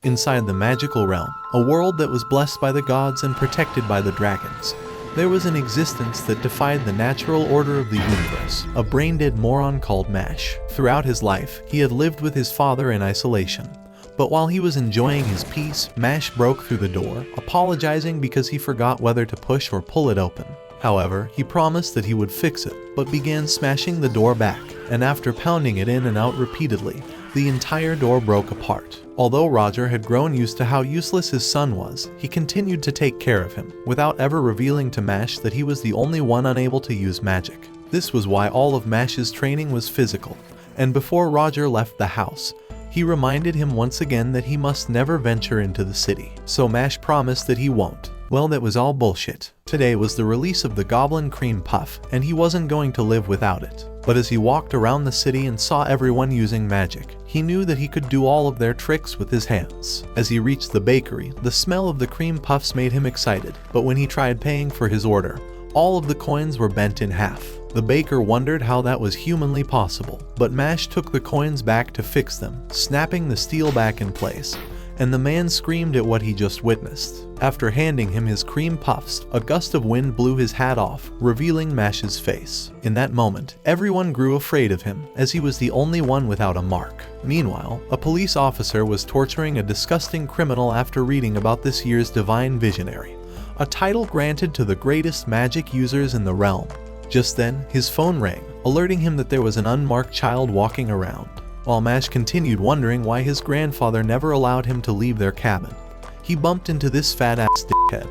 Inside the magical realm, a world that was blessed by the gods and protected by the dragons, there was an existence that defied the natural order of the universe, a brain-dead moron called Mage. Throughout his life, he had lived with his father in isolation. But while he was enjoying his peace, Mage broke through the door, apologizing because he forgot whether to push or pull it open. However, he promised that he would fix it, but began smashing the door back, and after pounding it in and out repeatedly, the entire door broke apart. Although Roger had grown used to how useless his son was, he continued to take care of him, without ever revealing to Mage that he was the only one unable to use magic. This was why all of Mage's training was physical, and before Roger left the house, he reminded him once again that he must never venture into the city. So Mage promised that he won't. Well, that was all bullshit. Today was the release of the Goblin Cream Puff, and he wasn't going to live without it. But as he walked around the city and saw everyone using magic, he knew that he could do all of their tricks with his hands. As he reached the bakery, the smell of the cream puffs made him excited, but when he tried paying for his order, all of the coins were bent in half. The baker wondered how that was humanly possible, but Mage took the coins back to fix them, snapping the steel back in place, and the man screamed at what he just witnessed. After handing him his cream puffs, a gust of wind blew his hat off, revealing Mage's face. In that moment, everyone grew afraid of him, as he was the only one without a mark. Meanwhile, a police officer was torturing a disgusting criminal after reading about this year's Divine Visionary, a title granted to the greatest magic users in the realm. Just then, his phone rang, alerting him that there was an unmarked child walking around. While Mage continued wondering why his grandfather never allowed him to leave their cabin, he bumped into this fat-ass dickhead,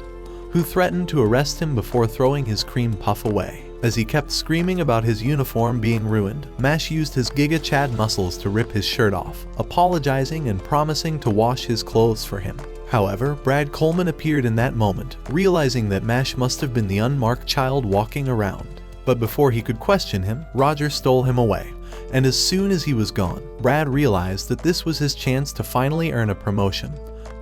who threatened to arrest him before throwing his cream puff away. As he kept screaming about his uniform being ruined, Mage used his Giga Chad muscles to rip his shirt off, apologizing and promising to wash his clothes for him. However, Brad Coleman appeared in that moment, realizing that Mage must have been the unmarked child walking around. But before he could question him, Roger stole him away. And as soon as he was gone, Brad realized that this was his chance to finally earn a promotion,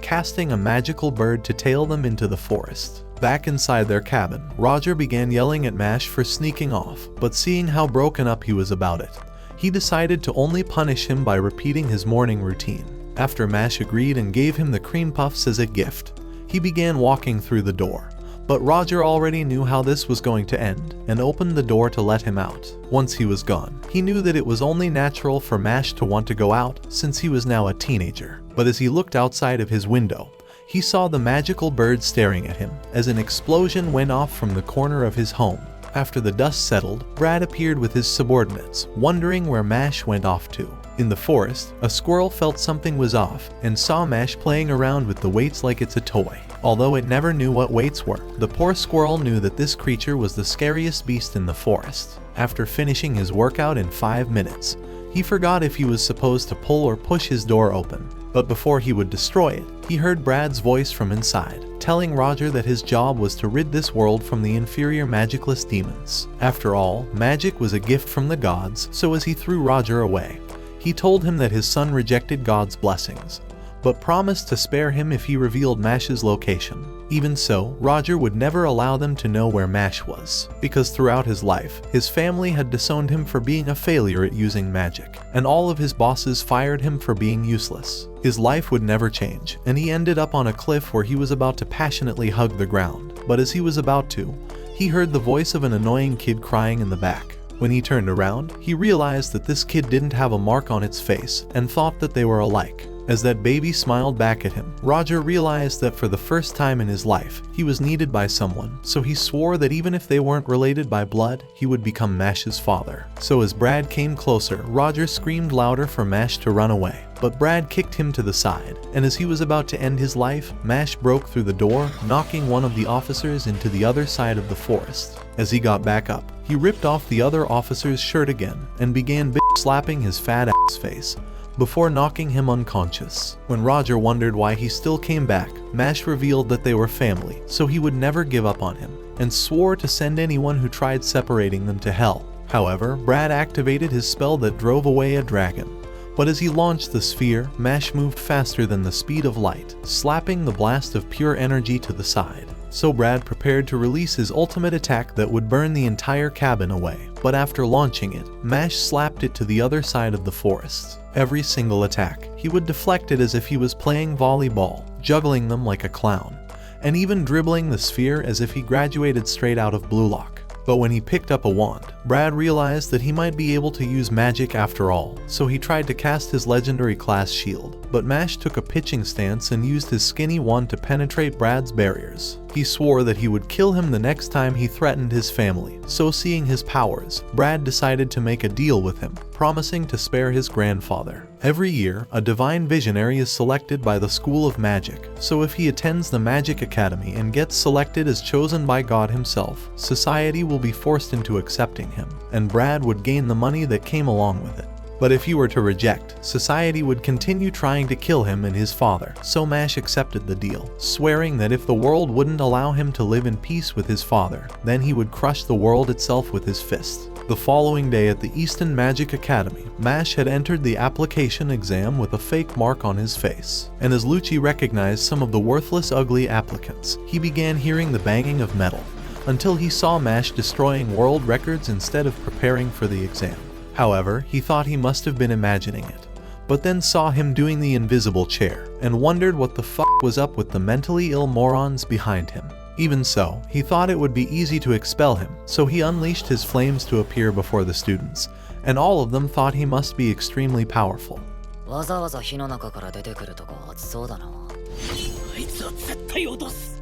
casting a magical bird to tail them into the forest. Back inside their cabin, Roger began yelling at Mage for sneaking off, but seeing how broken up he was about it, he decided to only punish him by repeating his morning routine. After Mage agreed and gave him the cream puffs as a gift, he began walking through the door. But Roger already knew how this was going to end, and opened the door to let him out. Once he was gone, he knew that it was only natural for Mage to want to go out, since he was now a teenager. But as he looked outside of his window, he saw the magical bird staring at him, as an explosion went off from the corner of his home. After the dust settled, Brad appeared with his subordinates, wondering where Mage went off to. In the forest, a squirrel felt something was off, and saw Mage playing around with the weights like it's a toy. Although it never knew what weights were, the poor squirrel knew that this creature was the scariest beast in the forest. After finishing his workout in 5 minutes, he forgot if he was supposed to pull or push his door open. But before he would destroy it, he heard Brad's voice from inside, telling Roger that his job was to rid this world from the inferior magicless demons. After all, magic was a gift from the gods, so as he threw Roger away, he told him that his son rejected God's blessings, but promised to spare him if he revealed Mage's location. Even so, Roger would never allow them to know where Mage was, because throughout his life, his family had disowned him for being a failure at using magic, and all of his bosses fired him for being useless. His life would never change, and he ended up on a cliff where he was about to passionately hug the ground. But as he was about to, he heard the voice of an annoying kid crying in the back. When he turned around, he realized that this kid didn't have a mark on its face, and thought that they were alike. As that baby smiled back at him, Roger realized that for the first time in his life, he was needed by someone, so he swore that even if they weren't related by blood, he would become Mage's father. So as Brad came closer, Roger screamed louder for Mage to run away, but Brad kicked him to the side, and as he was about to end his life, Mage broke through the door, knocking one of the officers into the other side of the forest. As he got back up, he ripped off the other officer's shirt again, and began slapping his fat ass face, before knocking him unconscious. When Roger wondered why he still came back, Mage revealed that they were family, so he would never give up on him, and swore to send anyone who tried separating them to hell. However, Brad activated his spell that drove away a dragon. But as he launched the sphere, Mage moved faster than the speed of light, slapping the blast of pure energy to the side. So Brad prepared to release his ultimate attack that would burn the entire cabin away. but after launching it, Mash slapped it to the other side of the forest. Every single attack, he would deflect it as if he was playing volleyball, juggling them like a clown, and even dribbling the sphere as if he graduated straight out of Blue Lock. But when he picked up a wand, Brad realized that he might be able to use magic after all, so he tried to cast his legendary class shield. But Mash took a pitching stance and used his skinny wand to penetrate Brad's barriers. He swore that he would kill him the next time he threatened his family, so seeing his powers, Brad decided to make a deal with him, promising to spare his grandfather. Every year, a divine visionary is selected by the School of Magic, so if he attends the Magic Academy and gets selected as chosen by God himself, society will be forced into accepting him, and Brad would gain the money that came along with it. But if he were to reject, society would continue trying to kill him and his father, so Mash accepted the deal, swearing that if the world wouldn't allow him to live in peace with his father, then he would crush the world itself with his fist. The following day at the Easton Magic Academy, Mash had entered the application exam with a fake mark on his face, and as Lucci recognized some of the worthless ugly applicants, he began hearing the banging of metal, until he saw Mash destroying world records instead of preparing for the exam. However, he thought he must have been imagining it, but then saw him doing the invisible chair, and wondered what the fuck was up with the mentally ill morons behind him. Even so, he thought it would be easy to expel him, so he unleashed his flames to appear before the students, and all of them thought he must be extremely powerful.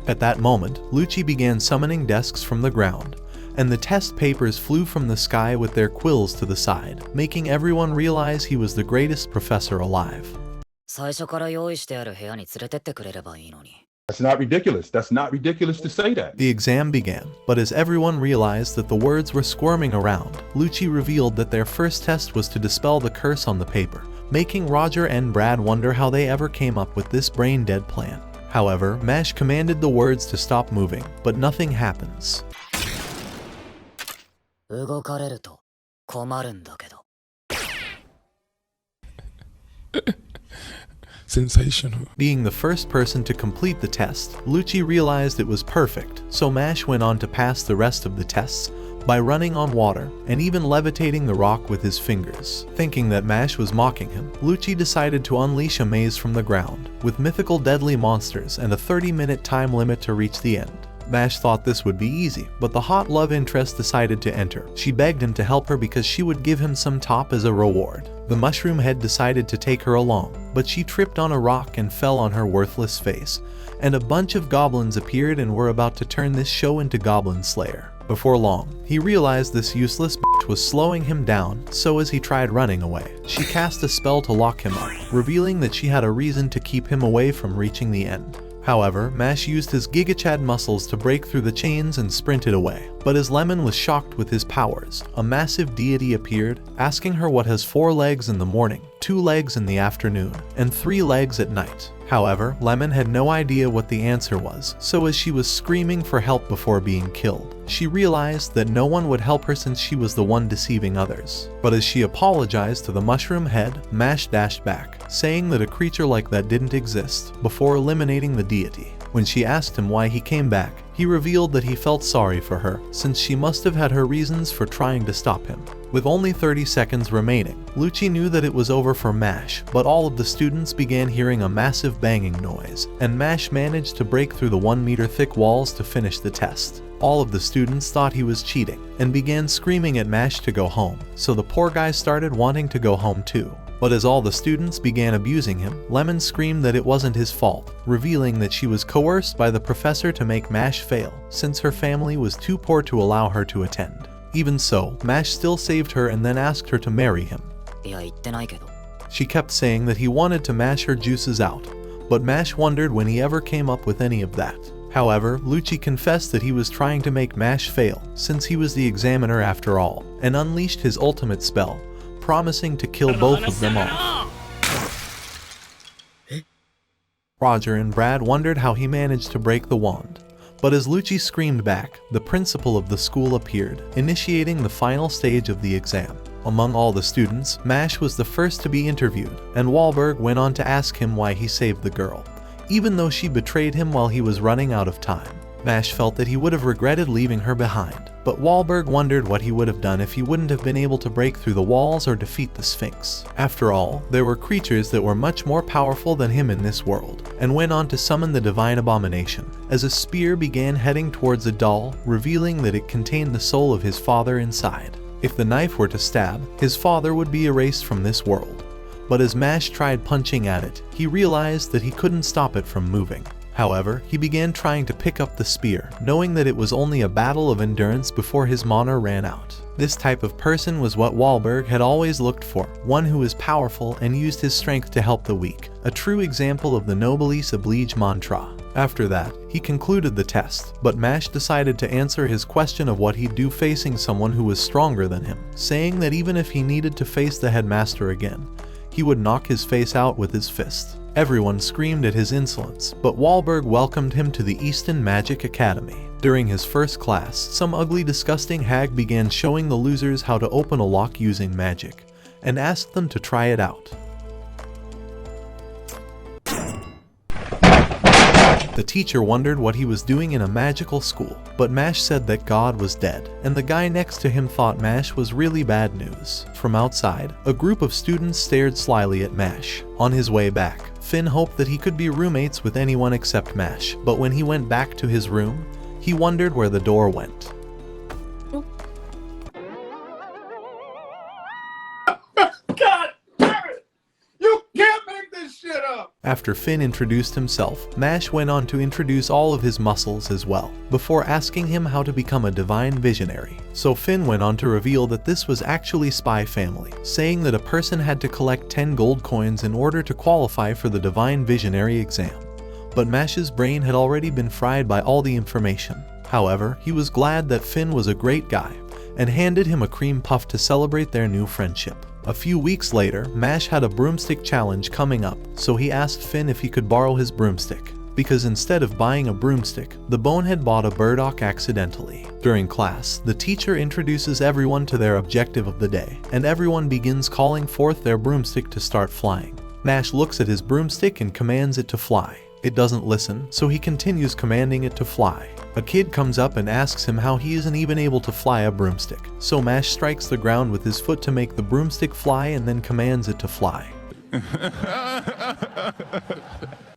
At that moment, Lucci began summoning desks from the ground, and the test papers flew from the sky with their quills to the side, making everyone realize he was the greatest professor alive. That's not ridiculous. That's not ridiculous to say that. The exam began, but as everyone realized that the words were squirming around, Lucci revealed that their first test was to dispel the curse on the paper, making Roger and Brad wonder how they ever came up with this brain-dead plan. However, Mash commanded the words to stop moving, but nothing happens. Sensational. Being the first person to complete the test, Lucci realized it was perfect, so Mash went on to pass the rest of the tests by running on water and even levitating the rock with his fingers. Thinking that Mash was mocking him, Lucci decided to unleash a maze from the ground, with mythical deadly monsters and a 30-minute time limit to reach the end. Mash thought this would be easy, but the hot love interest decided to enter. She begged him to help her because she would give him some top as a reward. The mushroom head decided to take her along, but she tripped on a rock and fell on her worthless face, and a bunch of goblins appeared and were about to turn this show into Goblin Slayer. Before long, he realized this useless bitch was slowing him down, so as he tried running away, she cast a spell to lock him up, revealing that she had a reason to keep him away from reaching the end. However, Mash used his Gigachad muscles to break through the chains and sprinted away. But as Lemon was shocked with his powers, a massive deity appeared, asking her what has 4 legs in the morning, 2 legs in the afternoon, and 3 legs at night. However, Lemon had no idea what the answer was, so as she was screaming for help before being killed, she realized that no one would help her since she was the one deceiving others. But as she apologized to the mushroom head, Mash dashed back, saying that a creature like that didn't exist, before eliminating the deity. When she asked him why he came back, he revealed that he felt sorry for her, since she must have had her reasons for trying to stop him. With only 30 seconds remaining, Lucci knew that it was over for Mash, but all of the students began hearing a massive banging noise, and Mash managed to break through the 1-meter thick walls to finish the test. All of the students thought he was cheating, and began screaming at Mash to go home, so the poor guy started wanting to go home too. But as all the students began abusing him, Lemon screamed that it wasn't his fault, revealing that she was coerced by the professor to make Mash fail, since her family was too poor to allow her to attend. Even so, Mash still saved her and then asked her to marry him. She kept saying that he wanted to mash her juices out, but Mash wondered when he ever came up with any of that. However, Lucci confessed that he was trying to make Mash fail, since he was the examiner after all, and unleashed his ultimate spell, promising to kill both of them off. Roger and Brad wondered how he managed to break the wand. But as Lucci screamed back, the principal of the school appeared, initiating the final stage of the exam. Among all the students, Mash was the first to be interviewed, and Wahlberg went on to ask him why he saved the girl, even though she betrayed him while he was running out of time. Mash felt that he would have regretted leaving her behind, but Wahlberg wondered what he would have done if he wouldn't have been able to break through the walls or defeat the Sphinx. After all, there were creatures that were much more powerful than him in this world, and went on to summon the divine abomination, as a spear began heading towards the doll, revealing that it contained the soul of his father inside. If the knife were to stab, his father would be erased from this world. But as Mash tried punching at it, he realized that he couldn't stop it from moving. However, he began trying to pick up the spear, knowing that it was only a battle of endurance before his mana ran out. This type of person was what Wahlberg had always looked for, one who was powerful and used his strength to help the weak, a true example of the noblesse oblige mantra. After that, he concluded the test, but Mash decided to answer his question of what he'd do facing someone who was stronger than him, saying that even if he needed to face the headmaster again, he would knock his face out with his fist. Everyone screamed at his insolence, but Wahlberg welcomed him to the Easton Magic Academy. During his first class, some ugly, disgusting hag began showing the losers how to open a lock using magic, and asked them to try it out. The teacher wondered what he was doing in a magical school, but Mash said that God was dead, and the guy next to him thought Mash was really bad news. From outside, a group of students stared slyly at Mash. On his way back, Finn hoped that he could be roommates with anyone except Mash, but when he went back to his room, he wondered where the door went. God damn it! You can't make this shit up! After Finn introduced himself, Mash went on to introduce all of his muscles as well, before asking him how to become a divine visionary. So Finn went on to reveal that this was actually Spy Family, saying that a person had to collect 10 gold coins in order to qualify for the divine visionary exam. But Mash's brain had already been fried by all the information. However, he was glad that Finn was a great guy, and handed him a cream puff to celebrate their new friendship. A few weeks later, Mash had a broomstick challenge coming up, so he asked Finn if he could borrow his broomstick, because instead of buying a broomstick, the bonehead bought a burdock accidentally. During class, the teacher introduces everyone to their objective of the day, and everyone begins calling forth their broomstick to start flying. Mash looks at his broomstick and commands it to fly. It doesn't listen, so he continues commanding it to fly. A kid comes up and asks him how he isn't even able to fly a broomstick, so Mash strikes the ground with his foot to make the broomstick fly and then commands it to fly.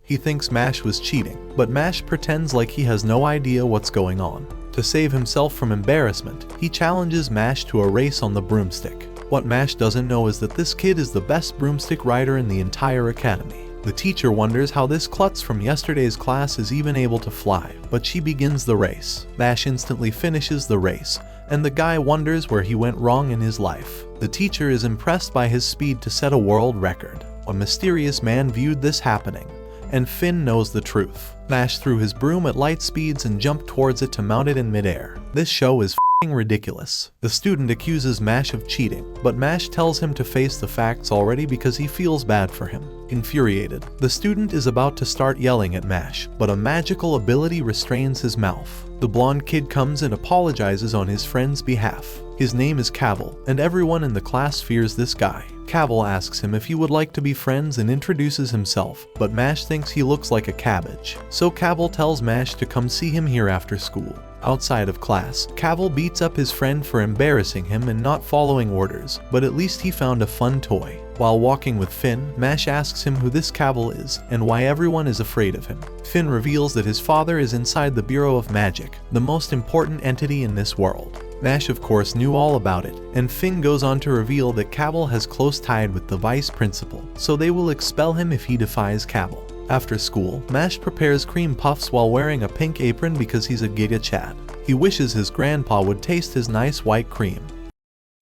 He thinks Mash was cheating, but Mash pretends like he has no idea what's going on. To save himself from embarrassment, he challenges Mash to a race on the broomstick. What Mash doesn't know is that this kid is the best broomstick rider in the entire academy. The teacher wonders how this klutz from yesterday's class is even able to fly, but she begins the race. Mash instantly finishes the race, and the guy wonders where he went wrong in his life. The teacher is impressed by his speed to set a world record. A mysterious man viewed this happening, and Finn knows the truth. Mash threw his broom at light speeds and jumped towards it to mount it in midair. This show is f***ing ridiculous. The student accuses Mash of cheating, but Mash tells him to face the facts already because he feels bad for him. Infuriated, the student is about to start yelling at Mash, but a magical ability restrains his mouth. The blonde kid comes and apologizes on his friend's behalf. His name is Cavil, and everyone in the class fears this guy. Cavil asks him if he would like to be friends and introduces himself, but Mash thinks he looks like a cabbage. So Cavil tells Mash to come see him here after school. Outside of class, Cavil beats up his friend for embarrassing him and not following orders, but at least he found a fun toy. While walking with Finn, Mash asks him who this Cavil is and why everyone is afraid of him. Finn reveals that his father is inside the Bureau of Magic, the most important entity in this world. Mash of course knew all about it, and Finn goes on to reveal that Cavil has close tied with the vice principal, so they will expel him if he defies Cavil. After school, Mash prepares cream puffs while wearing a pink apron because he's a Giga Chad. He wishes his grandpa would taste his nice white cream.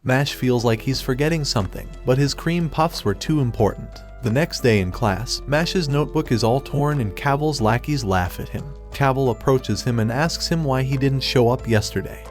Mash feels like he's forgetting something, but his cream puffs were too important. The next day in class, Mash's notebook is all torn and Cavil's lackeys laugh at him. Cavil approaches him and asks him why he didn't show up yesterday.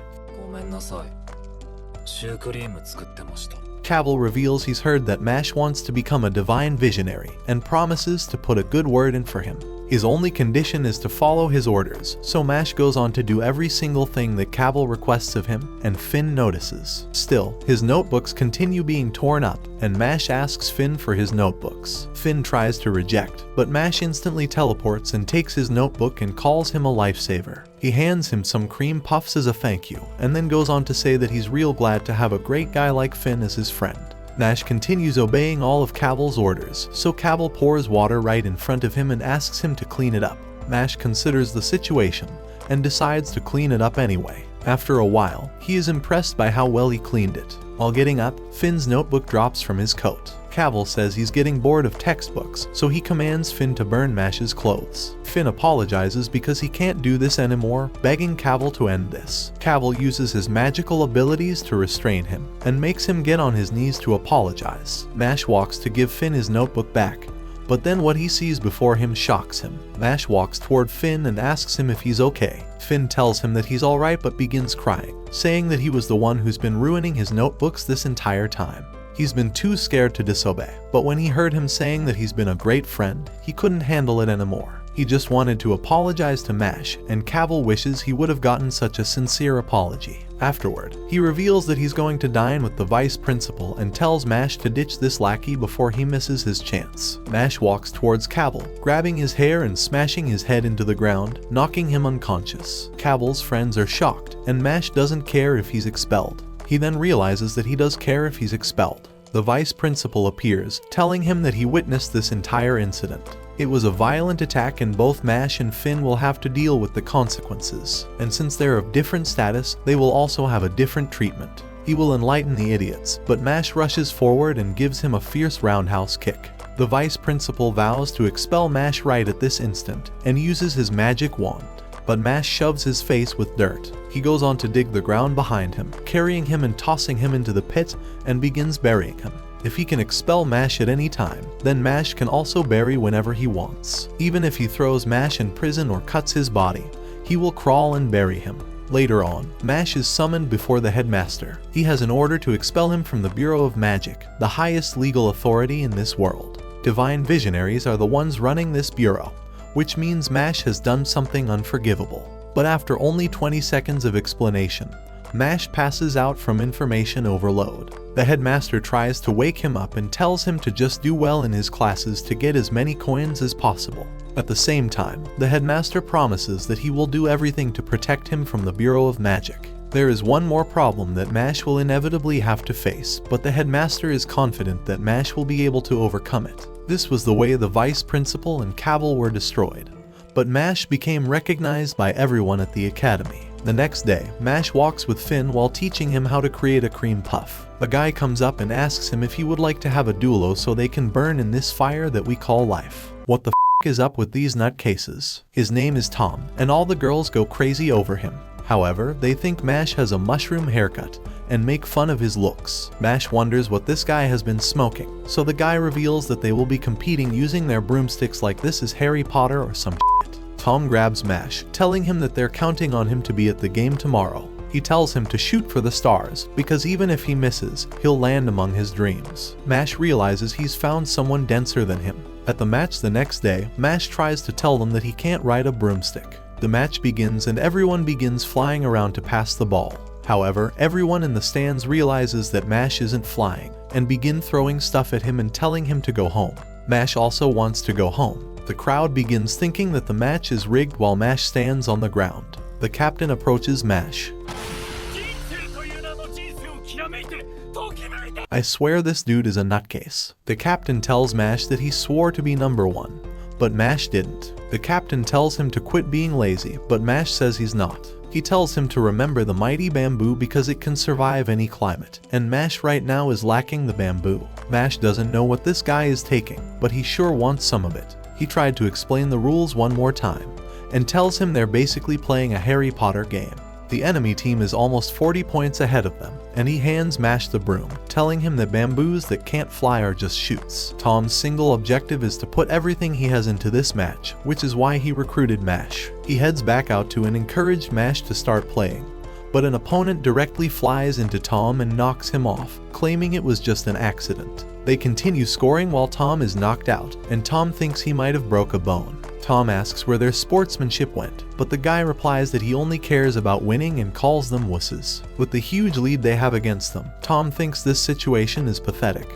Cavil reveals he's heard that Mash wants to become a divine visionary and promises to put a good word in for him. His only condition is to follow his orders, so Mash goes on to do every single thing that Cavil requests of him, and Finn notices. Still, his notebooks continue being torn up, and Mash asks Finn for his notebooks. Finn tries to reject, but Mash instantly teleports and takes his notebook and calls him a lifesaver. He hands him some cream puffs as a thank you, and then goes on to say that he's real glad to have a great guy like Finn as his friend. Mash continues obeying all of Cavil's orders, so Cavil pours water right in front of him and asks him to clean it up. Mash considers the situation and decides to clean it up anyway. After a while, he is impressed by how well he cleaned it. While getting up, Finn's notebook drops from his coat. Cavil says he's getting bored of textbooks, so he commands Finn to burn Mash's clothes. Finn apologizes because he can't do this anymore, begging Cavil to end this. Cavil uses his magical abilities to restrain him, and makes him get on his knees to apologize. Mash walks to give Finn his notebook back, but then what he sees before him shocks him. Mash walks toward Finn and asks him if he's okay. Finn tells him that he's alright but begins crying, saying that he was the one who's been ruining his notebooks this entire time. He's been too scared to disobey, but when he heard him saying that he's been a great friend, he couldn't handle it anymore. He just wanted to apologize to Mash, and Cavil wishes he would have gotten such a sincere apology. Afterward, he reveals that he's going to dine with the vice principal and tells Mash to ditch this lackey before he misses his chance. Mash walks towards Cavil, grabbing his hair and smashing his head into the ground, knocking him unconscious. Cavil's friends are shocked, and Mash doesn't care if he's expelled. He then realizes that he does care if he's expelled. The vice principal appears, telling him that he witnessed this entire incident. It was a violent attack and both Mash and Finn will have to deal with the consequences. And since they're of different status, they will also have a different treatment. He will enlighten the idiots, but Mash rushes forward and gives him a fierce roundhouse kick. The vice principal vows to expel Mash right at this instant, and uses his magic wand. But Mash shoves his face with dirt. He goes on to dig the ground behind him, carrying him and tossing him into the pit, and begins burying him. If he can expel Mash at any time, then Mash can also bury whenever he wants. Even if he throws Mash in prison or cuts his body, he will crawl and bury him. Later on, Mash is summoned before the headmaster. He has an order to expel him from the Bureau of Magic, the highest legal authority in this world. Divine visionaries are the ones running this bureau, which means Mash has done something unforgivable. But after only 20 seconds of explanation, Mash passes out from information overload. The headmaster tries to wake him up and tells him to just do well in his classes to get as many coins as possible. At the same time, the headmaster promises that he will do everything to protect him from the Bureau of Magic. There is one more problem that Mash will inevitably have to face, but the headmaster is confident that Mash will be able to overcome it. This was the way the vice principal and Cavil were destroyed. But Mash became recognized by everyone at the academy. The next day, Mash walks with Finn while teaching him how to create a cream puff. A guy comes up and asks him if he would like to have a duelo so they can burn in this fire that we call life. What the f is up with these nutcases? His name is Tom, and all the girls go crazy over him. However, they think Mash has a mushroom haircut and make fun of his looks. Mash wonders what this guy has been smoking, so the guy reveals that they will be competing using their broomsticks like this is Harry Potter or some shit. Tom grabs Mash, telling him that they're counting on him to be at the game tomorrow. He tells him to shoot for the stars, because even if he misses, he'll land among his dreams. Mash realizes he's found someone denser than him. At the match the next day, Mash tries to tell them that he can't ride a broomstick. The match begins and everyone begins flying around to pass the ball. However, everyone in the stands realizes that Mash isn't flying, and begin throwing stuff at him and telling him to go home. Mash also wants to go home. The crowd begins thinking that the match is rigged while Mash stands on the ground. The captain approaches Mash. I swear this dude is a nutcase. The captain tells Mash that he swore to be number one, but Mash didn't. The captain tells him to quit being lazy, but Mash says he's not. He tells him to remember the mighty bamboo because it can survive any climate, and Mash right now is lacking the bamboo. Mash doesn't know what this guy is taking, but he sure wants some of it. He tried to explain the rules one more time, and tells him they're basically playing a Harry Potter game. The enemy team is almost 40 points ahead of them, and he hands Mash the broom, telling him that bamboos that can't fly are just shoots. Tom's single objective is to put everything he has into this match, which is why he recruited Mash. He heads back out to and encouraged Mash to start playing, but an opponent directly flies into Tom and knocks him off, claiming it was just an accident. They continue scoring while Tom is knocked out, and Tom thinks he might have broke a bone. Tom asks where their sportsmanship went, but the guy replies that he only cares about winning and calls them wusses. With the huge lead they have against them, Tom thinks this situation is pathetic,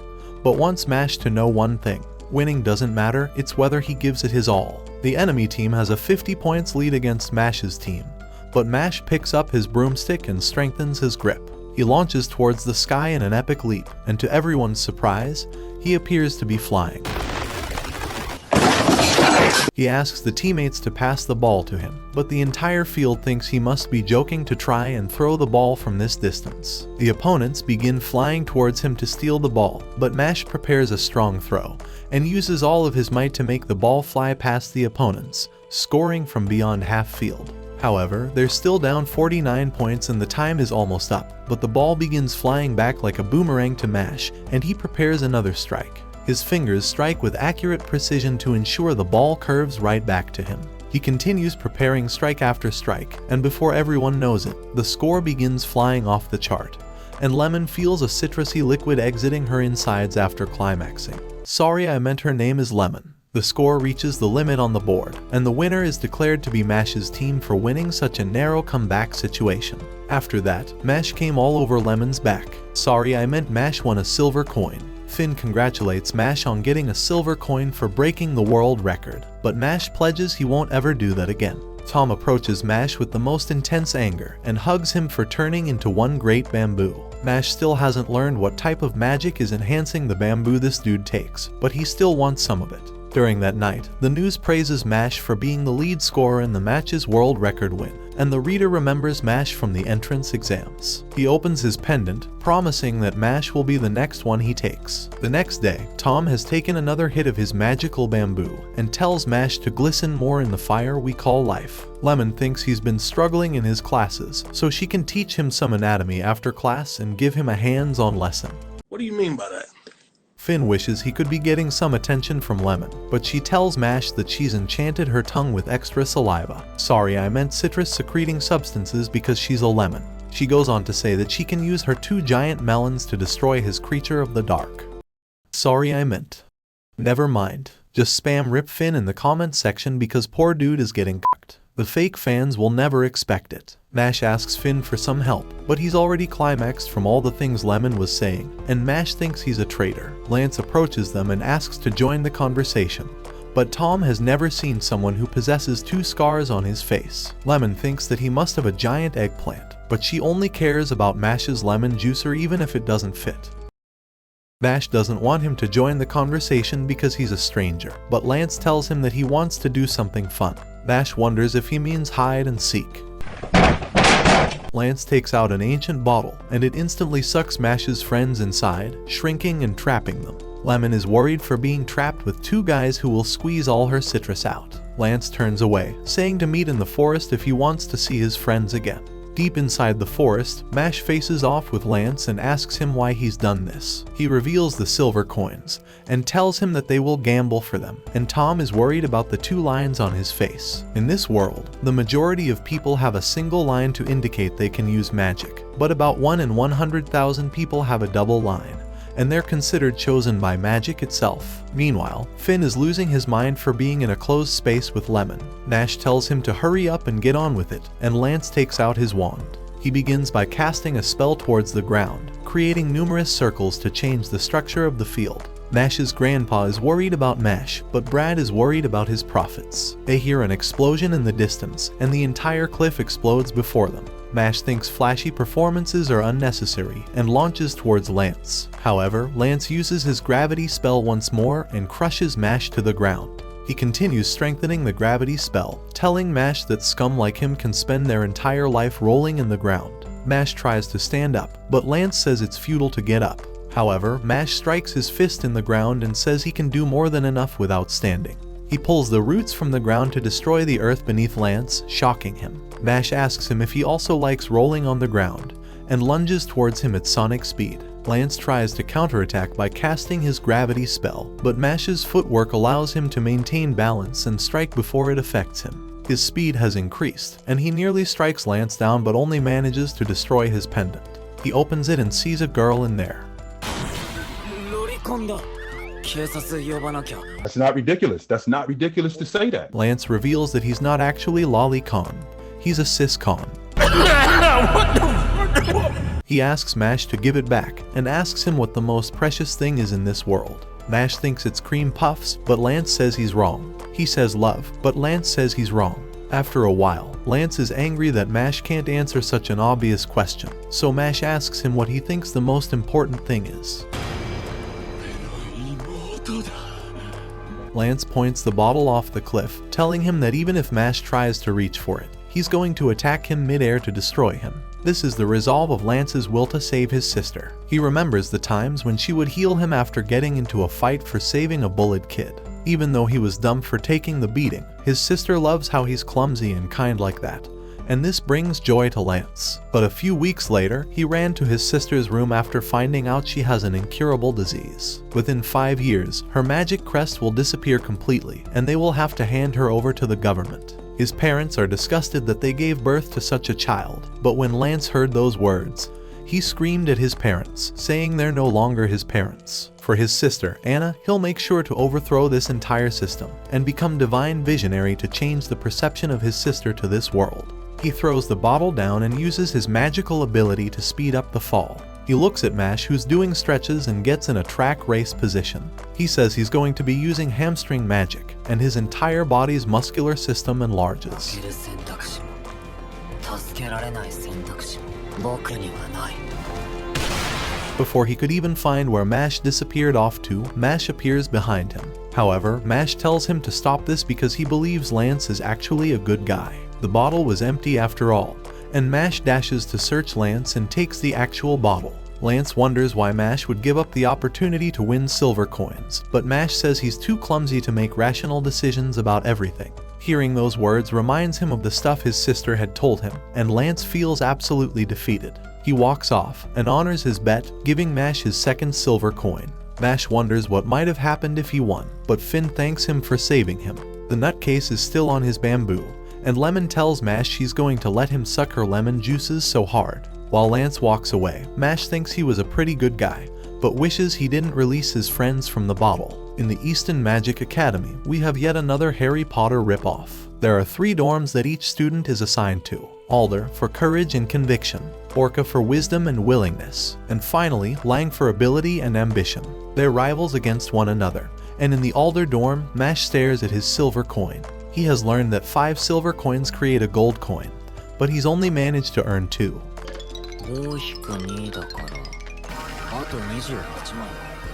but wants Mash to know one thing. Winning doesn't matter, it's whether he gives it his all. The enemy team has a 50 points lead against Mash's team, but Mash picks up his broomstick and strengthens his grip. He launches towards the sky in an epic leap, and to everyone's surprise, he appears to be flying. He asks the teammates to pass the ball to him, but the entire field thinks he must be joking to try and throw the ball from this distance. The opponents begin flying towards him to steal the ball, but Mash prepares a strong throw, and uses all of his might to make the ball fly past the opponents, scoring from beyond half field. However, they're still down 49 points and the time is almost up, but the ball begins flying back like a boomerang to Mash, and he prepares another strike. His fingers strike with accurate precision to ensure the ball curves right back to him. He continues preparing strike after strike, and before everyone knows it, the score begins flying off the chart, and Lemon feels a citrusy liquid exiting her insides after climaxing. Sorry, I meant her name is Lemon. The score reaches the limit on the board, and the winner is declared to be Mash's team for winning such a narrow comeback situation. After that, Mash came all over Lemon's back. Sorry, I meant Mash won a silver coin. Finn congratulates Mash on getting a silver coin for breaking the world record, but Mash pledges he won't ever do that again. Tom approaches Mash with the most intense anger and hugs him for turning into one great bamboo. Mash still hasn't learned what type of magic is enhancing the bamboo this dude takes, but he still wants some of it. During that night, the news praises Mash for being the lead scorer in the match's world record win, and the reader remembers Mash from the entrance exams. He opens his pendant, promising that Mash will be the next one he takes. The next day, Tom has taken another hit of his magical bamboo, and tells Mash to glisten more in the fire we call life. Lemon thinks he's been struggling in his classes, so she can teach him some anatomy after class and give him a hands-on lesson. What do you mean by that? Finn wishes he could be getting some attention from Lemon, but she tells Mash that she's enchanted her tongue with extra saliva. Sorry, I meant citrus secreting substances because she's a lemon. She goes on to say that she can use her 2 giant melons to destroy his creature of the dark. Sorry, I meant. Never mind. Just spam Rip Finn in the comments section because poor dude is getting cucked. The fake fans will never expect it. Mash asks Finn for some help, but he's already climaxed from all the things Lemon was saying, and Mash thinks he's a traitor. Lance approaches them and asks to join the conversation, but Tom has never seen someone who possesses 2 scars on his face. Lemon thinks that he must have a giant eggplant, but she only cares about Mash's lemon juicer even if it doesn't fit. Mash doesn't want him to join the conversation because he's a stranger, but Lance tells him that he wants to do something fun. Mash wonders if he means hide and seek. Lance takes out an ancient bottle, and it instantly sucks Mash's friends inside, shrinking and trapping them. Lemon is worried for being trapped with 2 guys who will squeeze all her citrus out. Lance turns away, saying to meet in the forest if he wants to see his friends again. Deep inside the forest, Mash faces off with Lance and asks him why he's done this. He reveals the silver coins, and tells him that they will gamble for them, and Tom is worried about the 2 lines on his face. In this world, the majority of people have a single line to indicate they can use magic, but about 1 in 100,000 people have a double line, and they're considered chosen by magic itself. Meanwhile, Finn is losing his mind for being in a closed space with Lemon. Nash tells him to hurry up and get on with it, and Lance takes out his wand. He begins by casting a spell towards the ground, creating numerous circles to change the structure of the field. Mash's grandpa is worried about Mash, but Brad is worried about his profits. They hear an explosion in the distance, and the entire cliff explodes before them. Mash thinks flashy performances are unnecessary and launches towards Lance. However, Lance uses his gravity spell once more and crushes Mash to the ground. He continues strengthening the gravity spell, telling Mash that scum like him can spend their entire life rolling in the ground. Mash tries to stand up, but Lance says it's futile to get up. However, Mash strikes his fist in the ground and says he can do more than enough without standing. He pulls the roots from the ground to destroy the earth beneath Lance, shocking him. Mash asks him if he also likes rolling on the ground, and lunges towards him at sonic speed. Lance tries to counterattack by casting his gravity spell, but Mash's footwork allows him to maintain balance and strike before it affects him. His speed has increased, and he nearly strikes Lance down but only manages to destroy his pendant. He opens it and sees a girl in there. That's not ridiculous. That's not ridiculous to say that. Lance reveals that he's not actually Lolly Khan. He's a cis Khan. He asks Mash to give it back and asks him what the most precious thing is in this world. Mash thinks it's cream puffs, but Lance says he's wrong. He says love, but Lance says he's wrong. After a while, Lance is angry that Mash can't answer such an obvious question, so Mash asks him what he thinks the most important thing is. Lance points the bottle off the cliff, telling him that even if Mash tries to reach for it, he's going to attack him mid-air to destroy him. This is the resolve of Lance's will to save his sister. He remembers the times when she would heal him after getting into a fight for saving a bullied kid. Even though he was dumb for taking the beating, his sister loves how he's clumsy and kind like that, and this brings joy to Lance. But a few weeks later, he ran to his sister's room after finding out she has an incurable disease. Within 5 years, her magic crest will disappear completely, and they will have to hand her over to the government. His parents are disgusted that they gave birth to such a child, but when Lance heard those words, he screamed at his parents, saying they're no longer his parents. For his sister, Anna, he'll make sure to overthrow this entire system and become divine visionary to change the perception of his sister to this world. He throws the bottle down and uses his magical ability to speed up the fall. He looks at Mash, who's doing stretches, and gets in a track race position. He says he's going to be using hamstring magic, and his entire body's muscular system enlarges. Before he could even find where Mash disappeared off to, Mash appears behind him. However, Mash tells him to stop this because he believes Lance is actually a good guy. The bottle was empty after all, and Mash dashes to search Lance and takes the actual bottle. Lance wonders why Mash would give up the opportunity to win silver coins, but Mash says he's too clumsy to make rational decisions about everything. Hearing those words reminds him of the stuff his sister had told him, and Lance feels absolutely defeated. He walks off and honors his bet, giving Mash his second silver coin. Mash wonders what might have happened if he won, but Finn thanks him for saving him. The nutcase is still on his bamboo, and Lemon tells Mash she's going to let him suck her lemon juices so hard. While Lance walks away, Mash thinks he was a pretty good guy, but wishes he didn't release his friends from the bottle. In the Easton Magic Academy, we have yet another Harry Potter ripoff. There are 3 dorms that each student is assigned to. Alder for courage and conviction, Orca for wisdom and willingness, and finally Lang for ability and ambition. They're rivals against one another, and in the Alder dorm, Mash stares at his silver coin. He has learned that 5 silver coins create a gold coin, but he's only managed to earn 2.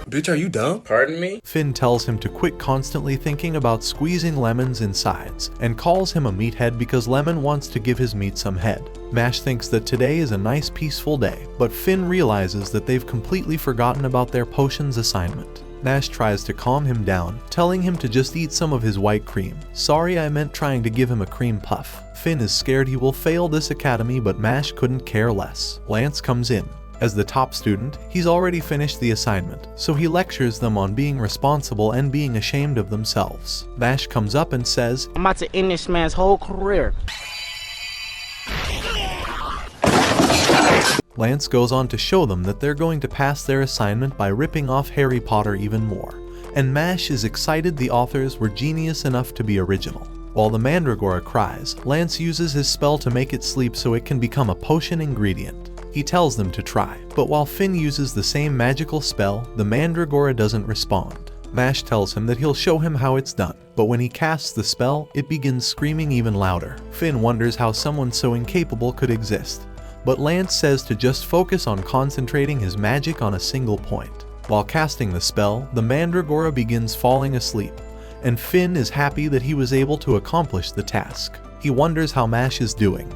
Bitch, are you dumb? Pardon me? Finn tells him to quit constantly thinking about squeezing Lemon's insides, and calls him a meathead because Lemon wants to give his meat some head. Mash thinks that today is a nice peaceful day, but Finn realizes that they've completely forgotten about their potions assignment. Mash tries to calm him down, telling him to just eat some of his white cream. Sorry, I meant trying to give him a cream puff. Finn is scared he will fail this academy, but Mash couldn't care less. Lance comes in. As the top student, he's already finished the assignment, so he lectures them on being responsible and being ashamed of themselves. Mash comes up and says, I'm about to end this man's whole career. Lance goes on to show them that they're going to pass their assignment by ripping off Harry Potter even more, and Mash is excited the authors were genius enough to be original. While the Mandragora cries, Lance uses his spell to make it sleep so it can become a potion ingredient. He tells them to try, but while Finn uses the same magical spell, the Mandragora doesn't respond. Mash tells him that he'll show him how it's done, but when he casts the spell, it begins screaming even louder. Finn wonders how someone so incapable could exist, but Lance says to just focus on concentrating his magic on a single point. While casting the spell, the Mandragora begins falling asleep, and Finn is happy that he was able to accomplish the task. He wonders how Mash is doing.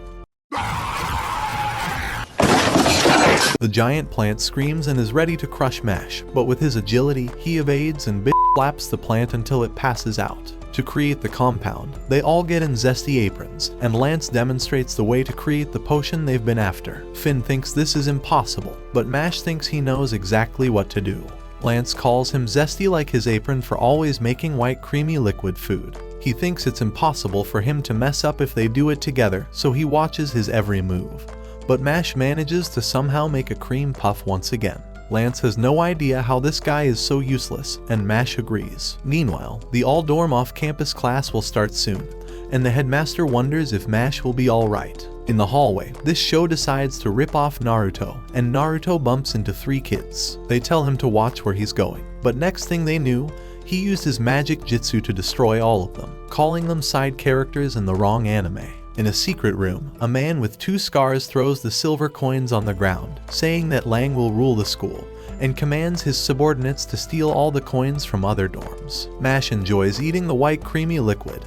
The giant plant screams and is ready to crush Mash, but with his agility, he evades and slaps the plant until it passes out. To create the compound, they all get in zesty aprons, and Lance demonstrates the way to create the potion they've been after. Finn thinks this is impossible, but Mash thinks he knows exactly what to do. Lance calls him zesty like his apron for always making white creamy liquid food. He thinks it's impossible for him to mess up if they do it together, so he watches his every move. But Mash manages to somehow make a cream puff once again. Lance has no idea how this guy is so useless, and Mash agrees. Meanwhile, the all-dorm off-campus class will start soon, and the headmaster wonders if Mash will be alright. In the hallway, this show decides to rip off Naruto, and Naruto bumps into 3 kids. They tell him to watch where he's going, but next thing they knew, he used his magic jutsu to destroy all of them, calling them side characters in the wrong anime. In a secret room, a man with 2 scars throws the silver coins on the ground, saying that Lang will rule the school, and commands his subordinates to steal all the coins from other dorms. Mash enjoys eating the white creamy liquid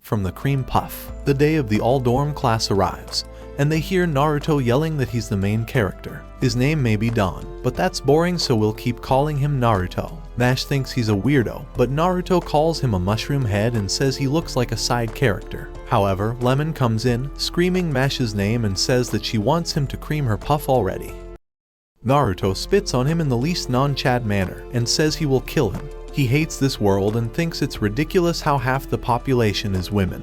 from the cream puff. The day of the all-dorm class arrives, and they hear Naruto yelling that he's the main character. His name may be Dawn, but that's boring, so we'll keep calling him Naruto. Mash thinks he's a weirdo, but Naruto calls him a mushroom head and says he looks like a side character. However, Lemon comes in, screaming Mash's name and says that she wants him to cream her puff already. Naruto spits on him in the least non-Chad manner and says he will kill him. He hates this world and thinks it's ridiculous how half the population is women,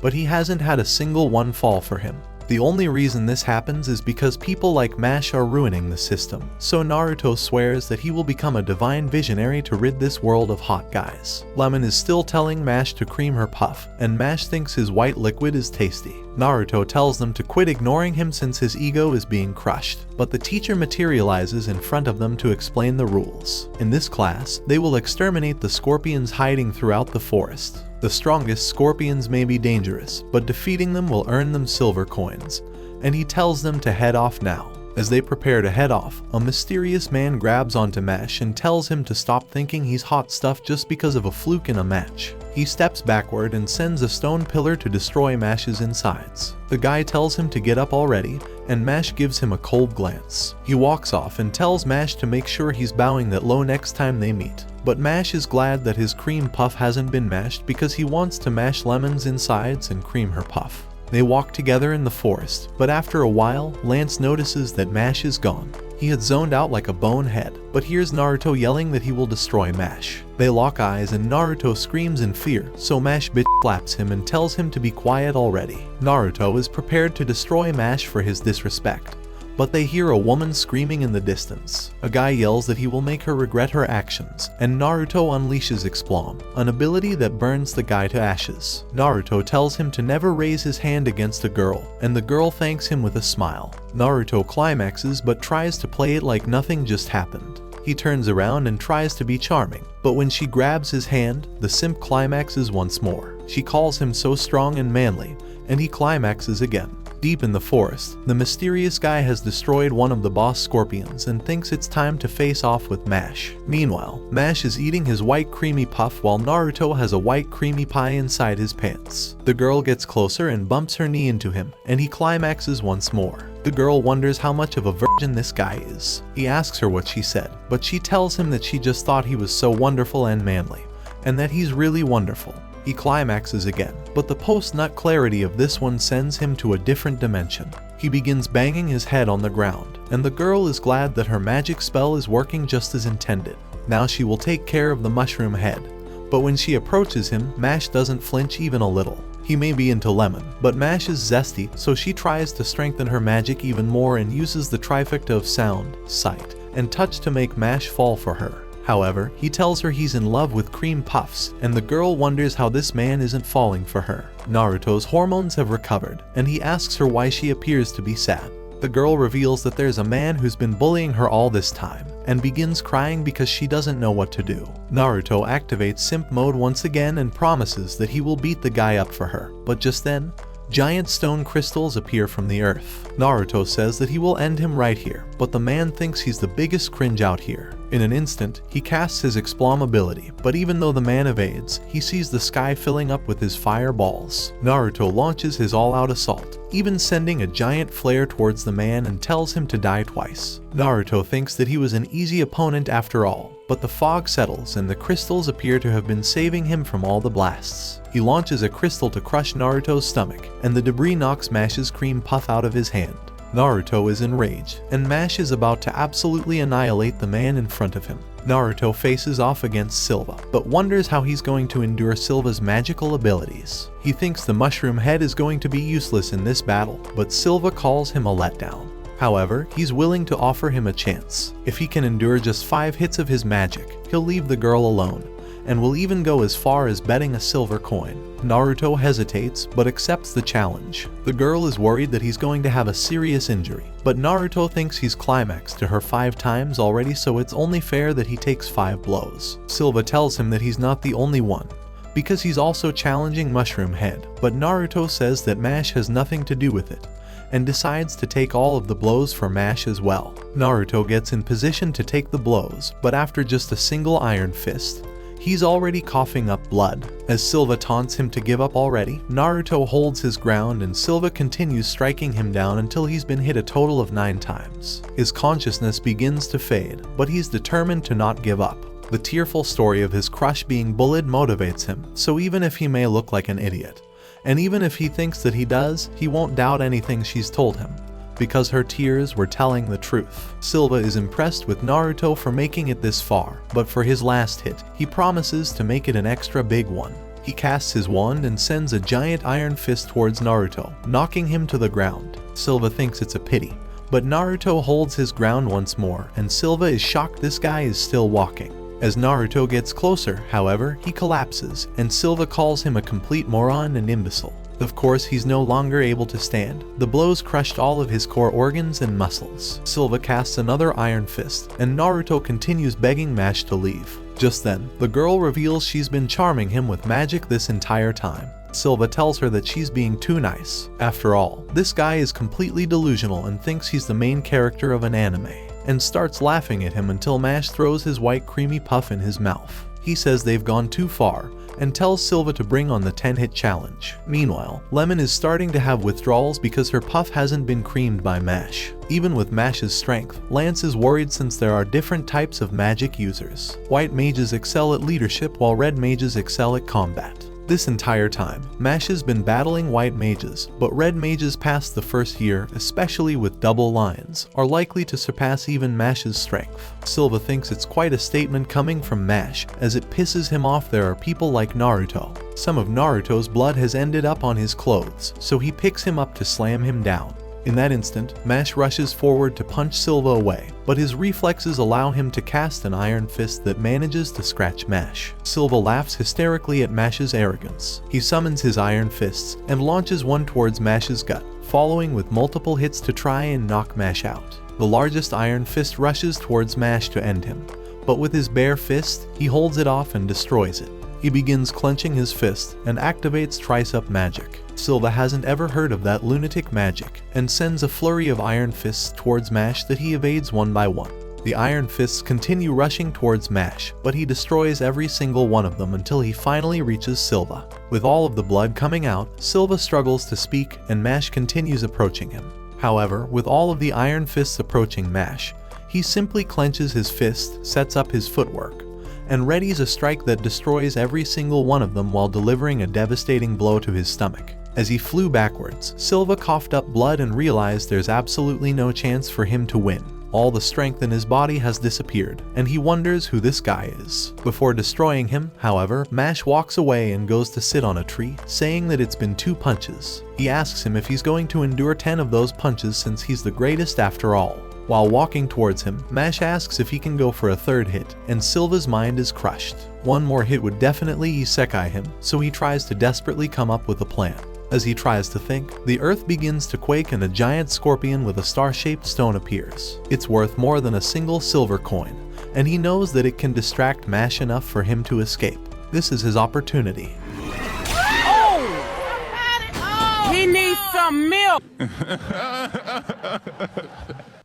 but he hasn't had a single one fall for him. The only reason this happens is because people like Mash are ruining the system, so Naruto swears that he will become a divine visionary to rid this world of hot guys. Lemon is still telling Mash to cream her puff, and Mash thinks his white liquid is tasty. Naruto tells them to quit ignoring him since his ego is being crushed, but the teacher materializes in front of them to explain the rules. In this class, they will exterminate the scorpions hiding throughout the forest. The strongest scorpions may be dangerous, but defeating them will earn them silver coins, and he tells them to head off now. As they prepare to head off, a mysterious man grabs onto Mash and tells him to stop thinking he's hot stuff just because of a fluke in a match. He steps backward and sends a stone pillar to destroy Mash's insides. The guy tells him to get up already, and Mash gives him a cold glance. He walks off and tells Mash to make sure he's bowing that low next time they meet. But Mash is glad that his cream puff hasn't been mashed because he wants to mash Lemon's insides and cream her puff. They walk together in the forest, but after a while, Lance notices that Mash is gone. He had zoned out like a bonehead, but hears Naruto yelling that he will destroy Mash. They lock eyes and Naruto screams in fear, so Mash slaps him and tells him to be quiet already. Naruto is prepared to destroy Mash for his disrespect, but they hear a woman screaming in the distance. A guy yells that he will make her regret her actions, and Naruto unleashes Explom, an ability that burns the guy to ashes. Naruto tells him to never raise his hand against a girl, and the girl thanks him with a smile. Naruto climaxes but tries to play it like nothing just happened. He turns around and tries to be charming, but when she grabs his hand, the simp climaxes once more. She calls him so strong and manly, and he climaxes again. Deep in the forest, the mysterious guy has destroyed one of the boss scorpions and thinks it's time to face off with Mash. Meanwhile, Mash is eating his white creamy puff while Naruto has a white creamy pie inside his pants. The girl gets closer and bumps her knee into him, and he climaxes once more. The girl wonders how much of a virgin this guy is. He asks her what she said, but she tells him that she just thought he was so wonderful and manly, and that he's really wonderful. He climaxes again, but the post-nut clarity of this one sends him to a different dimension. He begins banging his head on the ground, and the girl is glad that her magic spell is working just as intended. Now she will take care of the mushroom head, but when she approaches him, Mash doesn't flinch even a little. He may be into Lemon, but Mash is zesty, so she tries to strengthen her magic even more and uses the trifecta of sound, sight, and touch to make Mash fall for her. However, he tells her he's in love with cream puffs, and the girl wonders how this man isn't falling for her. Naruto's hormones have recovered, and he asks her why she appears to be sad. The girl reveals that there's a man who's been bullying her all this time, and begins crying because she doesn't know what to do. Naruto activates simp mode once again and promises that he will beat the guy up for her, but just then, giant stone crystals appear from the earth. Naruto says that he will end him right here, but the man thinks he's the biggest cringe out here. In an instant, he casts his Explom ability, but even though the man evades, he sees the sky filling up with his fireballs. Naruto launches his all-out assault, even sending a giant flare towards the man and tells him to die twice. Naruto thinks that he was an easy opponent after all, but the fog settles and the crystals appear to have been saving him from all the blasts. He launches a crystal to crush Naruto's stomach, and the debris knocks Mash's cream puff out of his hand. Naruto is enraged, and Mash is about to absolutely annihilate the man in front of him. Naruto faces off against Silva, but wonders how he's going to endure Silva's magical abilities. He thinks the mushroom head is going to be useless in this battle, but Silva calls him a letdown. However, he's willing to offer him a chance. If he can endure just 5 hits of his magic, he'll leave the girl alone, and will even go as far as betting a silver coin. Naruto hesitates, but accepts the challenge. The girl is worried that he's going to have a serious injury, but Naruto thinks he's climaxed to her 5 times already, so it's only fair that he takes 5 blows. Silva tells him that he's not the only one, because he's also challenging Mushroom Head, but Naruto says that Mash has nothing to do with it, and decides to take all of the blows for Mash as well. Naruto gets in position to take the blows, but after just a single iron fist, he's already coughing up blood. As Silva taunts him to give up already, Naruto holds his ground and Silva continues striking him down until he's been hit a total of 9 times. His consciousness begins to fade, but he's determined to not give up. The tearful story of his crush being bullied motivates him, so even if he may look like an idiot, and even if he thinks that he does, he won't doubt anything she's told him, because her tears were telling the truth. Silva is impressed with Naruto for making it this far, but for his last hit, he promises to make it an extra big one. He casts his wand and sends a giant iron fist towards Naruto, knocking him to the ground. Silva thinks it's a pity, but Naruto holds his ground once more, and Silva is shocked this guy is still walking. As Naruto gets closer, however, he collapses, and Silva calls him a complete moron and imbecile. Of course, he's no longer able to stand. The blows crushed all of his core organs and muscles. Silva casts another iron fist, and Naruto continues begging Mash to leave. Just then, the girl reveals she's been charming him with magic this entire time. Silva tells her that she's being too nice. After all, this guy is completely delusional and thinks he's the main character of an anime, and starts laughing at him until Mash throws his white creamy puff in his mouth. He says they've gone too far, and tells Silva to bring on the 10-hit challenge. Meanwhile, Lemon is starting to have withdrawals because her puff hasn't been creamed by Mash. Even with Mash's strength, Lance is worried since there are different types of magic users. White mages excel at leadership while red mages excel at combat. This entire time, Mash has been battling white mages, but red mages past the first year, especially with double lines, are likely to surpass even Mash's strength. Silva thinks it's quite a statement coming from Mash, as it pisses him off there are people like Naruto. Some of Naruto's blood has ended up on his clothes, so he picks him up to slam him down. In that instant, Mash rushes forward to punch Silva away, but his reflexes allow him to cast an iron fist that manages to scratch Mash. Silva laughs hysterically at Mash's arrogance. He summons his iron fists and launches one towards Mash's gut, following with multiple hits to try and knock Mash out. The largest iron fist rushes towards Mash to end him, but with his bare fist, he holds it off and destroys it. He begins clenching his fist and activates Tricep magic. Silva hasn't ever heard of that lunatic magic and sends a flurry of iron fists towards Mash that he evades one by one. The iron fists continue rushing towards Mash, but he destroys every single one of them until he finally reaches Silva. With all of the blood coming out, Silva struggles to speak and Mash continues approaching him. However, with all of the iron fists approaching Mash, he simply clenches his fist, sets up his footwork, and readies a strike that destroys every single one of them while delivering a devastating blow to his stomach. As he flew backwards, Silva coughed up blood and realized there's absolutely no chance for him to win. All the strength in his body has disappeared, and he wonders who this guy is. Before destroying him, however, Mash walks away and goes to sit on a tree, saying that it's been 2 punches. He asks him if he's going to endure 10 of those punches since he's the greatest after all. While walking towards him, Mash asks if he can go for a 3rd hit, and Silva's mind is crushed. One more hit would definitely isekai him, so he tries to desperately come up with a plan. As he tries to think, the earth begins to quake and a giant scorpion with a star-shaped stone appears. It's worth more than a single silver coin, and he knows that it can distract Mash enough for him to escape. This is his opportunity. Oh! He needs some milk!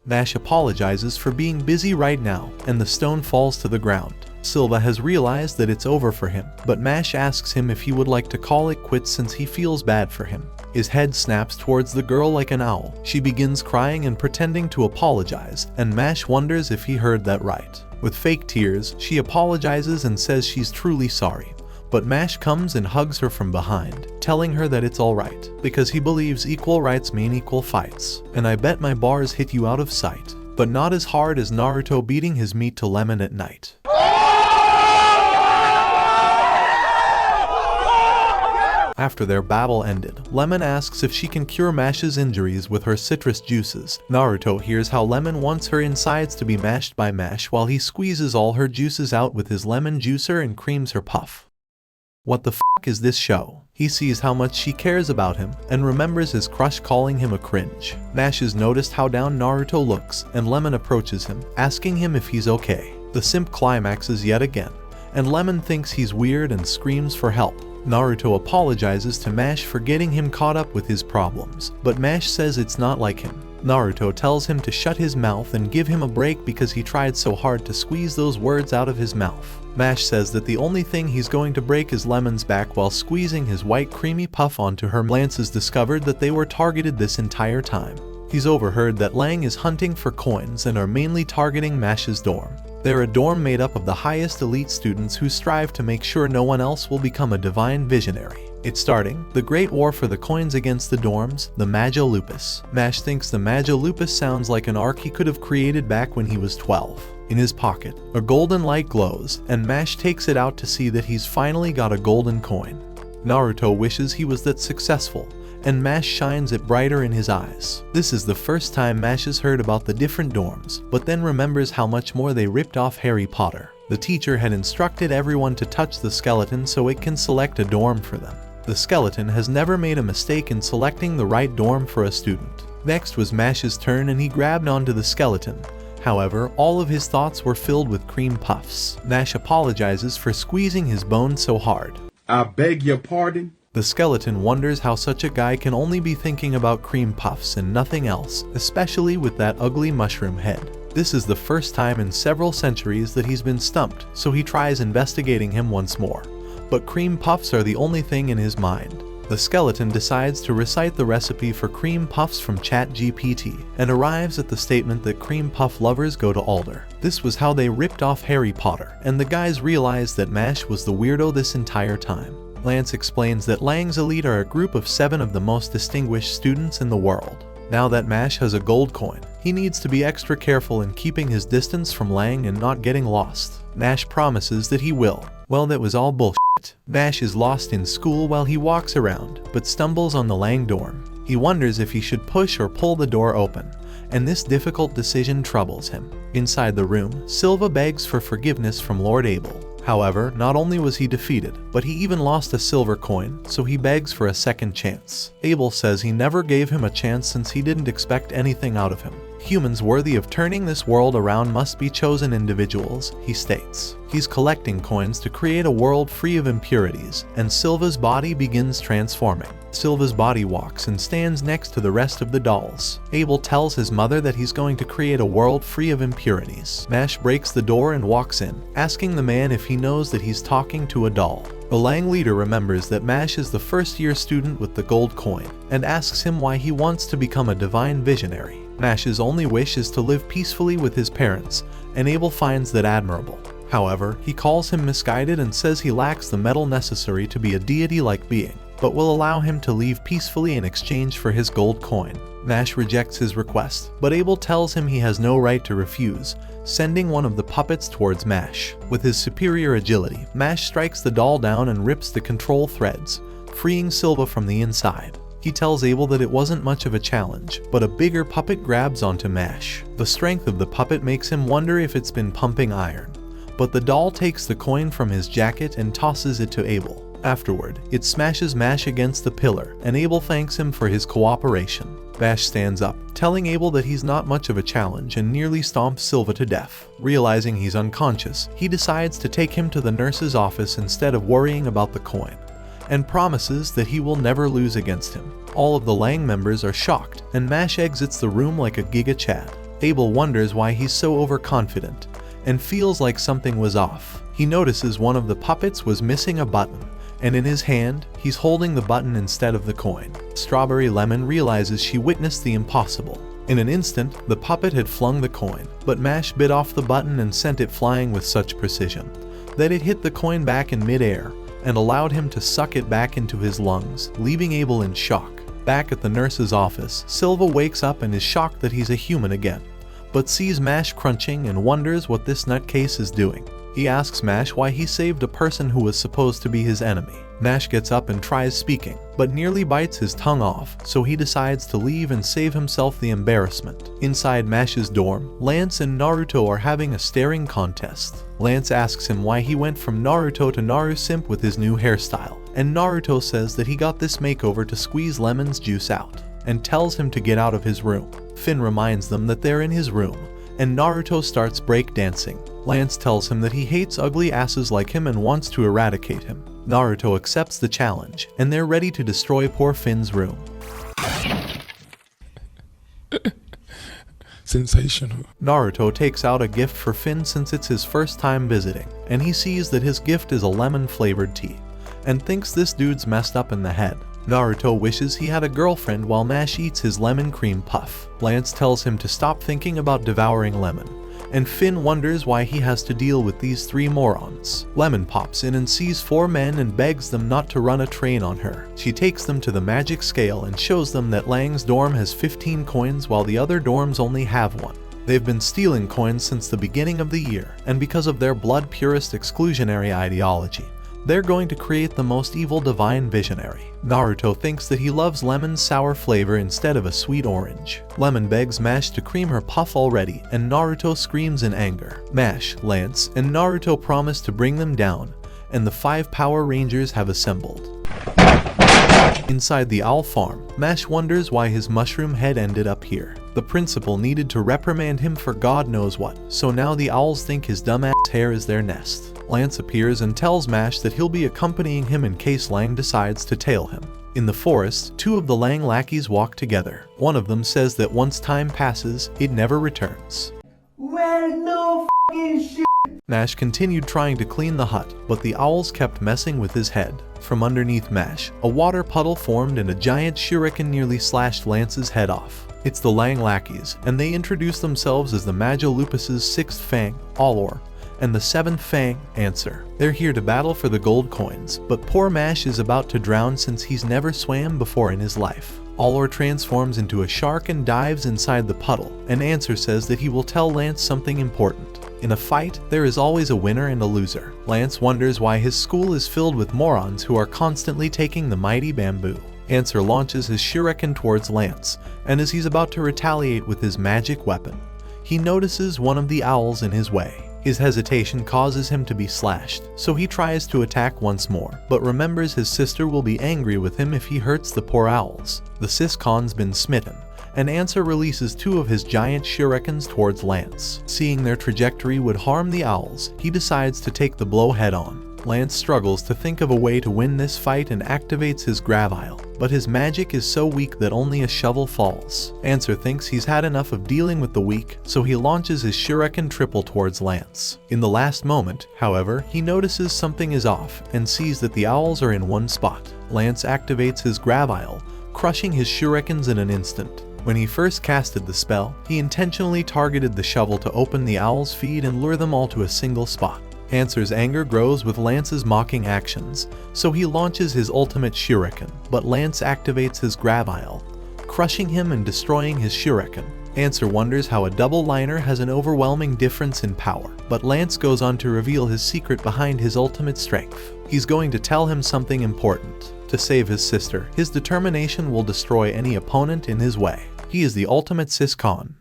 Mash apologizes for being busy right now, and the stone falls to the ground. Silva has realized that it's over for him, but Mash asks him if he would like to call it quits since he feels bad for him. His head snaps towards the girl like an owl. She begins crying and pretending to apologize, and Mash wonders if he heard that right. With fake tears, she apologizes and says she's truly sorry. But Mash comes and hugs her from behind, telling her that it's alright, because he believes equal rights mean equal fights. And I bet my bars hit you out of sight, but not as hard as Naruto beating his meat to Lemon at night. After their battle ended, Lemon asks if she can cure Mash's injuries with her citrus juices. Naruto hears how Lemon wants her insides to be mashed by Mash while he squeezes all her juices out with his lemon juicer and creams her puff. What the fuck is this show? He sees how much she cares about him and remembers his crush calling him a cringe. Mash has noticed how down Naruto looks and Lemon approaches him, asking him if he's okay. The simp climaxes yet again, and Lemon thinks he's weird and screams for help. Naruto apologizes to Mash for getting him caught up with his problems, but Mash says it's not like him. Naruto tells him to shut his mouth and give him a break because he tried so hard to squeeze those words out of his mouth. Mash says that the only thing he's going to break is Lemon's back while squeezing his white creamy puff onto her. Lance has discovered that they were targeted this entire time. He's overheard that Lang is hunting for coins and are mainly targeting Mash's dorm. They're a dorm made up of the highest elite students who strive to make sure no one else will become a divine visionary. It's starting, the great war for the coins against the dorms, the Mage Lupus. Mash thinks the Mage Lupus sounds like an arc he could have created back when he was 12. In his pocket, a golden light glows, and Mash takes it out to see that he's finally got a golden coin. Naruto wishes he was that successful, and Mash shines it brighter in his eyes. This is the first time Mash has heard about the different dorms, but then remembers how much more they ripped off Harry Potter. The teacher had instructed everyone to touch the skeleton so it can select a dorm for them. The skeleton has never made a mistake in selecting the right dorm for a student. Next was Mash's turn and he grabbed onto the skeleton. However, all of his thoughts were filled with cream puffs. Mash apologizes for squeezing his bones so hard. I beg your pardon? The skeleton wonders how such a guy can only be thinking about cream puffs and nothing else, especially with that ugly mushroom head. This is the first time in several centuries that he's been stumped, so he tries investigating him once more. But cream puffs are the only thing in his mind. The skeleton decides to recite the recipe for cream puffs from ChatGPT and arrives at the statement that cream puff lovers go to Alder. This was how they ripped off Harry Potter, and the guys realized that Mash was the weirdo this entire time. Lance explains that Lang's elite are a group of 7 of the most distinguished students in the world. Now that Mash has a gold coin, he needs to be extra careful in keeping his distance from Lang and not getting lost. Mash promises that he will. Well, that was all bullshit. Mash is lost in school while he walks around, but stumbles on the Lang dorm. He wonders if he should push or pull the door open, and this difficult decision troubles him. Inside the room, Silva begs for forgiveness from Lord Abel. However, not only was he defeated, but he even lost a silver coin, so he begs for a second chance. Abel says he never gave him a chance since he didn't expect anything out of him. Humans worthy of turning this world around must be chosen individuals, he states. He's collecting coins to create a world free of impurities, and Silva's body begins transforming. Silva's body walks and stands next to the rest of the dolls. Abel tells his mother that he's going to create a world free of impurities. Mash breaks the door and walks in, asking the man if he knows that he's talking to a doll. The Lang leader remembers that Mash is the first-year student with the gold coin, and asks him why he wants to become a divine visionary. Mash's only wish is to live peacefully with his parents, and Abel finds that admirable. However, he calls him misguided and says he lacks the mettle necessary to be a deity-like being, but will allow him to leave peacefully in exchange for his gold coin. Mash rejects his request, but Abel tells him he has no right to refuse, sending one of the puppets towards Mash. With his superior agility, Mash strikes the doll down and rips the control threads, freeing Silva from the inside. He tells Abel that it wasn't much of a challenge, but a bigger puppet grabs onto Mash. The strength of the puppet makes him wonder if it's been pumping iron. But the doll takes the coin from his jacket and tosses it to Abel. Afterward, it smashes Mash against the pillar, and Abel thanks him for his cooperation. Mash stands up, telling Abel that he's not much of a challenge and nearly stomps Silva to death. Realizing he's unconscious, he decides to take him to the nurse's office instead of worrying about the coin, and promises that he will never lose against him. All of the Lang members are shocked, and Mash exits the room like a Giga Chad. Abel wonders why he's so overconfident, and feels like something was off. He notices one of the puppets was missing a button, and in his hand, he's holding the button instead of the coin. Strawberry Lemon realizes she witnessed the impossible. In an instant, the puppet had flung the coin, but Mash bit off the button and sent it flying with such precision that it hit the coin back in midair and allowed him to suck it back into his lungs, leaving Abel in shock. Back at the nurse's office, Silva wakes up and is shocked that he's a human again, but sees Mash crunching and wonders what this nutcase is doing. He asks Mash why he saved a person who was supposed to be his enemy. Mash gets up and tries speaking, but nearly bites his tongue off, so he decides to leave and save himself the embarrassment. Inside Mash's dorm, Lance and Naruto are having a staring contest. Lance asks him why he went from Naruto to Naru Simp with his new hairstyle, and Naruto says that he got this makeover to squeeze Lemon's juice out, and tells him to get out of his room. Finn reminds them that they're in his room, and Naruto starts break-dancing. Lance tells him that he hates ugly asses like him and wants to eradicate him. Naruto accepts the challenge, and they're ready to destroy poor Finn's room. Sensational. Naruto takes out a gift for Finn since it's his first time visiting, and he sees that his gift is a lemon-flavored tea, and thinks this dude's messed up in the head. Naruto wishes he had a girlfriend while Mash eats his lemon cream puff. Lance tells him to stop thinking about devouring Lemon, and Finn wonders why he has to deal with these three morons. Lemon pops in and sees four men and begs them not to run a train on her. She takes them to the magic scale and shows them that Lang's dorm has 15 coins while the other dorms only have 1. They've been stealing coins since the beginning of the year, and because of their blood purist exclusionary ideology, they're going to create the most evil divine visionary. Naruto thinks that he loves Lemon's sour flavor instead of a sweet orange. Lemon begs Mash to cream her puff already, and Naruto screams in anger. Mash, Lance, and Naruto promise to bring them down, and the 5 Power Rangers have assembled. Inside the owl farm, Mash wonders why his mushroom head ended up here. The principal needed to reprimand him for God knows what, so now the owls think his dumbass hair is their nest. Lance appears and tells Mash that he'll be accompanying him in case Lang decides to tail him. In the forest, 2 of the Lang lackeys walk together. One of them says that once time passes, it never returns. Well, no f***ing shit. Mash continued trying to clean the hut, but the owls kept messing with his head. From underneath Mash, a water puddle formed and a giant shuriken nearly slashed Lance's head off. It's the Lang lackeys, and they introduce themselves as the Magalupus's 6th Fang, Allor, and the 7th Fang, Answer. They're here to battle for the gold coins, but poor Mash is about to drown since he's never swam before in his life. Allor transforms into a shark and dives inside the puddle, and Answer says that he will tell Lance something important. In a fight, there is always a winner and a loser. Lance wonders why his school is filled with morons who are constantly taking the mighty bamboo. Answer launches his shuriken towards Lance, and as he's about to retaliate with his magic weapon, he notices one of the owls in his way. His hesitation causes him to be slashed, so he tries to attack once more, but remembers his sister will be angry with him if he hurts the poor owls. The Siscon's been smitten, and Answer releases 2 of his giant shurikens towards Lance. Seeing their trajectory would harm the owls, he decides to take the blow head on. Lance struggles to think of a way to win this fight and activates his Gravile, but his magic is so weak that only a shovel falls. Answer thinks he's had enough of dealing with the weak, so he launches his shuriken triple towards Lance. In the last moment, however, he notices something is off and sees that the owls are in one spot. Lance activates his Gravile, crushing his shurikens in an instant. When he first casted the spell, he intentionally targeted the shovel to open the owl's feed and lure them all to a single spot. Answer's anger grows with Lance's mocking actions, so he launches his ultimate shuriken, but Lance activates his Gravile, crushing him and destroying his shuriken. Answer wonders how a double liner has an overwhelming difference in power, but Lance goes on to reveal his secret behind his ultimate strength. He's going to tell him something important. To save his sister, his determination will destroy any opponent in his way. He is the ultimate Siscon.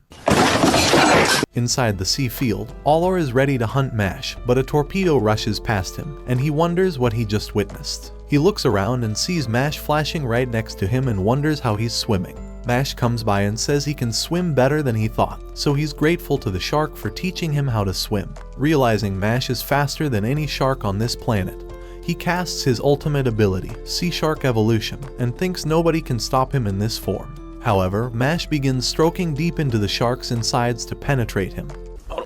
Inside the sea field, Allor is ready to hunt Mash, but a torpedo rushes past him, and he wonders what he just witnessed. He looks around and sees Mash flashing right next to him and wonders how he's swimming. Mash comes by and says he can swim better than he thought, so he's grateful to the shark for teaching him how to swim. Realizing Mash is faster than any shark on this planet, he casts his ultimate ability, Sea Shark Evolution, and thinks nobody can stop him in this form. However, Mash begins stroking deep into the shark's insides to penetrate him.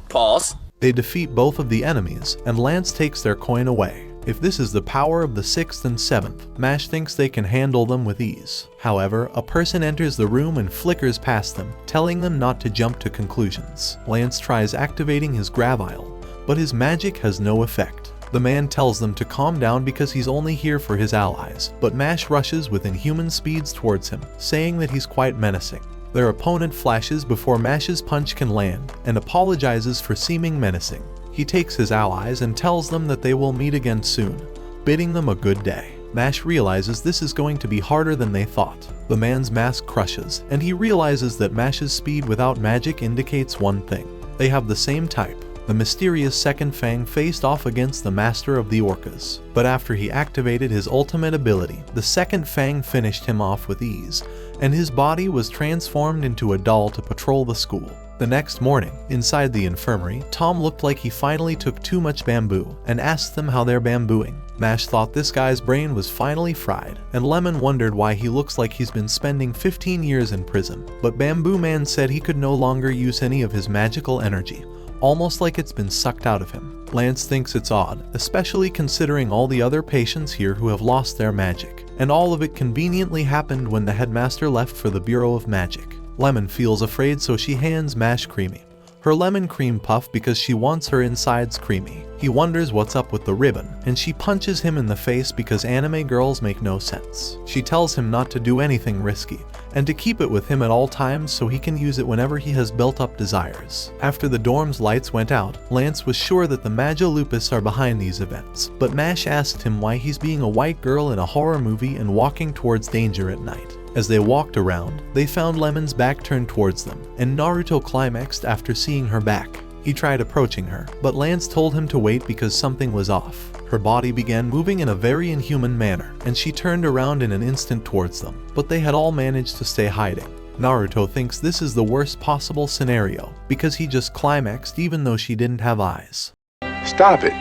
Pause. They defeat both of the enemies, and Lance takes their coin away. If this is the power of the 6th and 7th, Mash thinks they can handle them with ease. However, a person enters the room and flickers past them, telling them not to jump to conclusions. Lance tries activating his Gravile, but his magic has no effect. The man tells them to calm down because he's only here for his allies, but Mash rushes with inhuman speeds towards him, saying that he's quite menacing. Their opponent flashes before Mash's punch can land, and apologizes for seeming menacing. He takes his allies and tells them that they will meet again soon, bidding them a good day. Mash realizes this is going to be harder than they thought. The man's mask crushes, and he realizes that Mash's speed without magic indicates one thing. They have the same type. The mysterious second fang faced off against the master of the orcas. But after he activated his ultimate ability, the second fang finished him off with ease, and his body was transformed into a doll to patrol the school. The next morning, inside the infirmary, Tom looked like he finally took too much bamboo and asked them how they're bambooing. Mash thought this guy's brain was finally fried, and Lemon wondered why he looks like he's been spending 15 years in prison. But Bamboo Man said he could no longer use any of his magical energy, almost like it's been sucked out of him. Lance thinks it's odd, especially considering all the other patients here who have lost their magic, and all of it conveniently happened when the headmaster left for the Bureau of Magic. Lemon feels afraid, so she hands Mash Creamy her lemon cream puff because she wants her insides creamy. He wonders what's up with the ribbon, and she punches him in the face because anime girls make no sense. She tells him not to do anything risky, and to keep it with him at all times so he can use it whenever he has built up desires. After the dorm's lights went out, Lance was sure that the Maga Lupus are behind these events, but Mash asked him why he's being a white girl in a horror movie and walking towards danger at night. As they walked around, they found Lemon's back turned towards them, and Naruto climaxed after seeing her back. He tried approaching her, but Lance told him to wait because something was off. Her body began moving in a very inhuman manner, and she turned around in an instant towards them, but they had all managed to stay hiding. Naruto thinks this is the worst possible scenario, because he just climaxed even though she didn't have eyes. Stop it.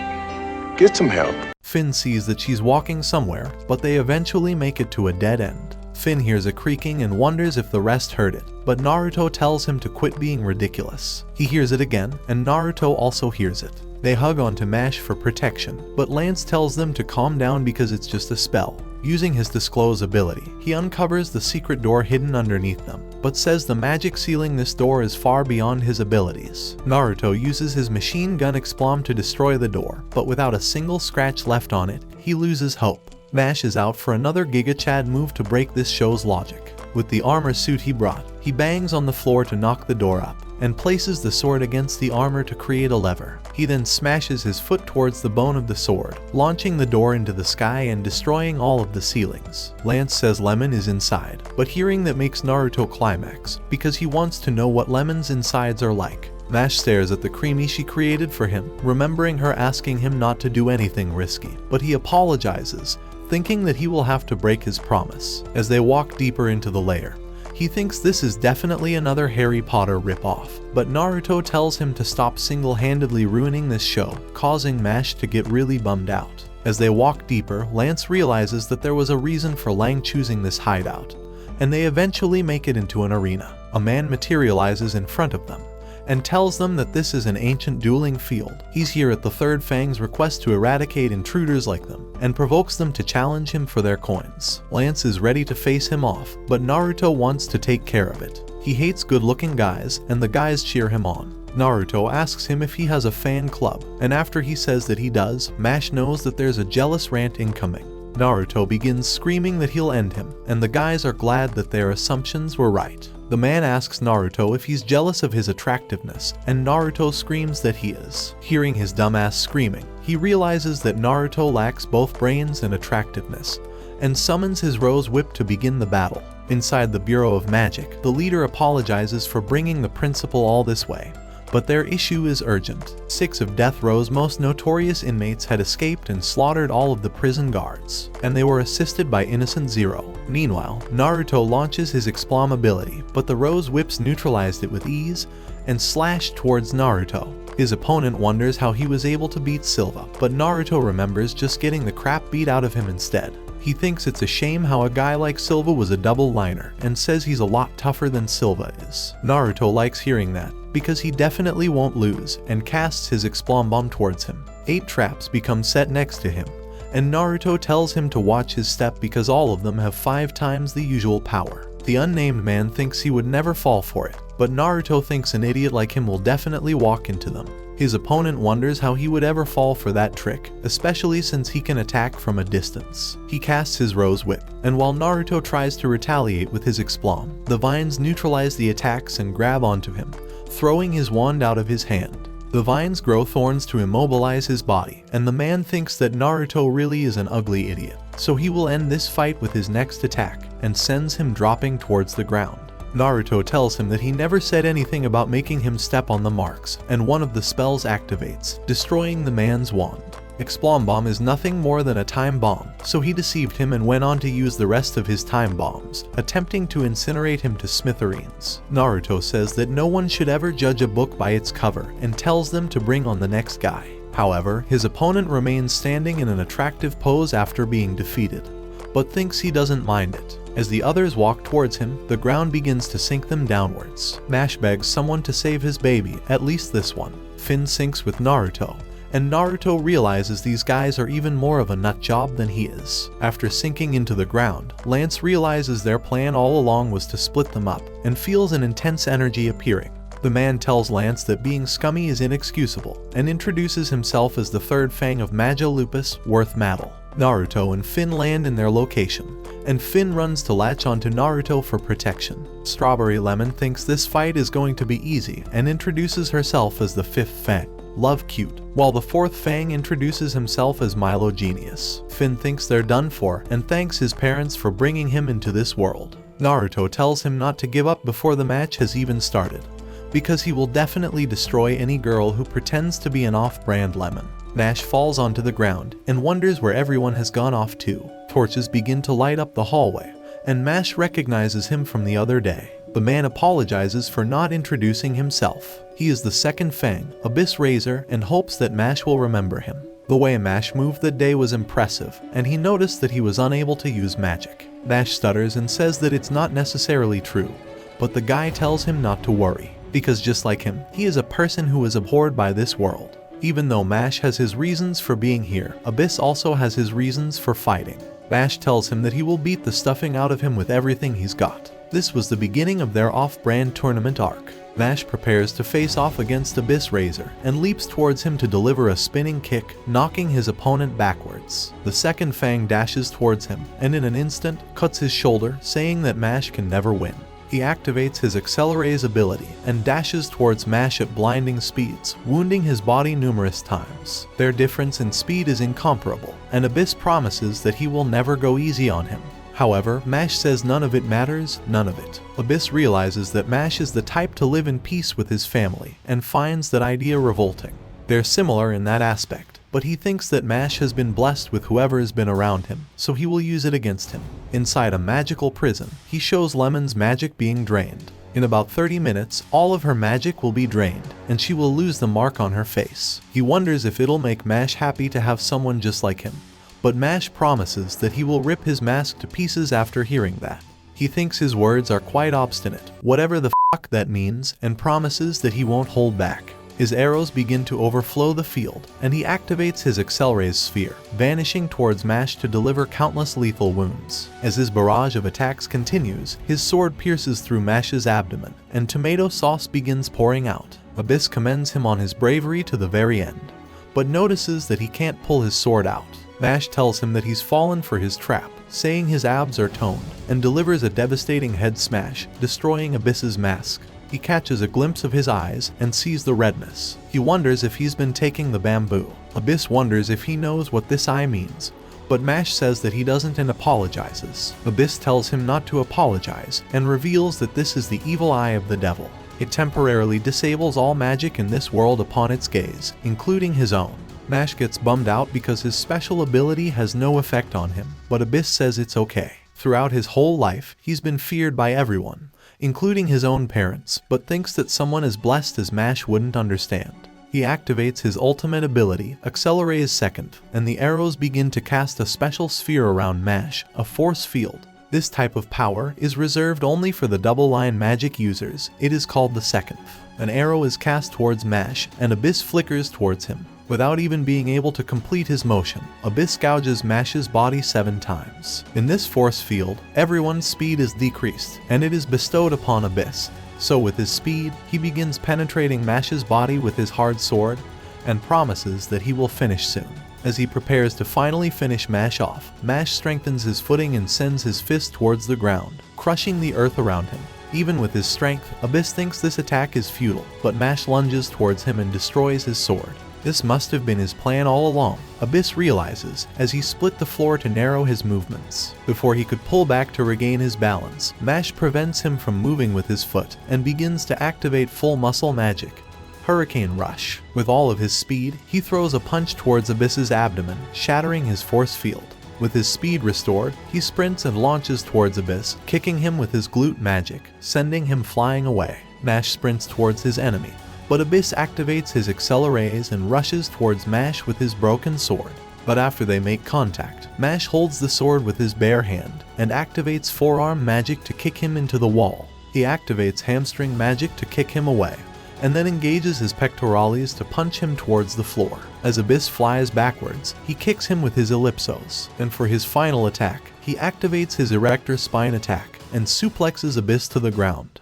Get some help. Finn sees that she's walking somewhere, but they eventually make it to a dead end. Finn hears a creaking and wonders if the rest heard it, but Naruto tells him to quit being ridiculous. He hears it again, and Naruto also hears it. They hug onto Mash for protection, but Lance tells them to calm down because it's just a spell. Using his disclose ability, he uncovers the secret door hidden underneath them, but says the magic sealing this door is far beyond his abilities. Naruto uses his machine gun Explom to destroy the door, but without a single scratch left on it, he loses hope. Mash is out for another Giga Chad move to break this show's logic. With the armor suit he brought, he bangs on the floor to knock the door up, and places the sword against the armor to create a lever. He then smashes his foot towards the bone of the sword, launching the door into the sky and destroying all of the ceilings. Lance says Lemon is inside, but hearing that makes Naruto climax, because he wants to know what Lemon's insides are like. Mash stares at the creamy she created for him, remembering her asking him not to do anything risky, but he apologizes, thinking that he will have to break his promise. As they walk deeper into the lair, he thinks this is definitely another Harry Potter ripoff, but Naruto tells him to stop single-handedly ruining this show, causing Mash to get really bummed out. As they walk deeper, Lance realizes that there was a reason for Lang choosing this hideout, and they eventually make it into an arena. A man materializes in front of them, and tells them that this is an ancient dueling field. He's here at the Third Fang's request to eradicate intruders like them, and provokes them to challenge him for their coins. Lance is ready to face him off, but Naruto wants to take care of it. He hates good-looking guys, and the guys cheer him on. Naruto asks him if he has a fan club, and after he says that he does, Mash knows that there's a jealous rant incoming. Naruto begins screaming that he'll end him, and the guys are glad that their assumptions were right. The man asks Naruto if he's jealous of his attractiveness, and Naruto screams that he is. Hearing his dumbass screaming, he realizes that Naruto lacks both brains and attractiveness, and summons his Rose Whip to begin the battle. Inside the Bureau of Magic, the leader apologizes for bringing the principal all this way, but their issue is urgent. 6 of Death Row's most notorious inmates had escaped and slaughtered all of the prison guards, and they were assisted by Innocent Zero. Meanwhile, Naruto launches his Explom ability, but the Rose Whips neutralized it with ease and slashed towards Naruto. His opponent wonders how he was able to beat Silva, but Naruto remembers just getting the crap beat out of him instead. He thinks it's a shame how a guy like Silva was a double liner, and says he's a lot tougher than Silva is. Naruto likes hearing that, because he definitely won't lose, and casts his Explom bomb towards him. 8 traps become set next to him, and Naruto tells him to watch his step because all of them have 5 times the usual power. The unnamed man thinks he would never fall for it, but Naruto thinks an idiot like him will definitely walk into them. His opponent wonders how he would ever fall for that trick, especially since he can attack from a distance. He casts his Rose Whip, and while Naruto tries to retaliate with his Explom, the vines neutralize the attacks and grab onto him, throwing his wand out of his hand. The vines grow thorns to immobilize his body, and the man thinks that Naruto really is an ugly idiot. so he will end this fight with his next attack and sends him dropping towards the ground. Naruto tells him that he never said anything about making him step on the marks, and one of the spells activates, destroying the man's wand. Explom Bomb is nothing more than a time bomb, so he deceived him and went on to use the rest of his time bombs, attempting to incinerate him to smithereens. Naruto says that no one should ever judge a book by its cover and tells them to bring on the next guy. However, his opponent remains standing in an attractive pose after being defeated, but thinks he doesn't mind it. As the others walk towards him, the ground begins to sink them downwards. Mash begs someone to save his baby, at least this one. Finn sinks with Naruto, and Naruto realizes these guys are even more of a nut job than he is. After sinking into the ground, Lance realizes their plan all along was to split them up, and feels an intense energy appearing. The man tells Lance that being scummy is inexcusable, and introduces himself as the third fang of Maja Lupus, Worth Mattel. Naruto and Finn land in their location, and Finn runs to latch onto Naruto for protection. Strawberry Lemon thinks this fight is going to be easy and introduces herself as the fifth fang, Love Cute, while the fourth fang introduces himself as Milo Genius. Finn thinks they're done for and thanks his parents for bringing him into this world. Naruto tells him not to give up before the match has even started, because he will definitely destroy any girl who pretends to be an off-brand lemon. Nash falls onto the ground and wonders where everyone has gone off to. Torches begin to light up the hallway, and Mash recognizes him from the other day. The man apologizes for not introducing himself. He is the second fang, Abyss Razor, and hopes that Mash will remember him. The way Mash moved that day was impressive, and he noticed that he was unable to use magic. Mash stutters and says that it's not necessarily true, but the guy tells him not to worry, because just like him, he is a person who is abhorred by this world. Even though Mash has his reasons for being here, Abyss also has his reasons for fighting. Mash tells him that he will beat the stuffing out of him with everything he's got. This was the beginning of their off-brand tournament arc. Mash prepares to face off against Abyss Razor and leaps towards him to deliver a spinning kick, knocking his opponent backwards. The second fang dashes towards him and in an instant cuts his shoulder, saying that Mash can never win. He activates his Accelerate's ability and dashes towards Mash at blinding speeds, wounding his body numerous times. Their difference in speed is incomparable, and Abyss promises that he will never go easy on him. However, Mash says none of it matters, none of it. Abyss realizes that Mash is the type to live in peace with his family, and finds that idea revolting. They're similar in that aspect, but he thinks that Mash has been blessed with whoever has been around him, so he will use it against him. Inside a magical prison, he shows Lemon's magic being drained. In about 30 minutes, all of her magic will be drained, and she will lose the mark on her face. He wonders if it'll make Mash happy to have someone just like him, but Mash promises that he will rip his mask to pieces after hearing that. He thinks his words are quite obstinate, whatever the fuck that means, and promises that he won't hold back. His arrows begin to overflow the field, and he activates his Accelerate's sphere, vanishing towards Mash to deliver countless lethal wounds. As his barrage of attacks continues, his sword pierces through Mash's abdomen, and tomato sauce begins pouring out. Abyss commends him on his bravery to the very end, but notices that he can't pull his sword out. Mash tells him that he's fallen for his trap, saying his abs are toned, and delivers a devastating head smash, destroying Abyss's mask. He catches a glimpse of his eyes and sees the redness. He wonders if he's been taking the bamboo. Abyss wonders if he knows what this eye means, but Mash says that he doesn't and apologizes. Abyss tells him not to apologize and reveals that this is the evil eye of the devil. It temporarily disables all magic in this world upon its gaze, including his own. Mash gets bummed out because his special ability has no effect on him, but Abyss says it's okay. Throughout his whole life, he's been feared by everyone, including his own parents, but thinks that someone as blessed as Mash wouldn't understand. He activates his ultimate ability, Accelerate's second, and the arrows begin to cast a special sphere around Mash, a force field. This type of power is reserved only for the double-line magic users. It is called the second. An arrow is cast towards Mash, and Abyss flickers towards him. Without even being able to complete his motion, Abyss gouges Mash's body 7 times. In this force field, everyone's speed is decreased, and it is bestowed upon Abyss. So with his speed, he begins penetrating Mash's body with his hard sword, and promises that he will finish soon. As he prepares to finally finish Mash off, Mash strengthens his footing and sends his fist towards the ground, crushing the earth around him. Even with his strength, Abyss thinks this attack is futile, but Mash lunges towards him and destroys his sword. This must have been his plan all along, Abyss realizes as he split the floor to narrow his movements. Before he could pull back to regain his balance, Mash prevents him from moving with his foot and begins to activate full muscle magic. Hurricane Rush. With all of his speed, he throws a punch towards Abyss's abdomen, shattering his force field. With his speed restored, he sprints and launches towards Abyss, kicking him with his glute magic, sending him flying away. Mash sprints towards his enemy, but Abyss activates his accelerators and rushes towards Mash with his broken sword. But after they make contact, Mash holds the sword with his bare hand and activates forearm magic to kick him into the wall. He activates hamstring magic to kick him away, and then engages his pectoralis to punch him towards the floor. As Abyss flies backwards, he kicks him with his ellipsos, and for his final attack, he activates his erector spine attack and suplexes Abyss to the ground.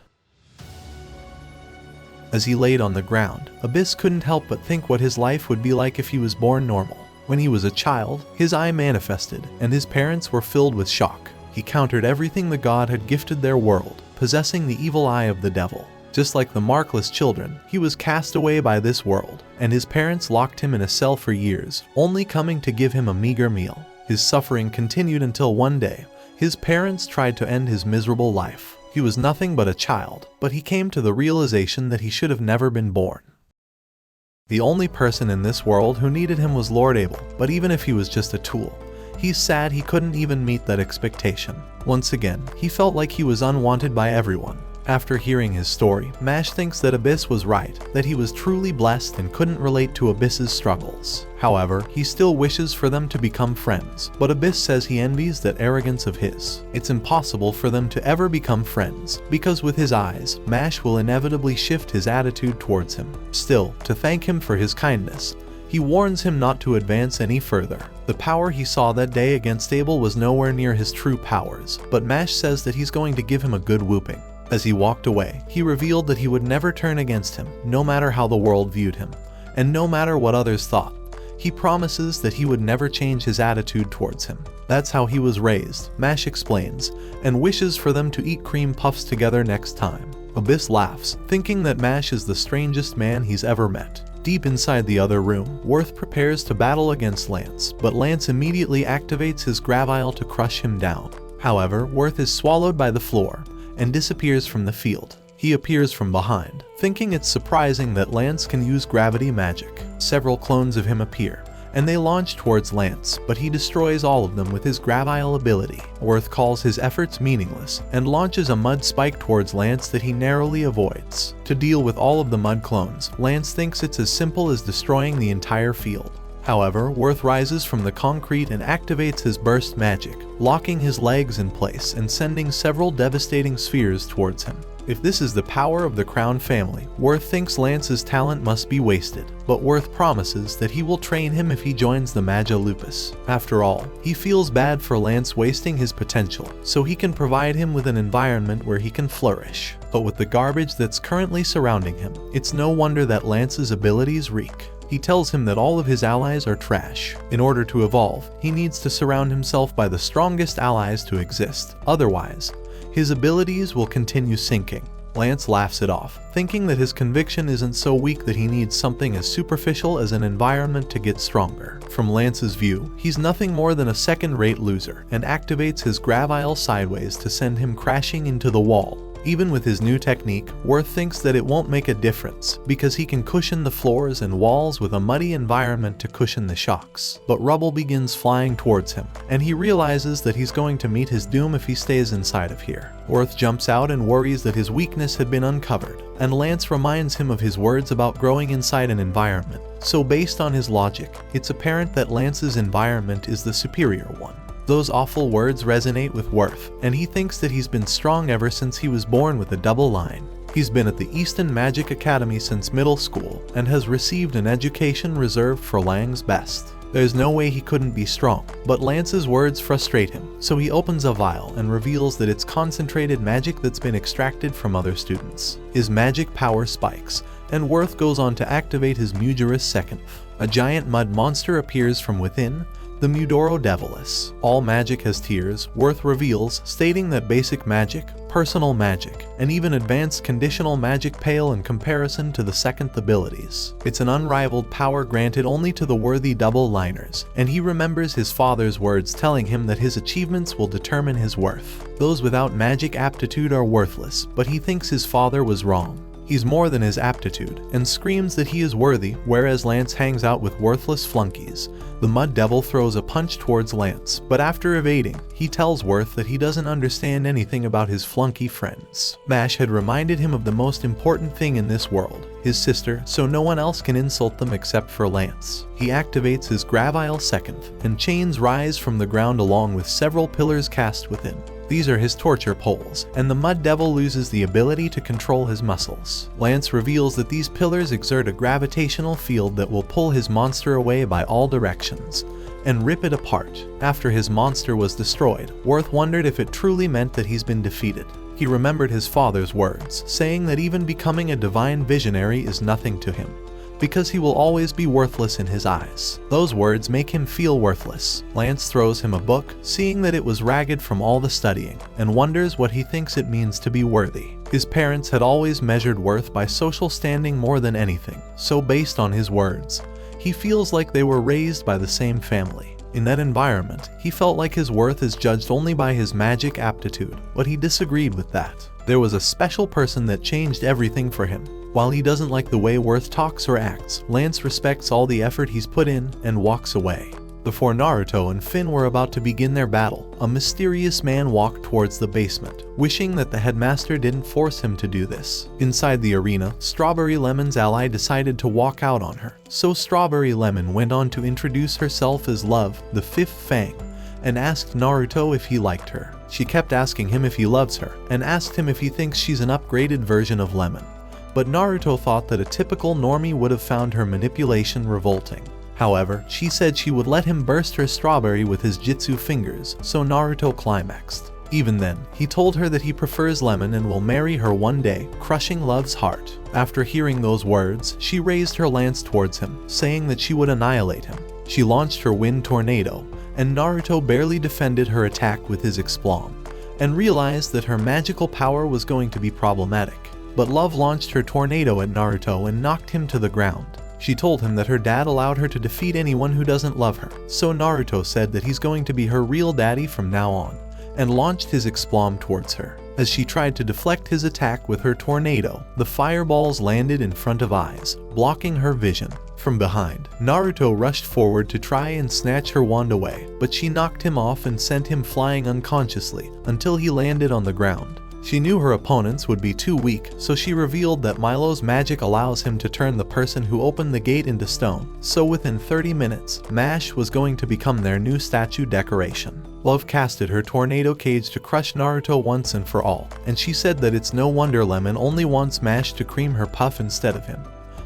As he laid on the ground, Abyss couldn't help but think what his life would be like if he was born normal. When he was a child, his eye manifested, and his parents were filled with shock. He countered everything the god had gifted their world, possessing the evil eye of the devil. Just like the markless children, he was cast away by this world, and his parents locked him in a cell for years, only coming to give him a meager meal. His suffering continued until one day, his parents tried to end his miserable life. He was nothing but a child, but he came to the realization that he should have never been born. The only person in this world who needed him was Lord Abel, but even if he was just a tool, he's sad he couldn't even meet that expectation. Once again, he felt like he was unwanted by everyone. After hearing his story, Mash thinks that Abyss was right, that he was truly blessed and couldn't relate to Abyss's struggles. However, he still wishes for them to become friends, but Abyss says he envies that arrogance of his. It's impossible for them to ever become friends, because with his eyes, Mash will inevitably shift his attitude towards him. Still, to thank him for his kindness, he warns him not to advance any further. The power he saw that day against Abel was nowhere near his true powers, but Mash says that he's going to give him a good whooping. As he walked away, he revealed that he would never turn against him, no matter how the world viewed him, and no matter what others thought. He promises that he would never change his attitude towards him. That's how he was raised, Mash explains, and wishes for them to eat cream puffs together next time. Abyss laughs, thinking that Mash is the strangest man he's ever met. Deep inside the other room, Worth prepares to battle against Lance, but Lance immediately activates his gravile to crush him down. However, Worth is swallowed by the floor and disappears from the field. He appears from behind, thinking it's surprising that Lance can use gravity magic. Several clones of him appear, and they launch towards Lance, but he destroys all of them with his gravile ability. Worth calls his efforts meaningless, and launches a mud spike towards Lance that he narrowly avoids. To deal with all of the mud clones, Lance thinks it's as simple as destroying the entire field. However, Worth rises from the concrete and activates his burst magic, locking his legs in place and sending several devastating spheres towards him. If this is the power of the Crown family, Worth thinks Lance's talent must be wasted, but Worth promises that he will train him if he joins the Maga Lupus. After all, he feels bad for Lance wasting his potential, so he can provide him with an environment where he can flourish. But with the garbage that's currently surrounding him, it's no wonder that Lance's abilities reek. He tells him that all of his allies are trash. In order to evolve, he needs to surround himself by the strongest allies to exist. Otherwise, his abilities will continue sinking. Lance laughs it off, thinking that his conviction isn't so weak that he needs something as superficial as an environment to get stronger. From Lance's view, he's nothing more than a second-rate loser, and activates his gravile sideways to send him crashing into the wall. Even with his new technique, Worth thinks that it won't make a difference, because he can cushion the floors and walls with a muddy environment to cushion the shocks. But rubble begins flying towards him, and he realizes that he's going to meet his doom if he stays inside of here. Worth jumps out and worries that his weakness had been uncovered, and Lance reminds him of his words about growing inside an environment. So based on his logic, it's apparent that Lance's environment is the superior one. Those awful words resonate with Worth, and he thinks that he's been strong ever since he was born with a double line. He's been at the Easton Magic Academy since middle school, and has received an education reserved for Lang's best. There's no way he couldn't be strong, but Lance's words frustrate him, so he opens a vial and reveals that it's concentrated magic that's been extracted from other students. His magic power spikes, and Worth goes on to activate his Mugerous Second. A giant mud monster appears from within, The Mudoro Devilis. All magic has tiers, Worth reveals, stating that basic magic, personal magic, and even advanced conditional magic pale in comparison to the second abilities. It's an unrivaled power granted only to the worthy double-liners, and he remembers his father's words telling him that his achievements will determine his worth. Those without magic aptitude are worthless, but he thinks his father was wrong. He's more than his aptitude, and screams that he is worthy, whereas Lance hangs out with worthless flunkies. The Mud Devil throws a punch towards Lance, but after evading, he tells Worth that he doesn't understand anything about his flunky friends. Mash had reminded him of the most important thing in this world, his sister, so no one else can insult them except for Lance. He activates his Gravile Second, and chains rise from the ground along with several pillars cast within. These are his torture poles, and the Mud Devil loses the ability to control his muscles. Lance reveals that these pillars exert a gravitational field that will pull his monster away by all directions, and rip it apart. After his monster was destroyed, Worth wondered if it truly meant that he's been defeated. He remembered his father's words, saying that even becoming a divine visionary is nothing to him, because he will always be worthless in his eyes. Those words make him feel worthless. Lance throws him a book, seeing that it was ragged from all the studying, and wonders what he thinks it means to be worthy. His parents had always measured worth by social standing more than anything, so based on his words, he feels like they were raised by the same family. In that environment, he felt like his worth is judged only by his magic aptitude, but he disagreed with that. There was a special person that changed everything for him. While he doesn't like the way Worth talks or acts, Lance respects all the effort he's put in and walks away. Before Naruto and Finn were about to begin their battle, a mysterious man walked towards the basement, wishing that the headmaster didn't force him to do this. Inside the arena, Strawberry Lemon's ally decided to walk out on her, so Strawberry Lemon went on to introduce herself as Love, the Fifth Fang, and asked Naruto if he liked her. She kept asking him if he loves her, and asked him if he thinks she's an upgraded version of Lemon. But Naruto thought that a typical normie would have found her manipulation revolting. However, she said she would let him burst her strawberry with his jutsu fingers, so Naruto climaxed. Even then, he told her that he prefers Lemon and will marry her one day, crushing Love's heart. After hearing those words, she raised her lance towards him, saying that she would annihilate him. She launched her wind tornado, and Naruto barely defended her attack with his Explom, and realized that her magical power was going to be problematic. But Love launched her tornado at Naruto and knocked him to the ground. She told him that her dad allowed her to defeat anyone who doesn't love her, so Naruto said that he's going to be her real daddy from now on, and launched his Explom towards her. As she tried to deflect his attack with her tornado, the fireballs landed in front of eyes, blocking her vision. From behind, Naruto rushed forward to try and snatch her wand away, but she knocked him off and sent him flying unconsciously until he landed on the ground. She knew her opponents would be too weak, so she revealed that Milo's magic allows him to turn the person who opened the gate into stone, so within 30 minutes, Mash was going to become their new statue decoration. Love casted her tornado cage to crush Naruto once and for all, and she said that it's no wonder Lemon only wants Mash to cream her puff instead of him.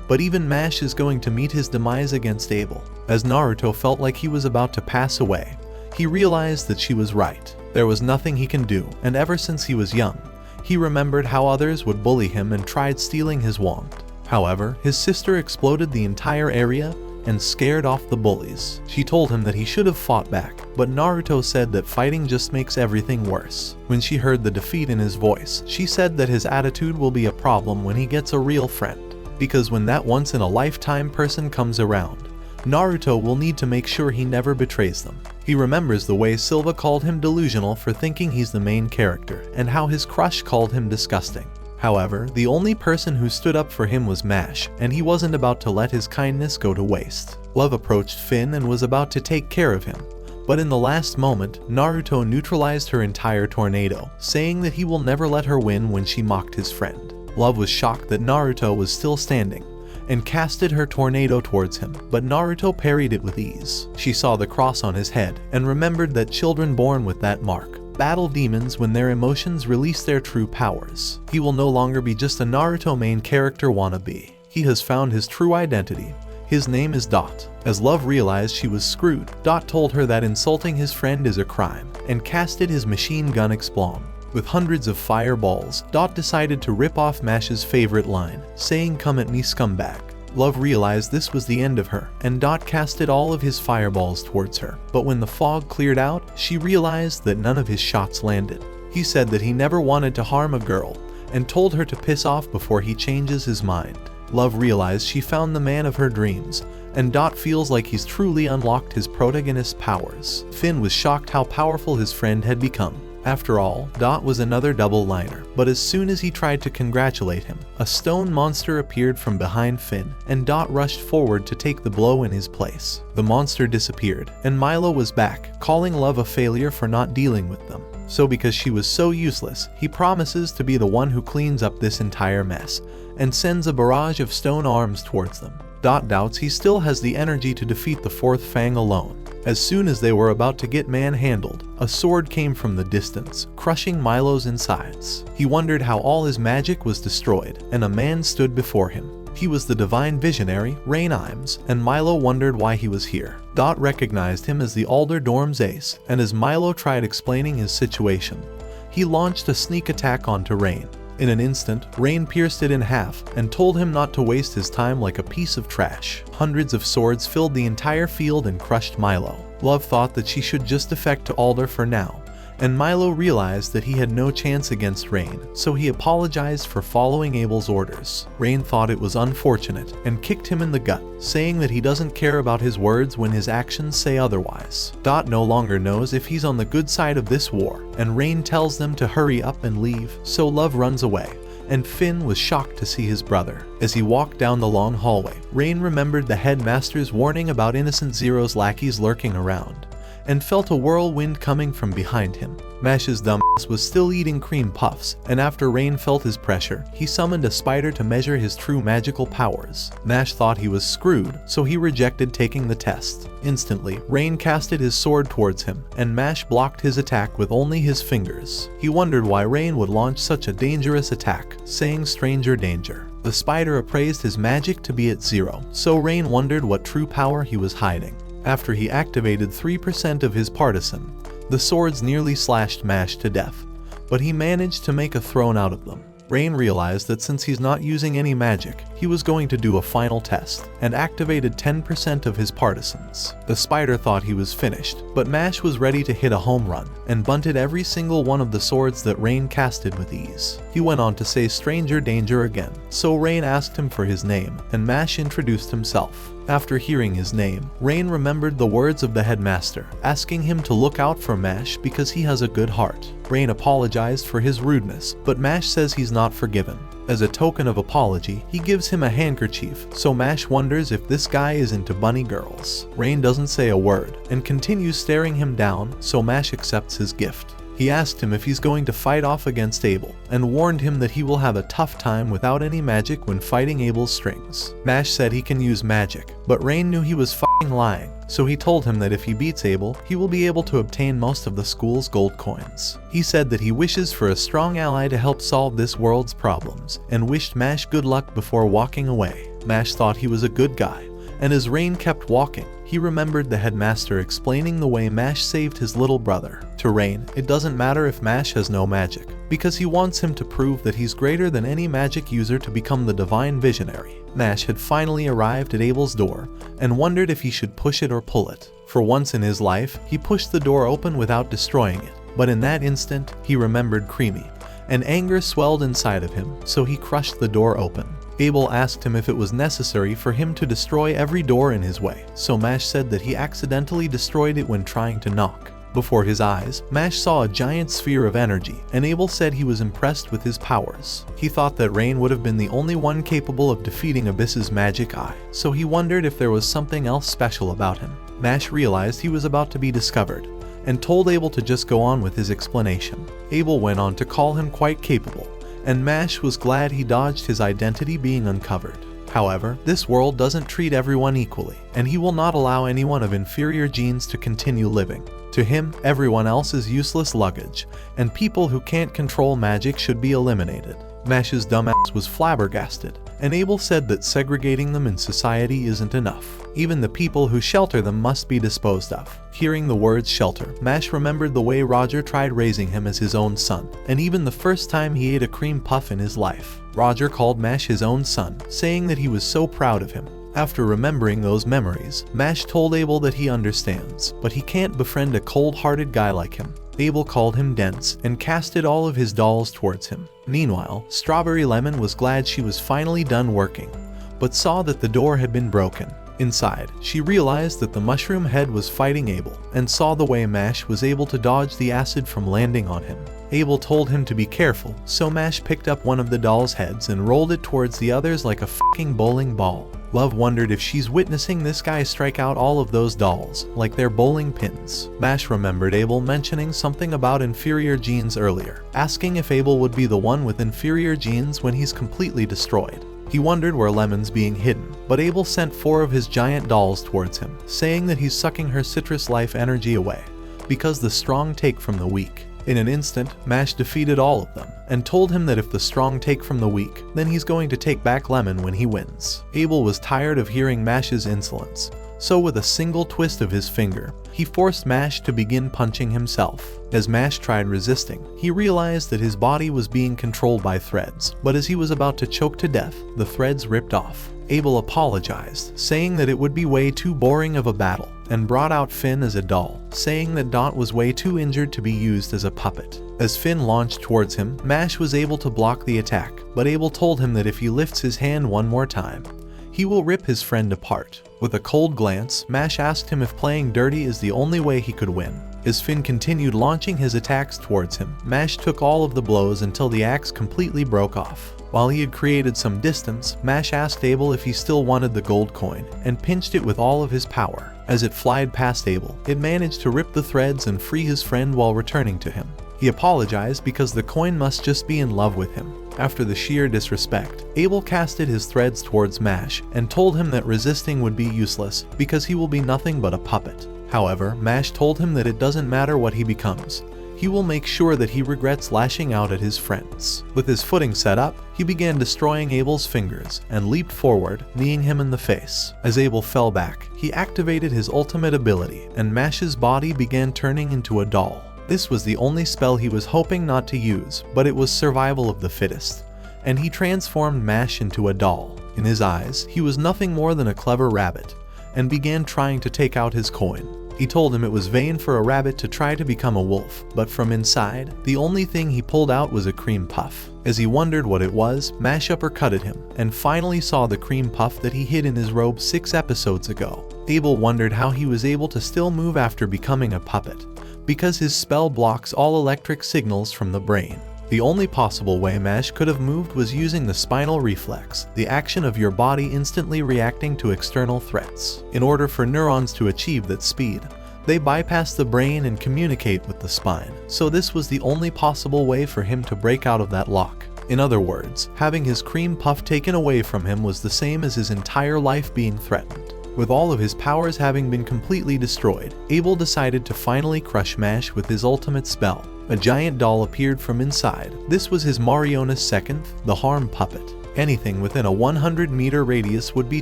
But even Mash is going to meet his demise against Abel. As Naruto felt like he was about to pass away, he realized that she was right. There was nothing he can do, and ever since he was young, he remembered how others would bully him and tried stealing his wand. However, his sister exploded the entire area and scared off the bullies. She told him that he should have fought back, but Naruto said that fighting just makes everything worse. When she heard the defeat in his voice, she said that his attitude will be a problem when he gets a real friend, because when that once-in-a-lifetime person comes around, Naruto will need to make sure he never betrays them. He remembers the way Silva called him delusional for thinking he's the main character, and how his crush called him disgusting. However, the only person who stood up for him was Mash, and he wasn't about to let his kindness go to waste. Love approached Finn and was about to take care of him, but in the last moment, Naruto neutralized her entire tornado, saying that he will never let her win when she mocked his friend. Love was shocked that Naruto was still standing, and casted her tornado towards him, but Naruto parried it with ease. She saw the cross on his head, and remembered that children born with that mark battle demons when their emotions release their true powers. He will no longer be just a Naruto main character wannabe. He has found his true identity. His name is Dot. As Love realized she was screwed, Dot told her that insulting his friend is a crime, and casted his machine gun Explom. With hundreds of fireballs, Dot decided to rip off Mash's favorite line, saying "Come at me, scumbag." Love realized this was the end of her, and Dot casted all of his fireballs towards her. But when the fog cleared out, she realized that none of his shots landed. He said that he never wanted to harm a girl, and told her to piss off before he changes his mind. Love realized she found the man of her dreams, and Dot feels like he's truly unlocked his protagonist's powers. Finn was shocked how powerful his friend had become. After all, Dot was another double-liner, but as soon as he tried to congratulate him, a stone monster appeared from behind Finn, and Dot rushed forward to take the blow in his place. The monster disappeared, and Milo was back, calling Love a failure for not dealing with them. So because she was so useless, he promises to be the one who cleans up this entire mess, and sends a barrage of stone arms towards them. Dot doubts he still has the energy to defeat the fourth Fang alone. As soon as they were about to get manhandled, a sword came from the distance, crushing Milo's insides. He wondered how all his magic was destroyed, and a man stood before him. He was the divine visionary, REINCARNATES, and Milo wondered why he was here. Dot recognized him as the Alder Dorm's ace, and as Milo tried explaining his situation, he launched a sneak attack onto Rain. In an instant, Rain pierced it in half and told him not to waste his time like a piece of trash. Hundreds of swords filled the entire field and crushed Milo. Love thought that she should just defect to Alder for now, and Milo realized that he had no chance against Rain, so he apologized for following Abel's orders. Rain thought it was unfortunate and kicked him in the gut, saying that he doesn't care about his words when his actions say otherwise. Dot no longer knows if he's on the good side of this war, and Rain tells them to hurry up and leave, so Love runs away, and Finn was shocked to see his brother. As he walked down the long hallway, Rain remembered the headmaster's warning about Innocent Zero's lackeys lurking around, and felt a whirlwind coming from behind him. Mash's dumbass was still eating cream puffs, and after Rain felt his pressure, he summoned a spider to measure his true magical powers. Mash thought he was screwed, so he rejected taking the test. Instantly, Rain casted his sword towards him, and Mash blocked his attack with only his fingers. He wondered why Rain would launch such a dangerous attack, saying stranger danger. The spider appraised his magic to be at 0, so Rain wondered what true power he was hiding. After he activated 3% of his partisan, the swords nearly slashed Mash to death, but he managed to make a throne out of them. Rain realized that since he's not using any magic, he was going to do a final test, and activated 10% of his partisans. The spider thought he was finished, but Mash was ready to hit a home run, and bunted every single one of the swords that Rain casted with ease. He went on to say stranger danger again, so Rain asked him for his name, and Mash introduced himself. After hearing his name, Rain remembered the words of the headmaster, asking him to look out for Mash because he has a good heart. Rain apologized for his rudeness, but Mash says he's not forgiven. As a token of apology, he gives him a handkerchief, so Mash wonders if this guy is into bunny girls. Rain doesn't say a word, and continues staring him down, so Mash accepts his gift. He asked him if he's going to fight off against Abel, and warned him that he will have a tough time without any magic when fighting Abel's strings. Mash said he can use magic, but Rain knew he was f***ing lying, so he told him that if he beats Abel, he will be able to obtain most of the school's gold coins. He said that he wishes for a strong ally to help solve this world's problems, and wished Mash good luck before walking away. Mash thought he was a good guy, and as Rain kept walking, he remembered the headmaster explaining the way Mash saved his little brother. To Rain, it doesn't matter if Mash has no magic, because he wants him to prove that he's greater than any magic user to become the divine visionary. Mash had finally arrived at Abel's door, and wondered if he should push it or pull it. For once in his life, he pushed the door open without destroying it, but in that instant, he remembered Creamy, and anger swelled inside of him, so he crushed the door open. Abel asked him if it was necessary for him to destroy every door in his way, so Mash said that he accidentally destroyed it when trying to knock. Before his eyes, Mash saw a giant sphere of energy, and Abel said he was impressed with his powers. He thought that Rain would have been the only one capable of defeating Abyss's magic eye, so he wondered if there was something else special about him. Mash realized he was about to be discovered, and told Abel to just go on with his explanation. Abel went on to call him quite capable, and Mash was glad he dodged his identity being uncovered. However, this world doesn't treat everyone equally, and he will not allow anyone of inferior genes to continue living. To him, everyone else is useless luggage, and people who can't control magic should be eliminated. Mash's dumbass was flabbergasted, and Abel said that segregating them in society isn't enough. Even the people who shelter them must be disposed of. Hearing the words shelter, Mash remembered the way Roger tried raising him as his own son, and even the first time he ate a cream puff in his life. Roger called Mash his own son, saying that he was so proud of him. After remembering those memories, Mash told Abel that he understands, but he can't befriend a cold-hearted guy like him. Abel called him dense and casted all of his dolls towards him. Meanwhile, Strawberry Lemon was glad she was finally done working, but saw that the door had been broken. Inside, she realized that the mushroom head was fighting Abel, and saw the way Mash was able to dodge the acid from landing on him. Abel told him to be careful, so Mash picked up one of the doll's heads and rolled it towards the others like a fucking bowling ball. Love wondered if she's witnessing this guy strike out all of those dolls, like they're bowling pins. Mash remembered Abel mentioning something about inferior genes earlier, asking if Abel would be the one with inferior genes when he's completely destroyed. He wondered where Lemon's being hidden, but Abel sent 4 of his giant dolls towards him, saying that he's sucking her citrus life energy away, because the strong take from the weak. In an instant, Mash defeated all of them, and told him that if the strong take from the weak, then he's going to take back Lemon when he wins. Abel was tired of hearing Mash's insolence, so with a single twist of his finger, he forced Mash to begin punching himself. As Mash tried resisting, he realized that his body was being controlled by threads, but as he was about to choke to death, the threads ripped off. Abel apologized, saying that it would be way too boring of a battle, and brought out Finn as a doll, saying that Dot was way too injured to be used as a puppet. As Finn launched towards him, Mash was able to block the attack, but Abel told him that if he lifts his hand one more time, he will rip his friend apart. With a cold glance, Mash asked him if playing dirty is the only way he could win. As Finn continued launching his attacks towards him, Mash took all of the blows until the axe completely broke off. While he had created some distance, Mash asked Abel if he still wanted the gold coin, and pinched it with all of his power. As it flied past Abel, it managed to rip the threads and free his friend while returning to him. He apologized because the coin must just be in love with him. After the sheer disrespect, Abel casted his threads towards Mash and told him that resisting would be useless because he will be nothing but a puppet. However, Mash told him that it doesn't matter what he becomes. He will make sure that he regrets lashing out at his friends. With his footing set up, he began destroying Abel's fingers and leaped forward, kneeing him in the face. As Abel fell back, he activated his ultimate ability and Mash's body began turning into a doll. This was the only spell he was hoping not to use, but it was survival of the fittest, and he transformed Mash into a doll. In his eyes, he was nothing more than a clever rabbit, and began trying to take out his coin. He told him it was vain for a rabbit to try to become a wolf, but from inside, the only thing he pulled out was a cream puff. As he wondered what it was, Mash uppercutted him, and finally saw the cream puff that he hid in his robe 6 episodes ago. Abel wondered how he was able to still move after becoming a puppet, because his spell blocks all electric signals from the brain. The only possible way Mash could have moved was using the spinal reflex, the action of your body instantly reacting to external threats. In order for neurons to achieve that speed, they bypass the brain and communicate with the spine, so this was the only possible way for him to break out of that lock. In other words, having his cream puff taken away from him was the same as his entire life being threatened. With all of his powers having been completely destroyed, Abel decided to finally crush Mash with his ultimate spell. A giant doll appeared from inside. This was his Marionis second, the Harm Puppet. Anything within a 100-meter radius would be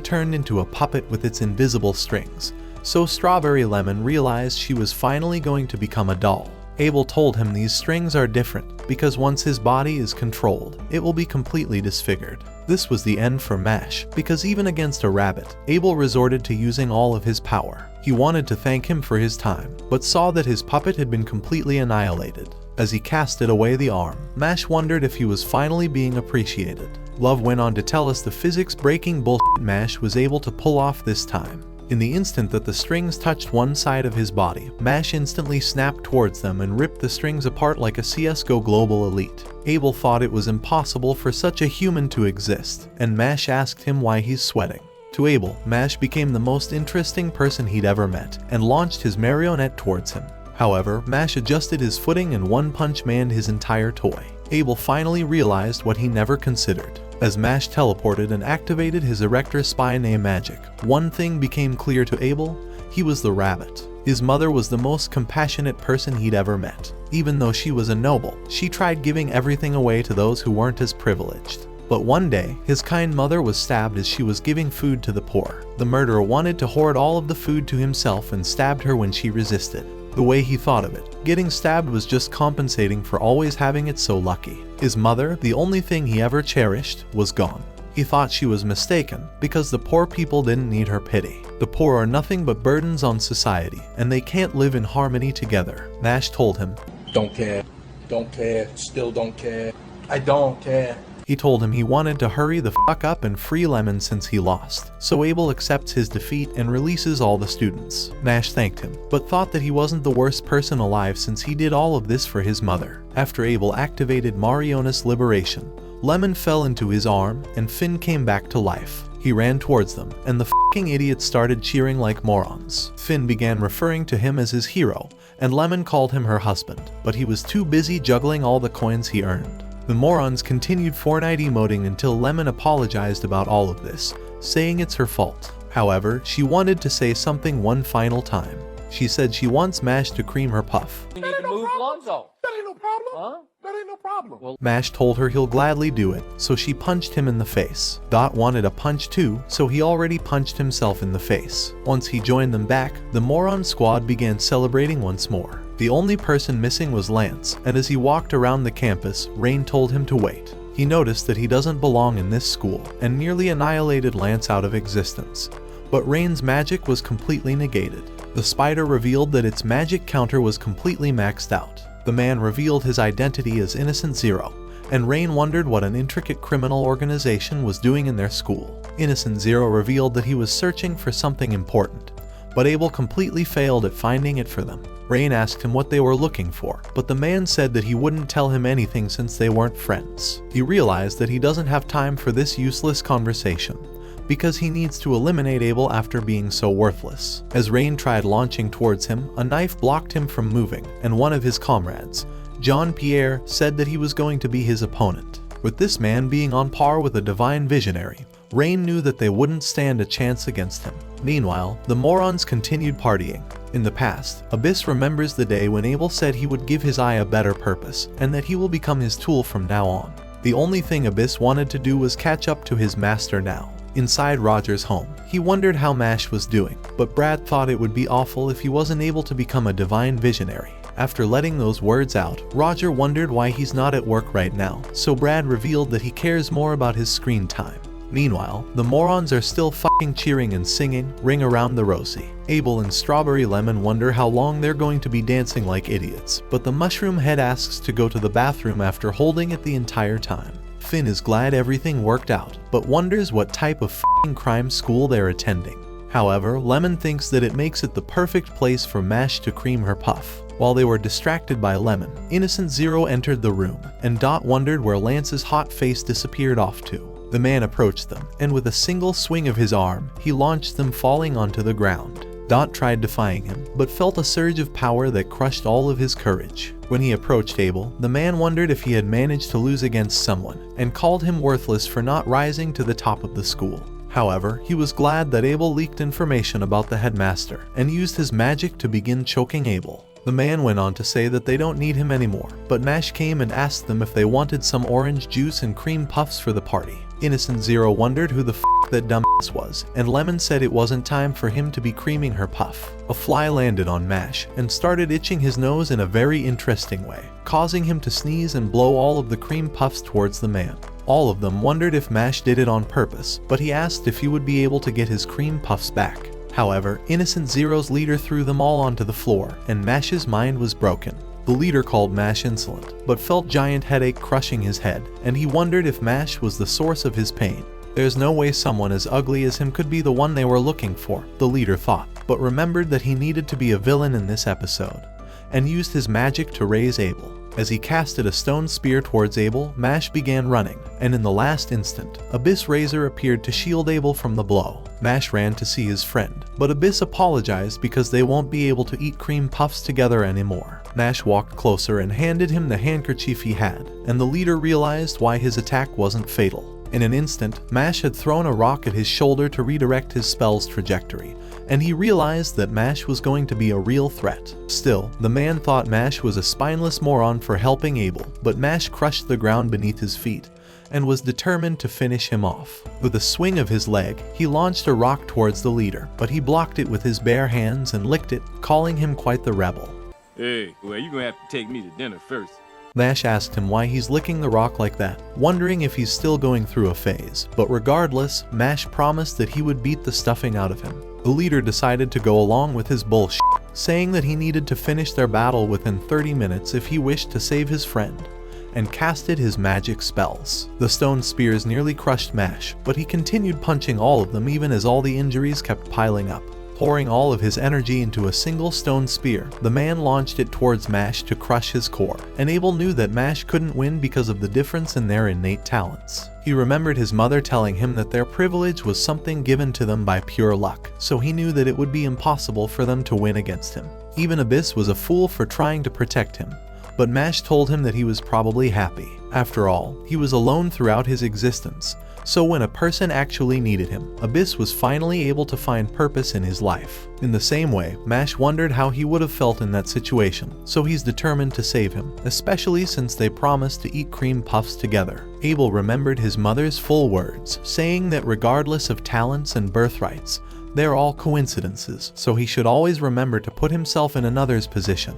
turned into a puppet with its invisible strings. So Strawberry Lemon realized she was finally going to become a doll. Abel told him these strings are different, because once his body is controlled, it will be completely disfigured. This was the end for Mash, because even against a rabbit, Abel resorted to using all of his power. He wanted to thank him for his time, but saw that his puppet had been completely annihilated. As he casted away the arm, Mash wondered if he was finally being appreciated. Love went on to tell us the physics-breaking bullshit Mash was able to pull off this time. In the instant that the strings touched one side of his body, Mash instantly snapped towards them and ripped the strings apart like a CSGO global elite. Abel thought it was impossible for such a human to exist, and Mash asked him why he's sweating. To Abel, Mash became the most interesting person he'd ever met, and launched his marionette towards him. However, Mash adjusted his footing and one-punch manned his entire toy. Abel finally realized what he never considered. As Mash teleported and activated his Erector spy name magic, one thing became clear to Abel: he was the rabbit. His mother was the most compassionate person he'd ever met. Even though she was a noble, she tried giving everything away to those who weren't as privileged. But one day, his kind mother was stabbed as she was giving food to the poor. The murderer wanted to hoard all of the food to himself and stabbed her when she resisted. The way he thought of it, getting stabbed was just compensating for always having it so lucky. His mother, the only thing he ever cherished, was gone. He thought she was mistaken because the poor people didn't need her pity. The poor are nothing but burdens on society, and they can't live in harmony together. Mash told him, Don't care. Don't care. Still don't care. I don't care. He told him he wanted to hurry the fuck up and free Lemon since he lost. So Abel accepts his defeat and releases all the students. Mash thanked him, but thought that he wasn't the worst person alive since he did all of this for his mother. After Abel activated Mariona's liberation, Lemon fell into his arm and Finn came back to life. He ran towards them, and the fucking idiots started cheering like morons. Finn began referring to him as his hero, and Lemon called him her husband, but he was too busy juggling all the coins he earned. The morons continued Fortnite emoting until Lemon apologized about all of this, saying it's her fault. However, she wanted to say something one final time. She said she wants Mash to cream her puff. We need to move Lonzo. That ain't no problem. Huh? That ain't no problem. Mash told her he'll gladly do it, so she punched him in the face. Dot wanted a punch too, so he already punched himself in the face. Once he joined them back, the moron squad began celebrating once more. The only person missing was Lance, and as he walked around the campus, Rain told him to wait. He noticed that he doesn't belong in this school, and nearly annihilated Lance out of existence. But Rain's magic was completely negated. The spider revealed that its magic counter was completely maxed out. The man revealed his identity as Innocent Zero, and Rain wondered what an intricate criminal organization was doing in their school. Innocent Zero revealed that he was searching for something important, but Abel completely failed at finding it for them. Rain asked him what they were looking for, but the man said that he wouldn't tell him anything since they weren't friends. He realized that he doesn't have time for this useless conversation, because he needs to eliminate Abel after being so worthless. As Rain tried launching towards him, a knife blocked him from moving, and one of his comrades, Jean-Pierre, said that he was going to be his opponent. With this man being on par with a divine visionary, Rain knew that they wouldn't stand a chance against him. Meanwhile, the morons continued partying. In the past, Abyss remembers the day when Abel said he would give his eye a better purpose, and that he will become his tool from now on. The only thing Abyss wanted to do was catch up to his master now. Inside Roger's home, he wondered how Mash was doing, but Brad thought it would be awful if he wasn't able to become a divine visionary. After letting those words out, Roger wondered why he's not at work right now, so Brad revealed that he cares more about his screen time. Meanwhile, the morons are still fucking cheering and singing Ring Around the Rosie. Abel and Strawberry Lemon wonder how long they're going to be dancing like idiots, but the mushroom head asks to go to the bathroom after holding it the entire time. Finn is glad everything worked out, but wonders what type of f***ing crime school they're attending. However, Lemon thinks that it makes it the perfect place for Mash to cream her puff. While they were distracted by Lemon, Innocent Zero entered the room, and Dot wondered where Lance's hot face disappeared off to. The man approached them, and with a single swing of his arm, he launched them falling onto the ground. Dot tried defying him, but felt a surge of power that crushed all of his courage. When he approached Abel, the man wondered if he had managed to lose against someone, and called him worthless for not rising to the top of the school. However, he was glad that Abel leaked information about the headmaster, and used his magic to begin choking Abel. The man went on to say that they don't need him anymore, but Mash came and asked them if they wanted some orange juice and cream puffs for the party. Innocent Zero wondered who the f*** that dumbass was, and Lemon said it wasn't time for him to be creaming her puff. A fly landed on Mash and started itching his nose in a very interesting way, causing him to sneeze and blow all of the cream puffs towards the man. All of them wondered if Mash did it on purpose, but he asked if he would be able to get his cream puffs back. However, Innocent Zero's leader threw them all onto the floor, and Mash's mind was broken. The leader called Mash insolent, but felt giant headache crushing his head, and he wondered if Mash was the source of his pain. There's no way someone as ugly as him could be the one they were looking for, the leader thought, but remembered that he needed to be a villain in this episode, and used his magic to raise Abel. As he casted a stone spear towards Abel, Mash began running, and in the last instant, Abyss Razor appeared to shield Abel from the blow. Mash ran to see his friend, but Abyss apologized because they won't be able to eat cream puffs together anymore. Mash walked closer and handed him the handkerchief he had, and the leader realized why his attack wasn't fatal. In an instant, Mash had thrown a rock at his shoulder to redirect his spell's trajectory, and he realized that Mash was going to be a real threat. Still, the man thought Mash was a spineless moron for helping Abel, but Mash crushed the ground beneath his feet, and was determined to finish him off. With a swing of his leg, he launched a rock towards the leader, but he blocked it with his bare hands and licked it, calling him quite the rebel. Hey, well, you're gonna have to take me to dinner first. Mash asked him why he's licking the rock like that, wondering if he's still going through a phase. But regardless, Mash promised that he would beat the stuffing out of him. The leader decided to go along with his bullshit, saying that he needed to finish their battle within 30 minutes if he wished to save his friend, and casted his magic spells. The stone spears nearly crushed Mash, but he continued punching all of them even as all the injuries kept piling up. Pouring all of his energy into a single stone spear, the man launched it towards Mash to crush his core, and Abel knew that Mash couldn't win because of the difference in their innate talents. He remembered his mother telling him that their privilege was something given to them by pure luck, so he knew that it would be impossible for them to win against him. Even Abyss was a fool for trying to protect him, but Mash told him that he was probably happy. After all, he was alone throughout his existence, so when a person actually needed him, Abyss was finally able to find purpose in his life. In the same way, Mash wondered how he would have felt in that situation, so he's determined to save him, especially since they promised to eat cream puffs together. Abel remembered his mother's full words, saying that regardless of talents and birthrights, they're all coincidences, so he should always remember to put himself in another's position.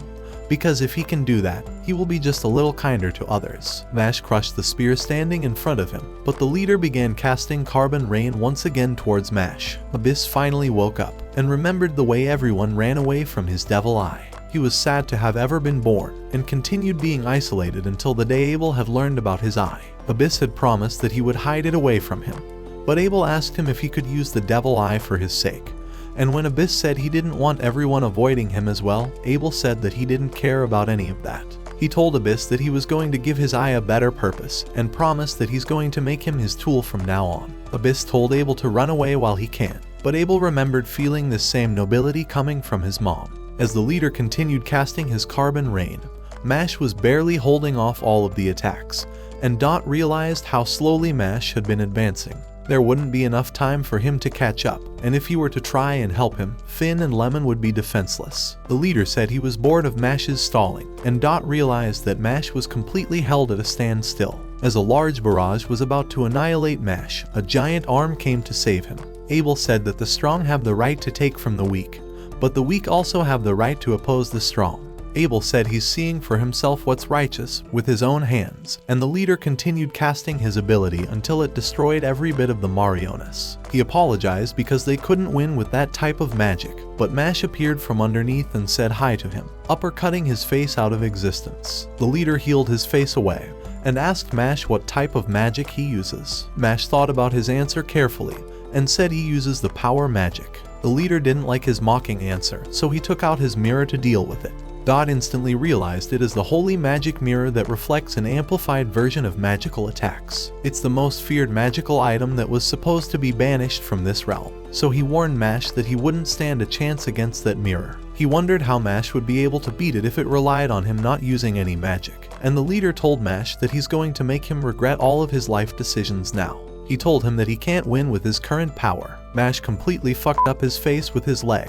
Because if he can do that, he will be just a little kinder to others. Mash crushed the spear standing in front of him, but the leader began casting carbon rain once again towards Mash. Abyss finally woke up, and remembered the way everyone ran away from his devil eye. He was sad to have ever been born, and continued being isolated until the day Abel had learned about his eye. Abyss had promised that he would hide it away from him, but Abel asked him if he could use the devil eye for his sake. And when Abyss said he didn't want everyone avoiding him as well, Abel said that he didn't care about any of that. He told Abyss that he was going to give his eye a better purpose, and promised that he's going to make him his tool from now on. Abyss told Abel to run away while he can, but Abel remembered feeling this same nobility coming from his mom. As the leader continued casting his carbon rain, Mash was barely holding off all of the attacks, and Dot realized how slowly Mash had been advancing. There wouldn't be enough time for him to catch up, and if he were to try and help him, Finn and Lemon would be defenseless. The leader said he was bored of Mash's stalling, and Dot realized that Mash was completely held at a standstill. As a large barrage was about to annihilate Mash, a giant arm came to save him. Abel said that the strong have the right to take from the weak, but the weak also have the right to oppose the strong. Abel said he's seeing for himself what's righteous with his own hands, and the leader continued casting his ability until it destroyed every bit of the Marioness. He apologized because they couldn't win with that type of magic, but Mash appeared from underneath and said hi to him, uppercutting his face out of existence. The leader healed his face away, and asked Mash what type of magic he uses. Mash thought about his answer carefully, and said he uses the power magic. The leader didn't like his mocking answer, so he took out his mirror to deal with it. Dot instantly realized it is the holy magic mirror that reflects an amplified version of magical attacks. It's the most feared magical item that was supposed to be banished from this realm, so he warned Mash that he wouldn't stand a chance against that mirror. He wondered how Mash would be able to beat it if it relied on him not using any magic, and the leader told Mash that he's going to make him regret all of his life decisions now. He told him that he can't win with his current power. Mash completely fucked up his face with his leg,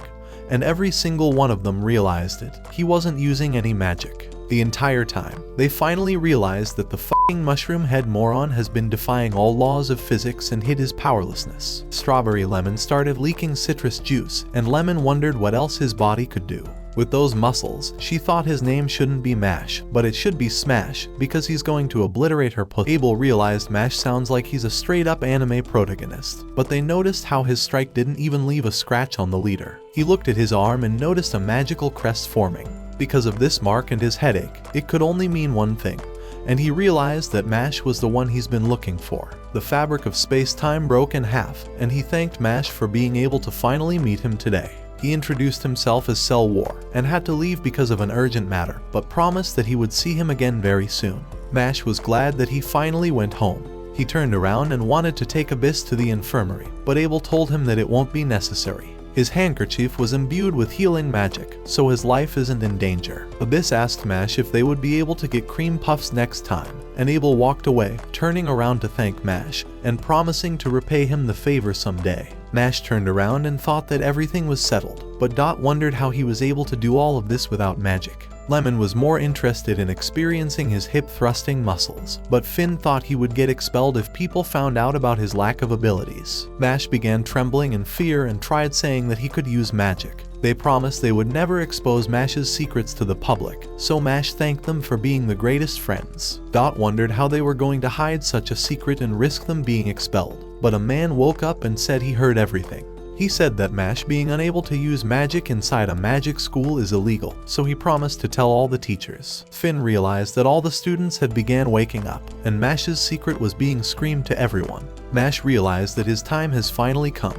and every single one of them realized it. He wasn't using any magic. The entire time, they finally realized that the fucking mushroom head moron has been defying all laws of physics and hid his powerlessness. Strawberry Lemon started leaking citrus juice, and Lemon wondered what else his body could do. With those muscles, she thought his name shouldn't be Mash, but it should be Smash, because he's going to obliterate her pussy. Abel realized Mash sounds like he's a straight-up anime protagonist, but they noticed how his strike didn't even leave a scratch on the leader. He looked at his arm and noticed a magical crest forming. Because of this mark and his headache, it could only mean one thing, and he realized that Mash was the one he's been looking for. The fabric of space-time broke in half, and he thanked Mash for being able to finally meet him today. He introduced himself as Cell War, and had to leave because of an urgent matter, but promised that he would see him again very soon. Mash was glad that he finally went home. He turned around and wanted to take Abyss to the infirmary, but Abel told him that it won't be necessary. His handkerchief was imbued with healing magic, so his life isn't in danger. Abyss asked Mash if they would be able to get cream puffs next time, and Abel walked away, turning around to thank Mash, and promising to repay him the favor someday. Mash turned around and thought that everything was settled, but Dot wondered how he was able to do all of this without magic. Lemon was more interested in experiencing his hip-thrusting muscles, but Finn thought he would get expelled if people found out about his lack of abilities. Mash began trembling in fear and tried saying that he could use magic. They promised they would never expose Mash's secrets to the public, so Mash thanked them for being the greatest friends. Dot wondered how they were going to hide such a secret and risk them being expelled, but a man woke up and said he heard everything. He said that Mash being unable to use magic inside a magic school is illegal, so he promised to tell all the teachers. Finn realized that all the students had began waking up, and Mash's secret was being screamed to everyone. Mash realized that his time has finally come.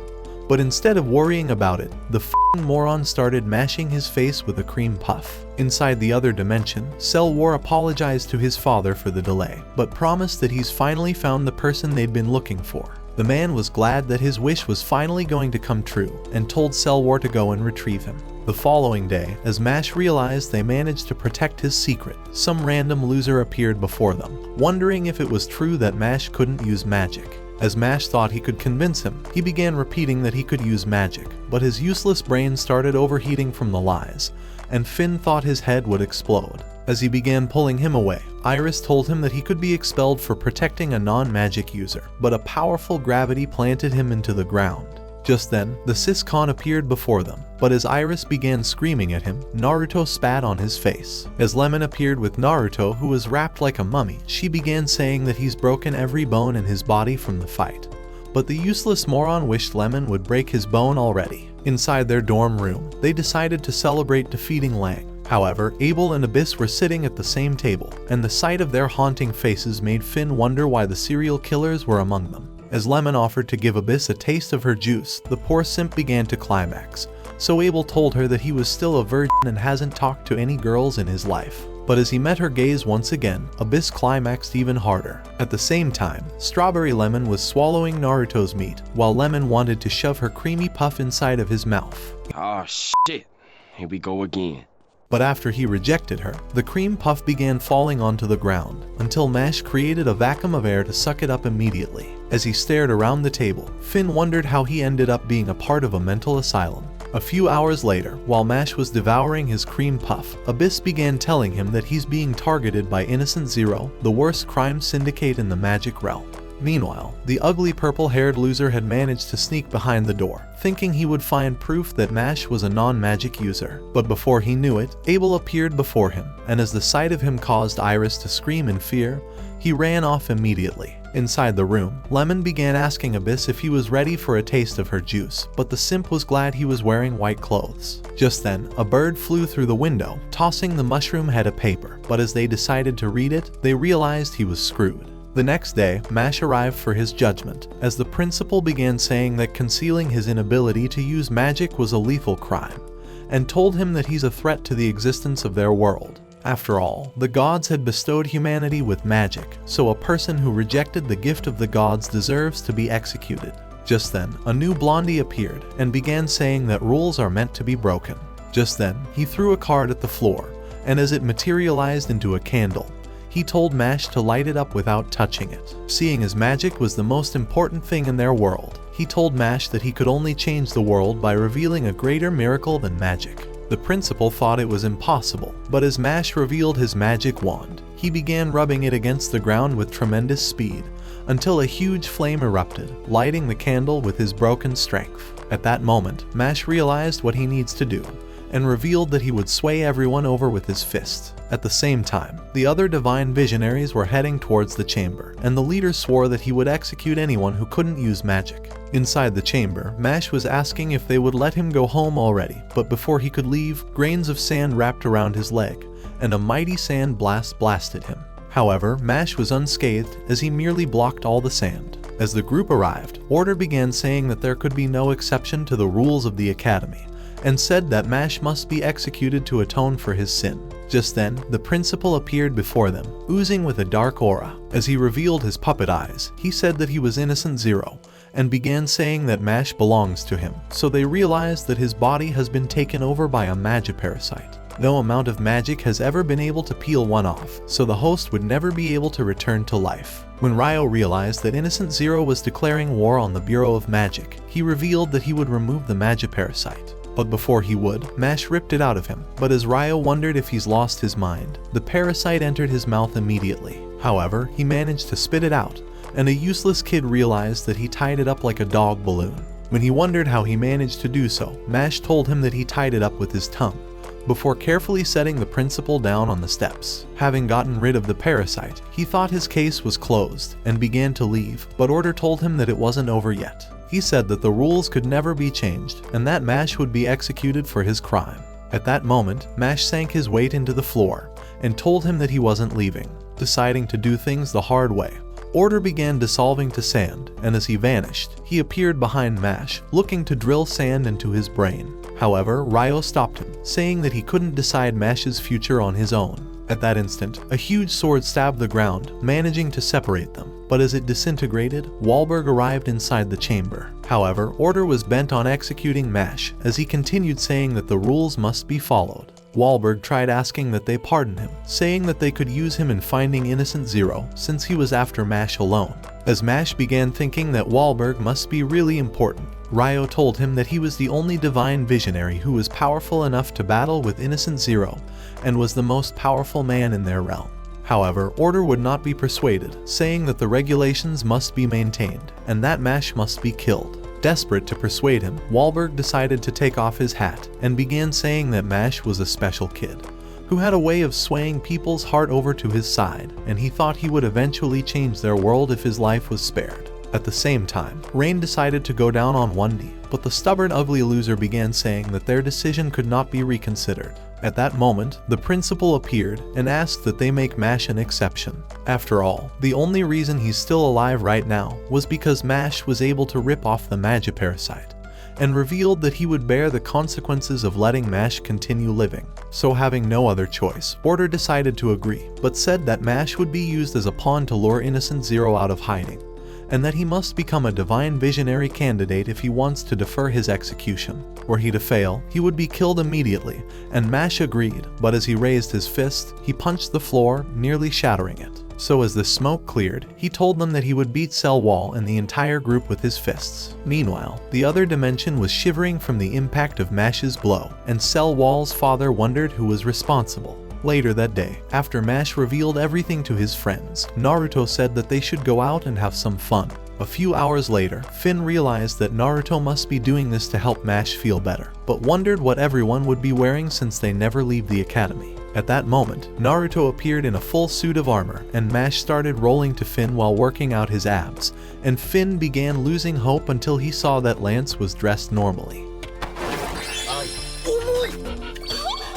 But instead of worrying about it, the f***ing moron started mashing his face with a cream puff. Inside the other dimension, Selwar apologized to his father for the delay, but promised that he's finally found the person they'd been looking for. The man was glad that his wish was finally going to come true, and told Selwar to go and retrieve him. The following day, as Mash realized they managed to protect his secret, some random loser appeared before them, wondering if it was true that Mash couldn't use magic. As Mash thought he could convince him, he began repeating that he could use magic, but his useless brain started overheating from the lies, and Finn thought his head would explode. As he began pulling him away, Iris told him that he could be expelled for protecting a non-magic user, but a powerful gravity planted him into the ground. Just then, the Siscon appeared before them, but as Iris began screaming at him, Naruto spat on his face. As Lemon appeared with Naruto, who was wrapped like a mummy, she began saying that he's broken every bone in his body from the fight. But the useless moron wished Lemon would break his bone already. Inside their dorm room, they decided to celebrate defeating Lang. However, Abel and Abyss were sitting at the same table, and the sight of their haunting faces made Finn wonder why the serial killers were among them. As Lemon offered to give Abyss a taste of her juice, the poor simp began to climax, so Abel told her that he was still a virgin and hasn't talked to any girls in his life. But as he met her gaze once again, Abyss climaxed even harder. At the same time, Strawberry Lemon was swallowing Naruto's meat, while Lemon wanted to shove her creamy puff inside of his mouth. Oh shit, here we go again. But after he rejected her, the cream puff began falling onto the ground, until Mash created a vacuum of air to suck it up immediately. As he stared around the table, Finn wondered how he ended up being a part of a mental asylum. A few hours later, while Mash was devouring his cream puff, Abyss began telling him that he's being targeted by Innocent Zero, the worst crime syndicate in the magic realm. Meanwhile, the ugly purple-haired loser had managed to sneak behind the door, thinking he would find proof that Mash was a non-magic user. But before he knew it, Abel appeared before him, and as the sight of him caused Iris to scream in fear, he ran off immediately. Inside the room, Lemon began asking Abyss if he was ready for a taste of her juice, but the simp was glad he was wearing white clothes. Just then, a bird flew through the window, tossing the mushroom head of paper, but as they decided to read it, they realized he was screwed. The next day, Mash arrived for his judgment, as the principal began saying that concealing his inability to use magic was a lethal crime, and told him that he's a threat to the existence of their world. After all, the gods had bestowed humanity with magic, so a person who rejected the gift of the gods deserves to be executed. Just then, a new blondie appeared, and began saying that rules are meant to be broken. Just then, he threw a card at the floor, and as it materialized into a candle, he told Mash to light it up without touching it. Seeing as magic was the most important thing in their world, he told Mash that he could only change the world by revealing a greater miracle than magic. The principal thought it was impossible, but as Mash revealed his magic wand, he began rubbing it against the ground with tremendous speed, until a huge flame erupted, lighting the candle with his broken strength. At that moment, Mash realized what he needs to do, and revealed that he would sway everyone over with his fist. At the same time, the other divine visionaries were heading towards the chamber, and the leader swore that he would execute anyone who couldn't use magic. Inside the chamber, Mash was asking if they would let him go home already, but before he could leave, grains of sand wrapped around his leg, and a mighty sand blast blasted him. However, Mash was unscathed as he merely blocked all the sand. As the group arrived, Order began saying that there could be no exception to the rules of the academy, and said that Mash must be executed to atone for his sin. Just then, the principal appeared before them, oozing with a dark aura. As he revealed his puppet eyes, he said that he was Innocent Zero, and began saying that Mash belongs to him, so they realized that his body has been taken over by a Magiparasite. No amount of magic has ever been able to peel one off, so the host would never be able to return to life. When Ryo realized that Innocent Zero was declaring war on the Bureau of Magic, he revealed that he would remove the Magiparasite. But before he would, Mash ripped it out of him. But as Ryo wondered if he's lost his mind, the parasite entered his mouth immediately. However, he managed to spit it out, and a useless kid realized that he tied it up like a dog balloon. When he wondered how he managed to do so, Mash told him that he tied it up with his tongue, before carefully setting the principal down on the steps. Having gotten rid of the parasite, he thought his case was closed and began to leave, but Order told him that it wasn't over yet. He said that the rules could never be changed and that Mash would be executed for his crime. At that moment, Mash sank his weight into the floor and told him that he wasn't leaving, deciding to do things the hard way. Order began dissolving to sand, and as he vanished, he appeared behind Mash, looking to drill sand into his brain. However, Ryo stopped him, saying that he couldn't decide Mash's future on his own. At that instant, a huge sword stabbed the ground, managing to separate them. But as it disintegrated, Wahlberg arrived inside the chamber. However, Order was bent on executing Mash, as he continued saying that the rules must be followed. Wahlberg tried asking that they pardon him, saying that they could use him in finding Innocent Zero since he was after Mash alone. As Mash began thinking that Wahlberg must be really important, Ryo told him that he was the only divine visionary who was powerful enough to battle with Innocent Zero and was the most powerful man in their realm. However, Order would not be persuaded, saying that the regulations must be maintained and that Mash must be killed. Desperate to persuade him, Wahlberg decided to take off his hat and began saying that Mash was a special kid who had a way of swaying people's heart over to his side, and he thought he would eventually change their world if his life was spared. At the same time, Rain decided to go down on one knee, but the stubborn ugly loser began saying that their decision could not be reconsidered. At that moment, the principal appeared and asked that they make Mash an exception. After all, the only reason he's still alive right now was because Mash was able to rip off the Magiparasite, and revealed that he would bear the consequences of letting Mash continue living. So having no other choice, Order decided to agree, but said that Mash would be used as a pawn to lure Innocent Zero out of hiding, and that he must become a divine visionary candidate if he wants to defer his execution. Were he to fail, he would be killed immediately, and Mash agreed, but as he raised his fist, he punched the floor, nearly shattering it. So as the smoke cleared, he told them that he would beat Cell Wall and the entire group with his fists. Meanwhile, the other dimension was shivering from the impact of Mash's blow, and Cell Wall's father wondered who was responsible. Later that day, after Mash revealed everything to his friends, Naruto said that they should go out and have some fun. A few hours later, Finn realized that Naruto must be doing this to help Mash feel better, but wondered what everyone would be wearing since they never leave the academy. At that moment, Naruto appeared in a full suit of armor, and Mash started rolling to Finn while working out his abs, and Finn began losing hope until he saw that Lance was dressed normally.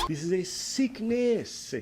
This is a sickness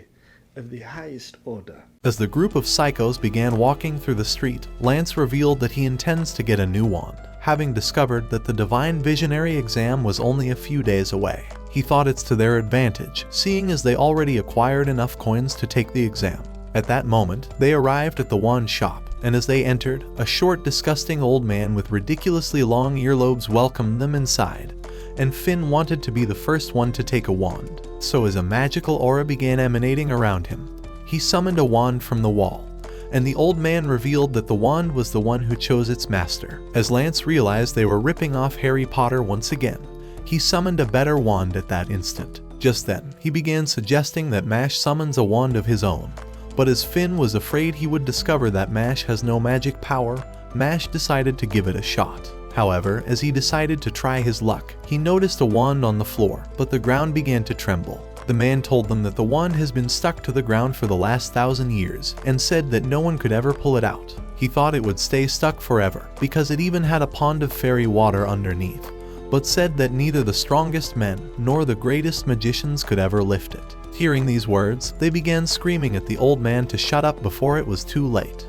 of the highest order. As the group of psychos began walking through the street, Lance revealed that he intends to get a new wand, having discovered that the Divine Visionary exam was only a few days away. He thought it's to their advantage, seeing as they already acquired enough coins to take the exam. At that moment, they arrived at the wand shop, and as they entered, a short, disgusting old man with ridiculously long earlobes welcomed them inside, and Finn wanted to be the first one to take a wand. So as a magical aura began emanating around him, he summoned a wand from the wall, and the old man revealed that the wand was the one who chose its master. As Lance realized they were ripping off Harry Potter once again, he summoned a better wand at that instant. Just then, he began suggesting that Mash summons a wand of his own, but as Finn was afraid he would discover that Mash has no magic power, Mash decided to give it a shot. However, as he decided to try his luck, he noticed a wand on the floor, but the ground began to tremble. The man told them that the wand has been stuck to the ground for the last 1,000 years, and said that no one could ever pull it out. He thought it would stay stuck forever, because it even had a pond of fairy water underneath, but said that neither the strongest men nor the greatest magicians could ever lift it. Hearing these words, they began screaming at the old man to shut up before it was too late.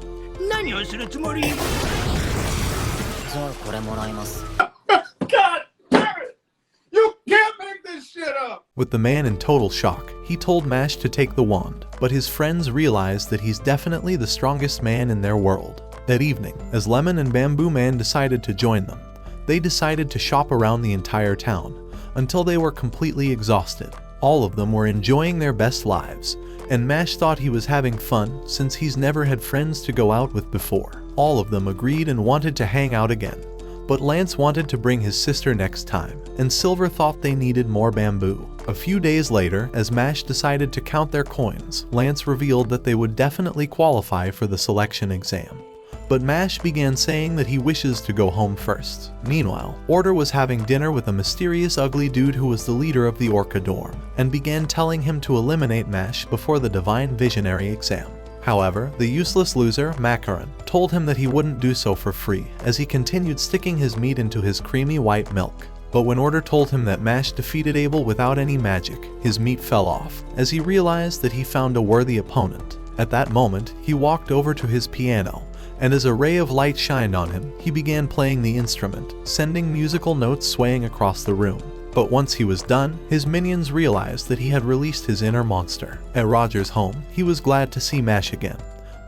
God damn it! You can't make this shit up! With the man in total shock, he told Mash to take the wand, but his friends realized that he's definitely the strongest man in their world. That evening, as Lemon and Bamboo Man decided to join them, they decided to shop around the entire town until they were completely exhausted. All of them were enjoying their best lives, and Mash thought he was having fun since he's never had friends to go out with before. All of them agreed and wanted to hang out again, but Lance wanted to bring his sister next time, and Silver thought they needed more bamboo. A few days later, as Mash decided to count their coins, Lance revealed that they would definitely qualify for the selection exam. But Mash began saying that he wishes to go home first. Meanwhile, Order was having dinner with a mysterious ugly dude who was the leader of the Orca dorm, and began telling him to eliminate Mash before the Divine Visionary exam. However, the useless loser, Macaron, told him that he wouldn't do so for free, as he continued sticking his meat into his creamy white milk. But when Order told him that Mash defeated Abel without any magic, his meat fell off, as he realized that he found a worthy opponent. At that moment, he walked over to his piano, and as a ray of light shined on him, he began playing the instrument, sending musical notes swaying across the room. But once he was done, his minions realized that he had released his inner monster. At Roger's home, he was glad to see Mash again.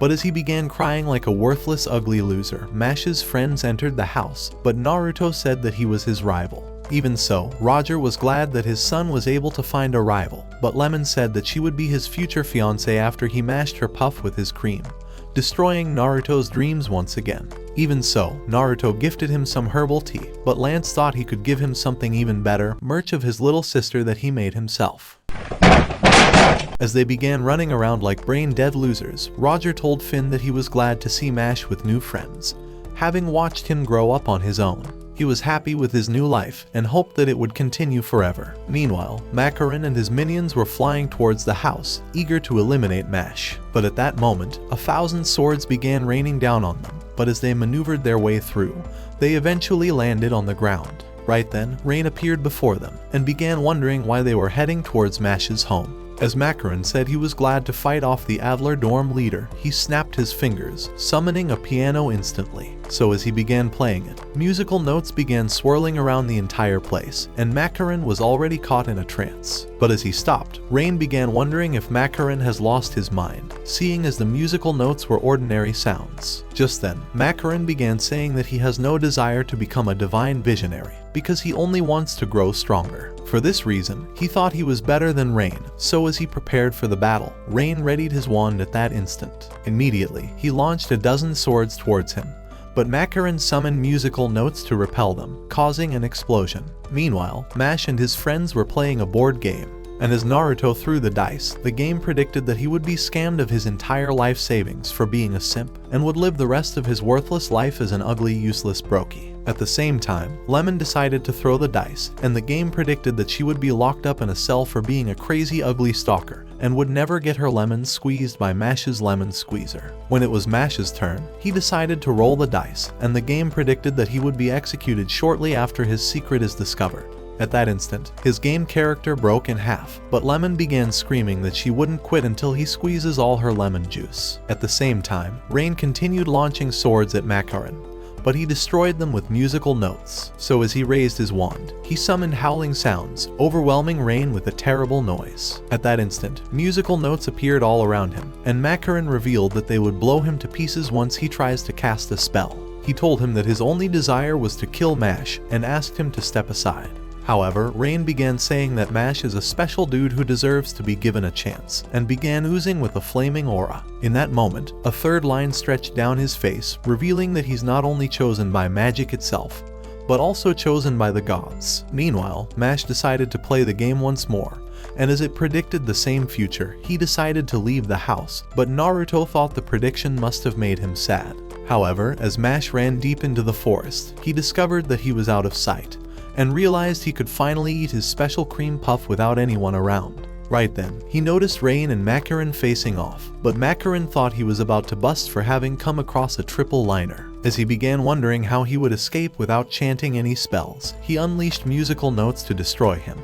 But as he began crying like a worthless ugly loser, Mash's friends entered the house, but Naruto said that he was his rival. Even so, Roger was glad that his son was able to find a rival, but Lemon said that she would be his future fiancé after he mashed her puff with his cream, destroying Naruto's dreams once again. Even so, Naruto gifted him some herbal tea, but Lance thought he could give him something even better, merch of his little sister that he made himself. As they began running around like brain-dead losers, Roger told Finn that he was glad to see Mash with new friends, having watched him grow up on his own. He was happy with his new life and hoped that it would continue forever. Meanwhile, Macaron and his minions were flying towards the house, eager to eliminate Mash. But at that moment, 1,000 swords began raining down on them, but as they maneuvered their way through, they eventually landed on the ground. Right then, Rain appeared before them, and began wondering why they were heading towards Mash's home. As Macaron said he was glad to fight off the Adler dorm leader, he snapped his fingers, summoning a piano instantly. So as he began playing it, musical notes began swirling around the entire place, and Macaron was already caught in a trance. But as he stopped, Rain began wondering if Macaron has lost his mind, seeing as the musical notes were ordinary sounds. Just then, Macaron began saying that he has no desire to become a divine visionary, because he only wants to grow stronger. For this reason, he thought he was better than Rain, so as he prepared for the battle, Rain readied his wand at that instant. Immediately, he launched a dozen swords towards him, but Macaron summoned musical notes to repel them, causing an explosion. Meanwhile, Mash and his friends were playing a board game, and as Naruto threw the dice, the game predicted that he would be scammed of his entire life savings for being a simp, and would live the rest of his worthless life as an ugly, useless brokey. At the same time, Lemon decided to throw the dice, and the game predicted that she would be locked up in a cell for being a crazy, ugly stalker, and would never get her lemons squeezed by Mash's lemon squeezer. When it was Mash's turn, he decided to roll the dice, and the game predicted that he would be executed shortly after his secret is discovered. At that instant, his game character broke in half, but Lemon began screaming that she wouldn't quit until he squeezes all her lemon juice. At the same time, Rain continued launching swords at Macaron, but he destroyed them with musical notes. So as he raised his wand, he summoned howling sounds, overwhelming Rain with a terrible noise. At that instant, musical notes appeared all around him, and Macaron revealed that they would blow him to pieces once he tries to cast a spell. He told him that his only desire was to kill Mash, and asked him to step aside. However, Rain began saying that Mash is a special dude who deserves to be given a chance, and began oozing with a flaming aura. In that moment, a third line stretched down his face, revealing that he's not only chosen by magic itself, but also chosen by the gods. Meanwhile, Mash decided to play the game once more, and as it predicted the same future, he decided to leave the house, but Naruto thought the prediction must have made him sad. However, as Mash ran deep into the forest, he discovered that he was out of sight, and realized he could finally eat his special cream puff without anyone around. Right then, he noticed Rain and Macaron facing off, but Macaron thought he was about to bust for having come across a triple liner. As he began wondering how he would escape without chanting any spells, he unleashed musical notes to destroy him.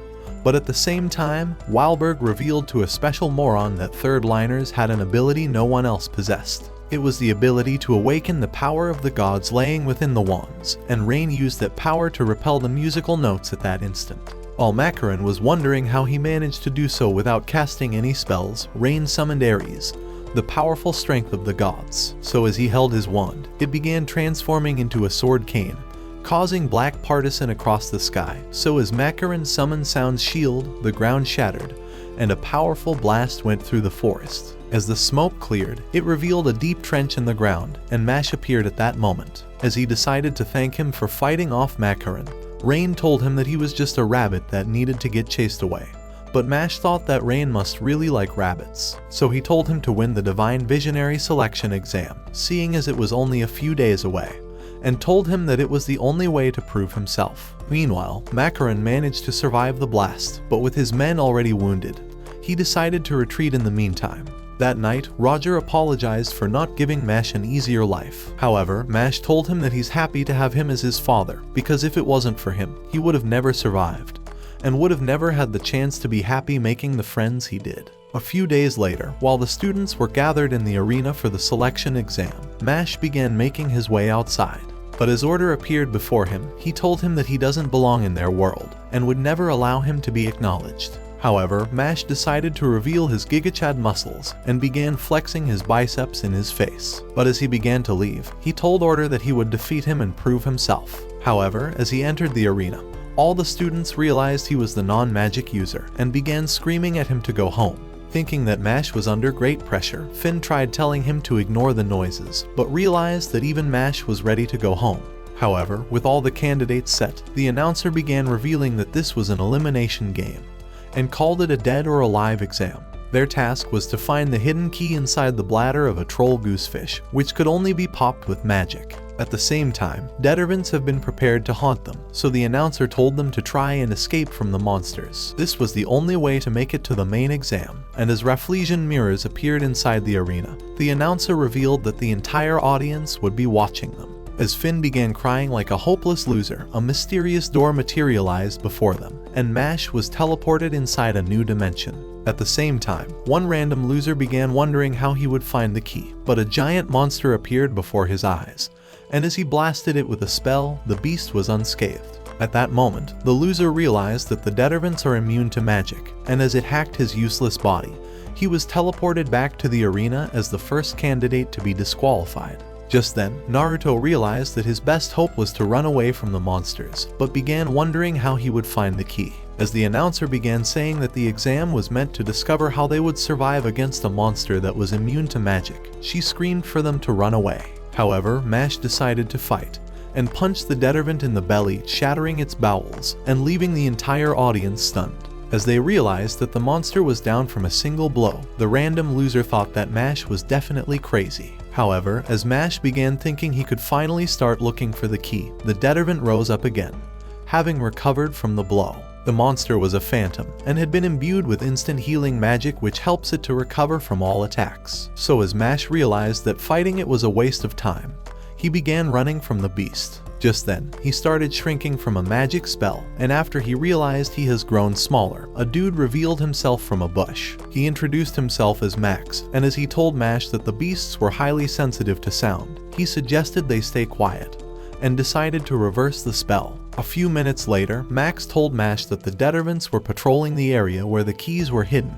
But at the same time, Weilberg revealed to a special moron that third liners had an ability no one else possessed. It was the ability to awaken the power of the gods laying within the wands, and Rain used that power to repel the musical notes at that instant. While Macaron was wondering how he managed to do so without casting any spells, Rain summoned Ares, the powerful strength of the gods. So as he held his wand, it began transforming into a sword cane, causing black partisan across the sky. So as Macaron summoned Sound's shield, the ground shattered, and a powerful blast went through the forest. As the smoke cleared, it revealed a deep trench in the ground, and Mash appeared at that moment. As he decided to thank him for fighting off Macaron, Rain told him that he was just a rabbit that needed to get chased away. But Mash thought that Rain must really like rabbits, so he told him to win the Divine Visionary Selection exam, seeing as it was only a few days away, and told him that it was the only way to prove himself. Meanwhile, Macaron managed to survive the blast, but with his men already wounded, he decided to retreat in the meantime. That night, Roger apologized for not giving Mash an easier life. However, Mash told him that he's happy to have him as his father, because if it wasn't for him, he would have never survived, and would have never had the chance to be happy making the friends he did. A few days later, while the students were gathered in the arena for the selection exam, Mash began making his way outside. But as Order appeared before him, he told him that he doesn't belong in their world, and would never allow him to be acknowledged. However, Mash decided to reveal his GigaChad muscles and began flexing his biceps in his face. But as he began to leave, he told Order that he would defeat him and prove himself. However, as he entered the arena, all the students realized he was the non-magic user and began screaming at him to go home. Thinking that Mash was under great pressure, Finn tried telling him to ignore the noises, but realized that even Mash was ready to go home. However, with all the candidates set, the announcer began revealing that this was an elimination game, and called it a dead or alive exam. Their task was to find the hidden key inside the bladder of a troll goosefish, which could only be popped with magic. At the same time, Dettervents have been prepared to haunt them, so the announcer told them to try and escape from the monsters. This was the only way to make it to the main exam, and as Rafflesian mirrors appeared inside the arena, the announcer revealed that the entire audience would be watching them. As Finn began crying like a hopeless loser, a mysterious door materialized before them, and Mash was teleported inside a new dimension. At the same time, one random loser began wondering how he would find the key, but a giant monster appeared before his eyes, and as he blasted it with a spell, the beast was unscathed. At that moment, the loser realized that the Dettervents are immune to magic, and as it hacked his useless body, he was teleported back to the arena as the first candidate to be disqualified. Just then, Naruto realized that his best hope was to run away from the monsters, but began wondering how he would find the key. As the announcer began saying that the exam was meant to discover how they would survive against a monster that was immune to magic, she screamed for them to run away. However, Mash decided to fight, and punched the Dettervent in the belly, shattering its bowels, and leaving the entire audience stunned. As they realized that the monster was down from a single blow, the random loser thought that Mash was definitely crazy. However, as Mash began thinking he could finally start looking for the key, the Dettervent rose up again, having recovered from the blow. The monster was a phantom, and had been imbued with instant healing magic which helps it to recover from all attacks. So as Mash realized that fighting it was a waste of time, he began running from the beast. Just then, he started shrinking from a magic spell, and after he realized he has grown smaller, a dude revealed himself from a bush. He introduced himself as Max, and as he told Mash that the beasts were highly sensitive to sound, he suggested they stay quiet, and decided to reverse the spell. A few minutes later, Max told Mash that the Dettervents were patrolling the area where the keys were hidden,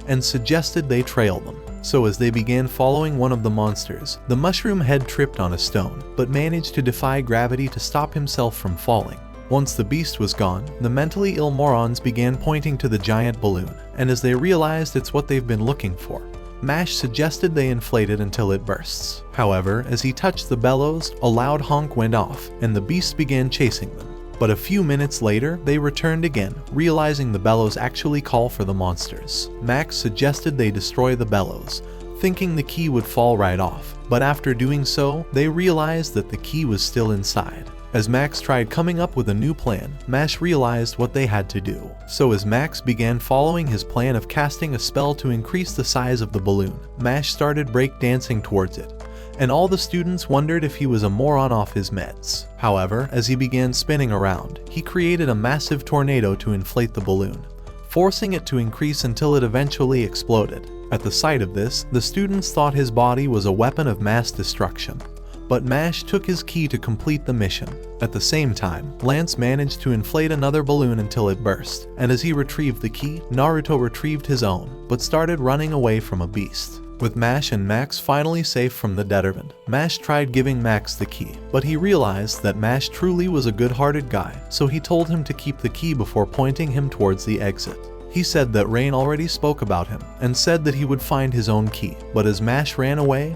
and suggested they trail them. So as they began following one of the monsters, the mushroom head tripped on a stone, but managed to defy gravity to stop himself from falling. Once the beast was gone, the mentally ill morons began pointing to the giant balloon, and as they realized it's what they've been looking for, Mash suggested they inflate it until it bursts. However, as he touched the bellows, a loud honk went off, and the beast began chasing them. But a few minutes later, they returned again, realizing the bellows actually call for the monsters. Max suggested they destroy the bellows, thinking the key would fall right off, but after doing so, they realized that the key was still inside. As Max tried coming up with a new plan, Mash realized what they had to do. So as Max began following his plan of casting a spell to increase the size of the balloon, Mash started break dancing towards it, and all the students wondered if he was a moron off his meds. However, as he began spinning around, he created a massive tornado to inflate the balloon, forcing it to increase until it eventually exploded. At the sight of this, the students thought his body was a weapon of mass destruction, but Mash took his key to complete the mission. At the same time, Lance managed to inflate another balloon until it burst, and as he retrieved the key, Naruto retrieved his own, but started running away from a beast. With Mash and Max finally safe from the Detterment, Mash tried giving Max the key, but he realized that Mash truly was a good-hearted guy, so he told him to keep the key before pointing him towards the exit. He said that Rain already spoke about him and said that he would find his own key, but as Mash ran away,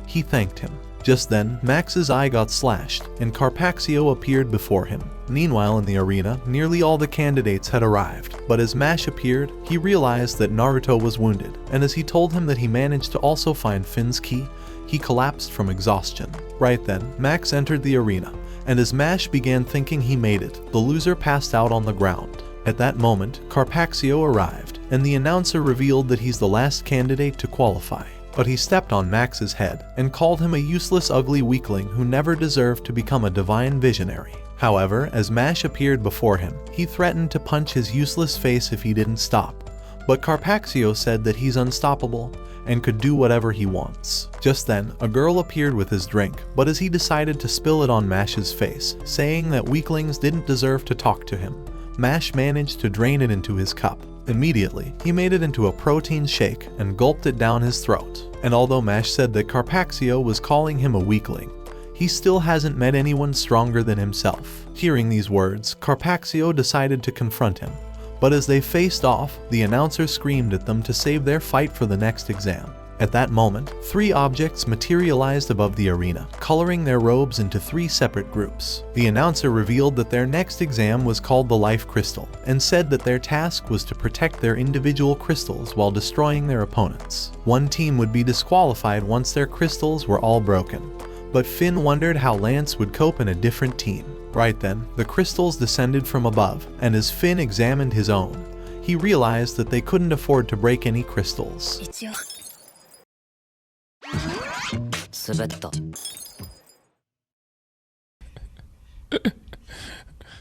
he thanked him. Just then, Max's eye got slashed, and Carpaxio appeared before him. Meanwhile in the arena, nearly all the candidates had arrived, but as Mash appeared, he realized that Naruto was wounded, and as he told him that he managed to also find Finn's key, he collapsed from exhaustion. Right then, Max entered the arena, and as Mash began thinking he made it, the loser passed out on the ground. At that moment, Carpaxio arrived, and the announcer revealed that he's the last candidate to qualify. But he stepped on Max's head and called him a useless ugly weakling who never deserved to become a divine visionary. However, as Mash appeared before him, he threatened to punch his useless face if he didn't stop. But Carpaxio said that he's unstoppable and could do whatever he wants. Just then, a girl appeared with his drink, but as he decided to spill it on Mash's face, saying that weaklings didn't deserve to talk to him, Mash managed to drain it into his cup. Immediately, he made it into a protein shake and gulped it down his throat. And although Mash said that Carpaxio was calling him a weakling, he still hasn't met anyone stronger than himself. Hearing these words, Carpaxio decided to confront him. But as they faced off, the announcer screamed at them to save their fight for the next exam. At that moment, 3 objects materialized above the arena, coloring their robes into 3 separate groups. The announcer revealed that their next exam was called the Life Crystal, and said that their task was to protect their individual crystals while destroying their opponents. One team would be disqualified once their crystals were all broken. But Finn wondered how Lance would cope in a different team. Right then, the crystals descended from above, and as Finn examined his own, he realized that they couldn't afford to break any crystals.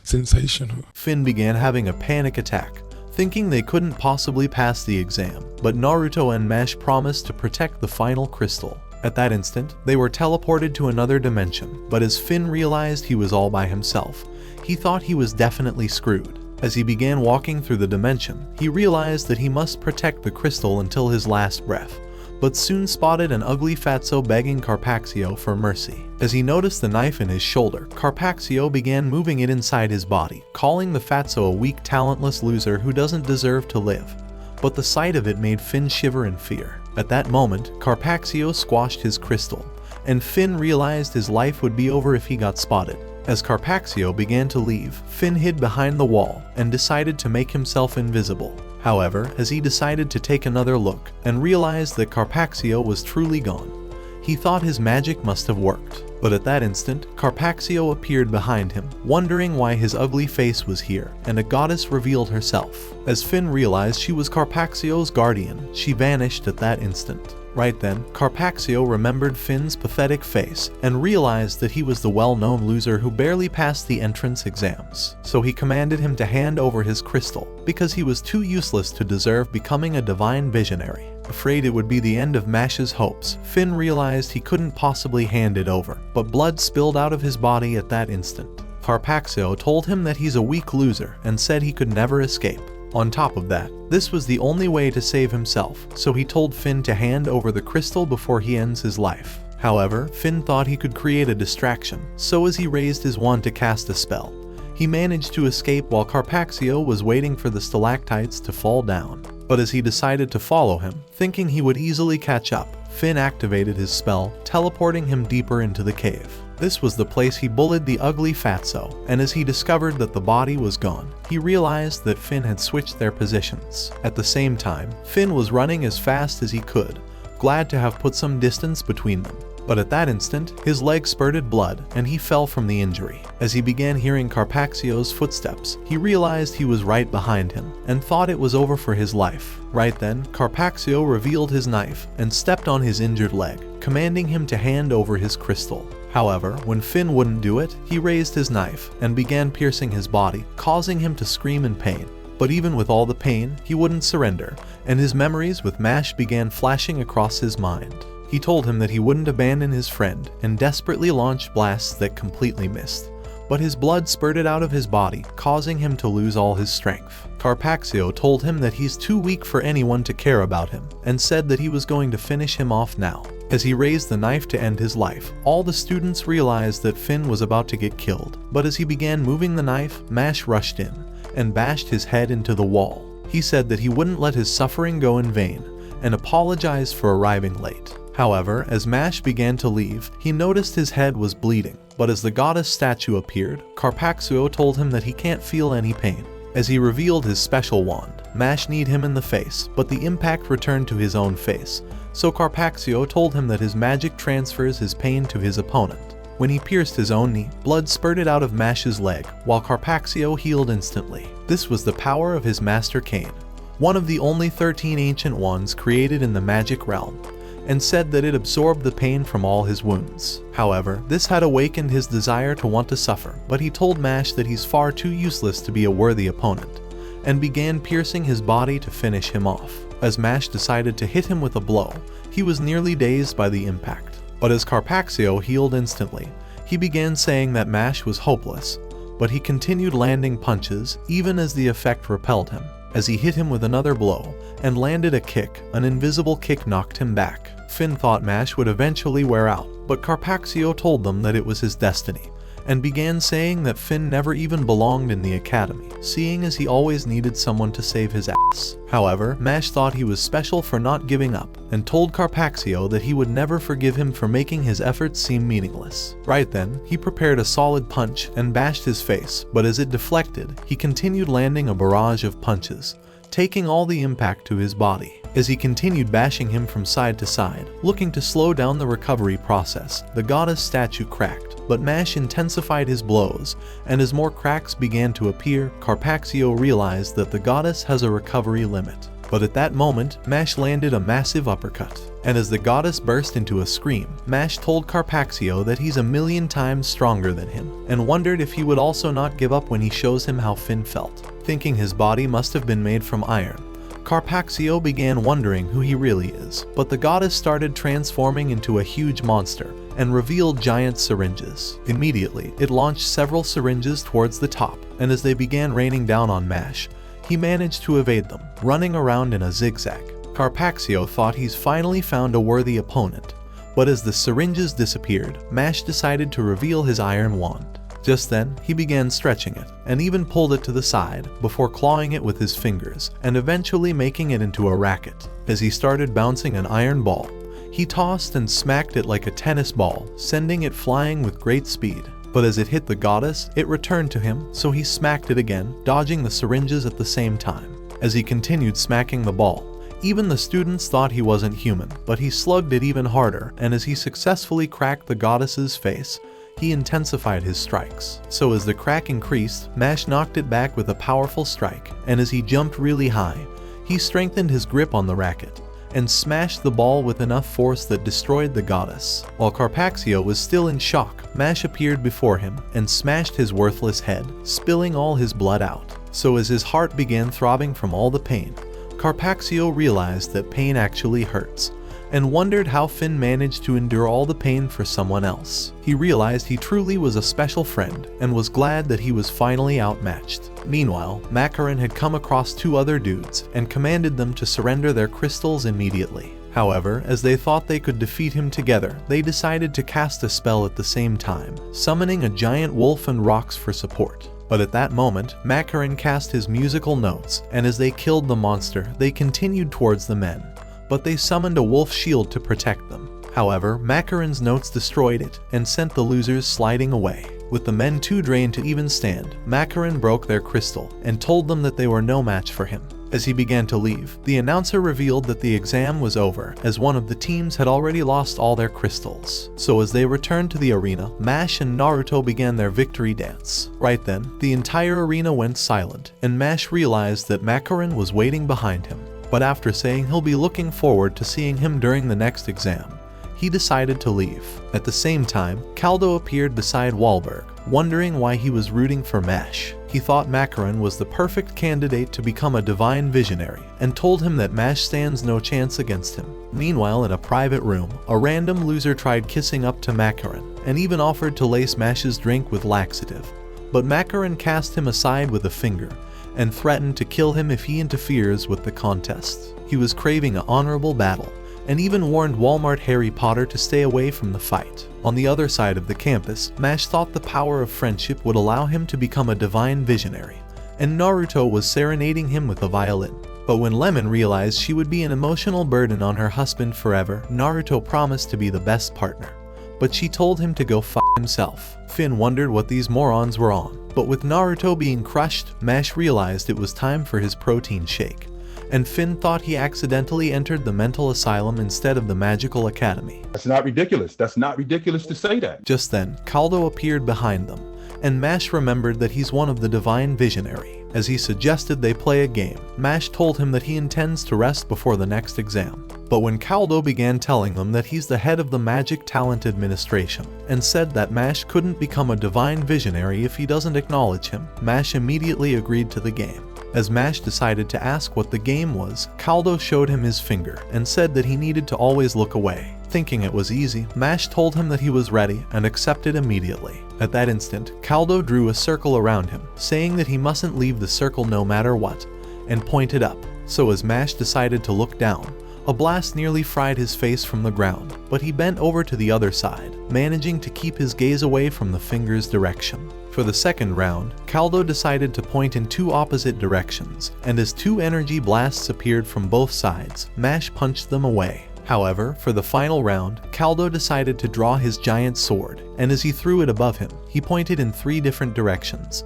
Sensational. Finn began having a panic attack, thinking they couldn't possibly pass the exam, but Naruto and Mash promised to protect the final crystal. At that instant, they were teleported to another dimension, but as Finn realized he was all by himself, he thought he was definitely screwed. As he began walking through the dimension, he realized that he must protect the crystal until his last breath, but soon spotted an ugly fatso begging Carpaxio for mercy. As he noticed the knife in his shoulder, Carpaxio began moving it inside his body, calling the fatso a weak, talentless loser who doesn't deserve to live. But the sight of it made Finn shiver in fear. At that moment, Carpaxio squashed his crystal, and Finn realized his life would be over if he got spotted. As Carpaxio began to leave, Finn hid behind the wall and decided to make himself invisible. However, as he decided to take another look and realized that Carpaxio was truly gone, he thought his magic must have worked. But at that instant, Carpaxio appeared behind him, wondering why his ugly face was here, and a goddess revealed herself. As Finn realized she was Carpaxio's guardian, she vanished at that instant. Right then, Carpaxio remembered Finn's pathetic face and realized that he was the well-known loser who barely passed the entrance exams. So he commanded him to hand over his crystal, because he was too useless to deserve becoming a divine visionary. Afraid it would be the end of Mash's hopes, Finn realized he couldn't possibly hand it over, but blood spilled out of his body at that instant. Carpaxio told him that he's a weak loser and said he could never escape. On top of that, this was the only way to save himself, so he told Finn to hand over the crystal before he ends his life. However, Finn thought he could create a distraction, so as he raised his wand to cast a spell, he managed to escape while Carpaxio was waiting for the stalactites to fall down. But as he decided to follow him, thinking he would easily catch up, Finn activated his spell, teleporting him deeper into the cave. This was the place he bullied the ugly fatso, and as he discovered that the body was gone, he realized that Finn had switched their positions. At the same time, Finn was running as fast as he could, glad to have put some distance between them. But at that instant, his leg spurted blood and he fell from the injury. As he began hearing Carpaxio's footsteps, he realized he was right behind him and thought it was over for his life. Right then, Carpaxio revealed his knife and stepped on his injured leg, commanding him to hand over his crystal. However, when Finn wouldn't do it, he raised his knife and began piercing his body, causing him to scream in pain. But even with all the pain, he wouldn't surrender, and his memories with Mash began flashing across his mind. He told him that he wouldn't abandon his friend and desperately launched blasts that completely missed. but his blood spurted out of his body, causing him to lose all his strength. Carpaxio told him that he's too weak for anyone to care about him, and said that he was going to finish him off now. As he raised the knife to end his life, all the students realized that Finn was about to get killed, but as he began moving the knife, Mash rushed in and bashed his head into the wall. He said that he wouldn't let his suffering go in vain, and apologized for arriving late. However, as Mash began to leave, he noticed his head was bleeding, but as the goddess statue appeared, Carpaxio told him that he can't feel any pain. As he revealed his special wand, Mash kneed him in the face, but the impact returned to his own face, so Carpaxio told him that his magic transfers his pain to his opponent. When he pierced his own knee, blood spurted out of Mash's leg, while Carpaxio healed instantly. This was the power of his Master Cane, one of the only 13 ancient wands created in the magic realm, and said that it absorbed the pain from all his wounds. However, this had awakened his desire to want to suffer, but he told Mash that he's far too useless to be a worthy opponent, and began piercing his body to finish him off. As Mash decided to hit him with a blow, he was nearly dazed by the impact. But as Carpaxio healed instantly, he began saying that Mash was hopeless, but he continued landing punches even as the effect repelled him. As he hit him with another blow and landed a kick, an invisible kick knocked him back. Finn thought Mash would eventually wear out, but Carpaxio told them that it was his destiny, and began saying that Finn never even belonged in the academy, seeing as he always needed someone to save his ass. However, Mash thought he was special for not giving up, and told Carpaxio that he would never forgive him for making his efforts seem meaningless. Right then, he prepared a solid punch and bashed his face, but as it deflected, he continued landing a barrage of punches, taking all the impact to his body. As he continued bashing him from side to side, looking to slow down the recovery process, the goddess statue cracked, but Mash intensified his blows, and as more cracks began to appear, Carpaxio realized that the goddess has a recovery limit. But at that moment, Mash landed a massive uppercut, and as the goddess burst into a scream, Mash told Carpaxio that he's 1,000,000 times stronger than him, and wondered if he would also not give up when he shows him how Finn felt. Thinking his body must have been made from iron, Carpaxio began wondering who he really is, but the goddess started transforming into a huge monster and revealed giant syringes. Immediately, it launched several syringes towards the top, and as they began raining down on Mash, he managed to evade them, running around in a zigzag. Carpaxio thought he's finally found a worthy opponent, but as the syringes disappeared, Mash decided to reveal his iron wand. Just then, he began stretching it, and even pulled it to the side, before clawing it with his fingers, and eventually making it into a racket. As he started bouncing an iron ball, he tossed and smacked it like a tennis ball, sending it flying with great speed. But as it hit the goddess, it returned to him, so he smacked it again, dodging the syringes at the same time. As he continued smacking the ball, even the students thought he wasn't human, but he slugged it even harder, and as he successfully cracked the goddess's face, he intensified his strikes. So as the crack increased, Mash knocked it back with a powerful strike, and as he jumped really high, he strengthened his grip on the racket, and smashed the ball with enough force that destroyed the goddess. While Carpaxio was still in shock, Mash appeared before him and smashed his worthless head, spilling all his blood out. So as his heart began throbbing from all the pain, Carpaxio realized that pain actually hurts, and wondered how Finn managed to endure all the pain for someone else. He realized he truly was a special friend, and was glad that he was finally outmatched. Meanwhile, Macaron had come across 2 other dudes, and commanded them to surrender their crystals immediately. However, as they thought they could defeat him together, they decided to cast a spell at the same time, summoning a giant wolf and rocks for support. But at that moment, Macaron cast his musical notes, and as they killed the monster, they continued towards the men, but they summoned a wolf shield to protect them. However, Macaron's notes destroyed it and sent the losers sliding away. With the men too drained to even stand, Macaron broke their crystal and told them that they were no match for him. As he began to leave, the announcer revealed that the exam was over, as one of the teams had already lost all their crystals. So as they returned to the arena, Mash and Naruto began their victory dance. Right then, the entire arena went silent, and Mash realized that Macaron was waiting behind him. But after saying he'll be looking forward to seeing him during the next exam, he decided to leave. At the same time, Caldo appeared beside Wahlberg, wondering why he was rooting for Mash. He thought Macaron was the perfect candidate to become a divine visionary, and told him that Mash stands no chance against him. Meanwhile, in a private room, a random loser tried kissing up to Macaron, and even offered to lace Mash's drink with laxative. but Macaron cast him aside with a finger and threatened to kill him if he interferes with the contest. He was craving an honorable battle, and even warned Walmart Harry Potter to stay away from the fight. On the other side of the campus, Mash thought the power of friendship would allow him to become a divine visionary, and Naruto was serenading him with a violin. But when Lemon realized she would be an emotional burden on her husband forever, Naruto promised to be the best partner. But she told him to go f*** himself. Finn wondered what these morons were on. But with Naruto being crushed, Mash realized it was time for his protein shake. And Finn thought he accidentally entered the mental asylum instead of the magical academy. That's not ridiculous. That's not ridiculous to say that. Just then, Caldo appeared behind them, and Mash remembered that he's one of the divine visionary. As he suggested they play a game, Mash told him that he intends to rest before the next exam. But when Caldo began telling them that he's the head of the Magic Talent Administration, and said that Mash couldn't become a divine visionary if he doesn't acknowledge him, Mash immediately agreed to the game. As Mash decided to ask what the game was, Caldo showed him his finger and said that he needed to always look away. Thinking it was easy, Mash told him that he was ready and accepted immediately. At that instant, Caldo drew a circle around him, saying that he mustn't leave the circle no matter what, and pointed up. So as Mash decided to look down, a blast nearly fried his face from the ground, but he bent over to the other side, managing to keep his gaze away from the finger's direction. For the second round, Caldo decided to point in two opposite directions, and as two energy blasts appeared from both sides, Mash punched them away. However, for the final round, Caldo decided to draw his giant sword, and as he threw it above him, he pointed in three different directions.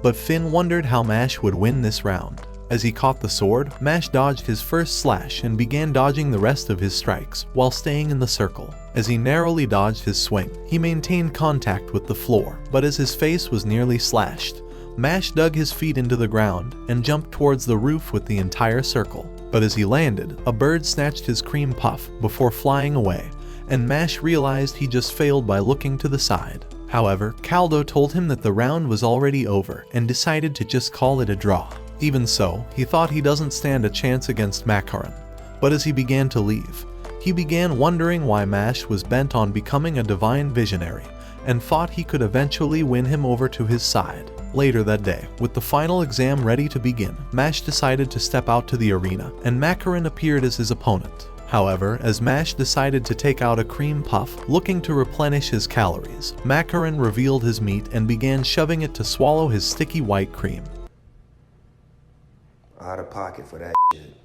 But Finn wondered how Mash would win this round. As he caught the sword, Mash dodged his first slash and began dodging the rest of his strikes, while staying in the circle. As he narrowly dodged his swing, he maintained contact with the floor, but as his face was nearly slashed, Mash dug his feet into the ground and jumped towards the roof with the entire circle. But as he landed, a bird snatched his cream puff before flying away, and Mash realized he just failed by looking to the side. However, Caldo told him that the round was already over and decided to just call it a draw. Even so, he thought he doesn't stand a chance against Macaron. But as he began to leave, he began wondering why Mash was bent on becoming a divine visionary, and thought he could eventually win him over to his side. Later that day, with the final exam ready to begin, Mash decided to step out to the arena, and Macaron appeared as his opponent. However, as Mash decided to take out a cream puff, looking to replenish his calories, Macaron revealed his meat and began shoving it to swallow his sticky white cream. Out of pocket for that shit.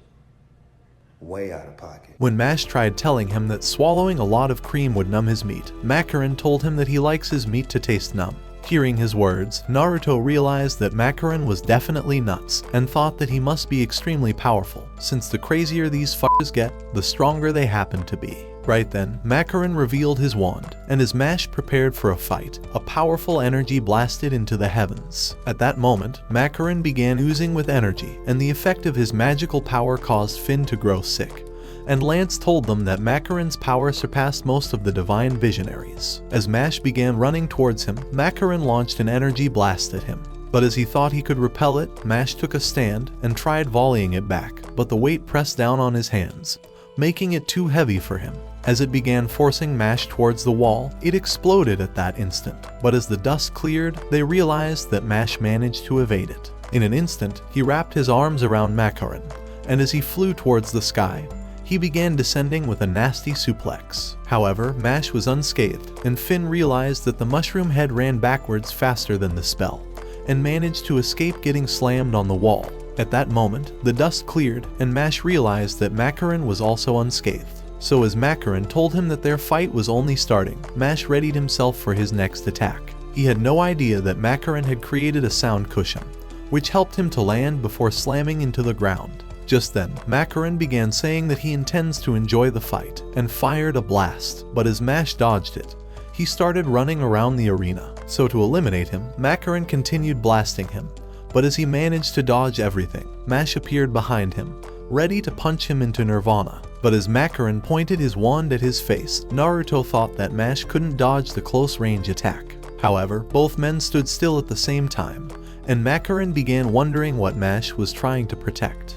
Way out of pocket. When Mash tried telling him that swallowing a lot of cream would numb his meat, Macaron told him that he likes his meat to taste numb. Hearing his words, Naruto realized that Macaron was definitely nuts and thought that he must be extremely powerful, since the crazier these fuckers get, the stronger they happen to be. Right then, Macaron revealed his wand, and as Mash prepared for a fight, a powerful energy blasted into the heavens. At that moment, Macaron began oozing with energy, and the effect of his magical power caused Finn to grow sick. And Lance told them that Macaron's power surpassed most of the divine visionaries. As Mash began running towards him, Macaron launched an energy blast at him. But as he thought he could repel it, Mash took a stand and tried volleying it back, but the weight pressed down on his hands, making it too heavy for him. As it began forcing Mash towards the wall, it exploded at that instant. But as the dust cleared, they realized that Mash managed to evade it. In an instant, he wrapped his arms around Macaron, and as he flew towards the sky, he began descending with a nasty suplex. However, Mash was unscathed, and Finn realized that the mushroom head ran backwards faster than the spell, and managed to escape getting slammed on the wall. At that moment, the dust cleared, and Mash realized that Macaron was also unscathed. So as Macaron told him that their fight was only starting, Mash readied himself for his next attack. He had no idea that Macaron had created a sound cushion, which helped him to land before slamming into the ground. Just then, Macaron began saying that he intends to enjoy the fight, and fired a blast, but as Mash dodged it, he started running around the arena. So to eliminate him, Macaron continued blasting him, but as he managed to dodge everything, Mash appeared behind him, ready to punch him into nirvana. But as Macaron pointed his wand at his face, Naruto thought that Mash couldn't dodge the close-range attack. However, both men stood still at the same time, and Macaron began wondering what Mash was trying to protect.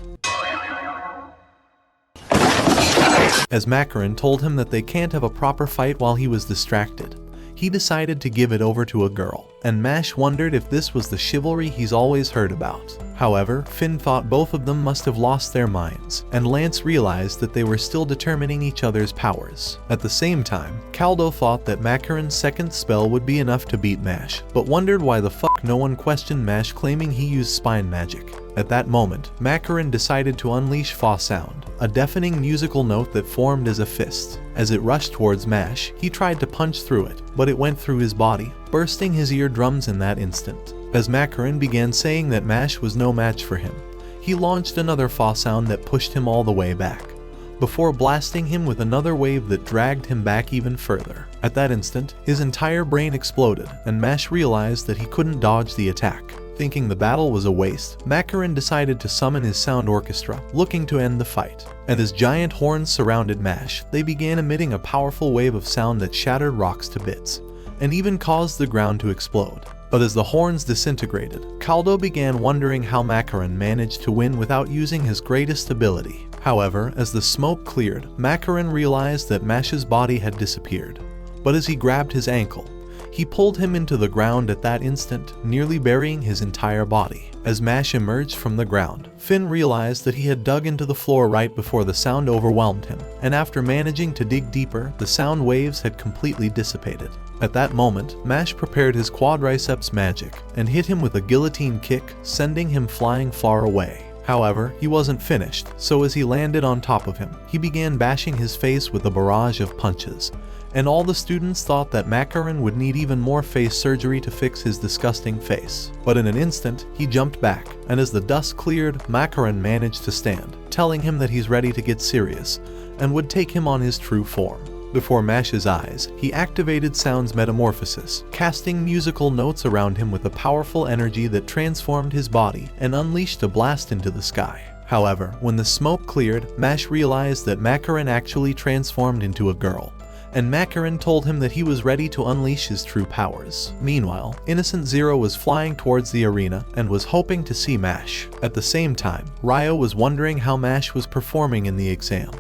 As Macaron told him that they can't have a proper fight while he was distracted, he decided to give it over to a girl, and Mash wondered if this was the chivalry he's always heard about. However, Finn thought both of them must have lost their minds, and Lance realized that they were still determining each other's powers. At the same time, Caldo thought that Macaron's second spell would be enough to beat Mash, but wondered why the fuck no one questioned Mash claiming he used spine magic. At that moment, Macaron decided to unleash Fa Sound, a deafening musical note that formed as a fist. As it rushed towards Mash, he tried to punch through it, but it went through his body, bursting his eardrums in that instant. As Macaron began saying that Mash was no match for him, he launched another Fa Sound that pushed him all the way back, before blasting him with another wave that dragged him back even further. At that instant, his entire brain exploded, and Mash realized that he couldn't dodge the attack. Thinking the battle was a waste, Macaron decided to summon his sound orchestra, looking to end the fight. And as giant horns surrounded Mash, they began emitting a powerful wave of sound that shattered rocks to bits, and even caused the ground to explode. But as the horns disintegrated, Caldo began wondering how Macaron managed to win without using his greatest ability. However, as the smoke cleared, Macaron realized that Mash's body had disappeared. But as he grabbed his ankle, he pulled him into the ground at that instant, nearly burying his entire body. As Mash emerged from the ground, Finn realized that he had dug into the floor right before the sound overwhelmed him, and after managing to dig deeper, the sound waves had completely dissipated. At that moment, Mash prepared his quadriceps magic and hit him with a guillotine kick, sending him flying far away. However, he wasn't finished, so as he landed on top of him, he began bashing his face with a barrage of punches, and all the students thought that Macaron would need even more face surgery to fix his disgusting face. But in an instant, he jumped back, and as the dust cleared, Macaron managed to stand, telling him that he's ready to get serious, and would take him on his true form. Before Mash's eyes, he activated Sound's metamorphosis, casting musical notes around him with a powerful energy that transformed his body and unleashed a blast into the sky. However, when the smoke cleared, Mash realized that Macaron actually transformed into a girl, and Macaron told him that he was ready to unleash his true powers. Meanwhile, Innocent Zero was flying towards the arena and was hoping to see Mash. At the same time, Ryo was wondering how Mash was performing in the exam.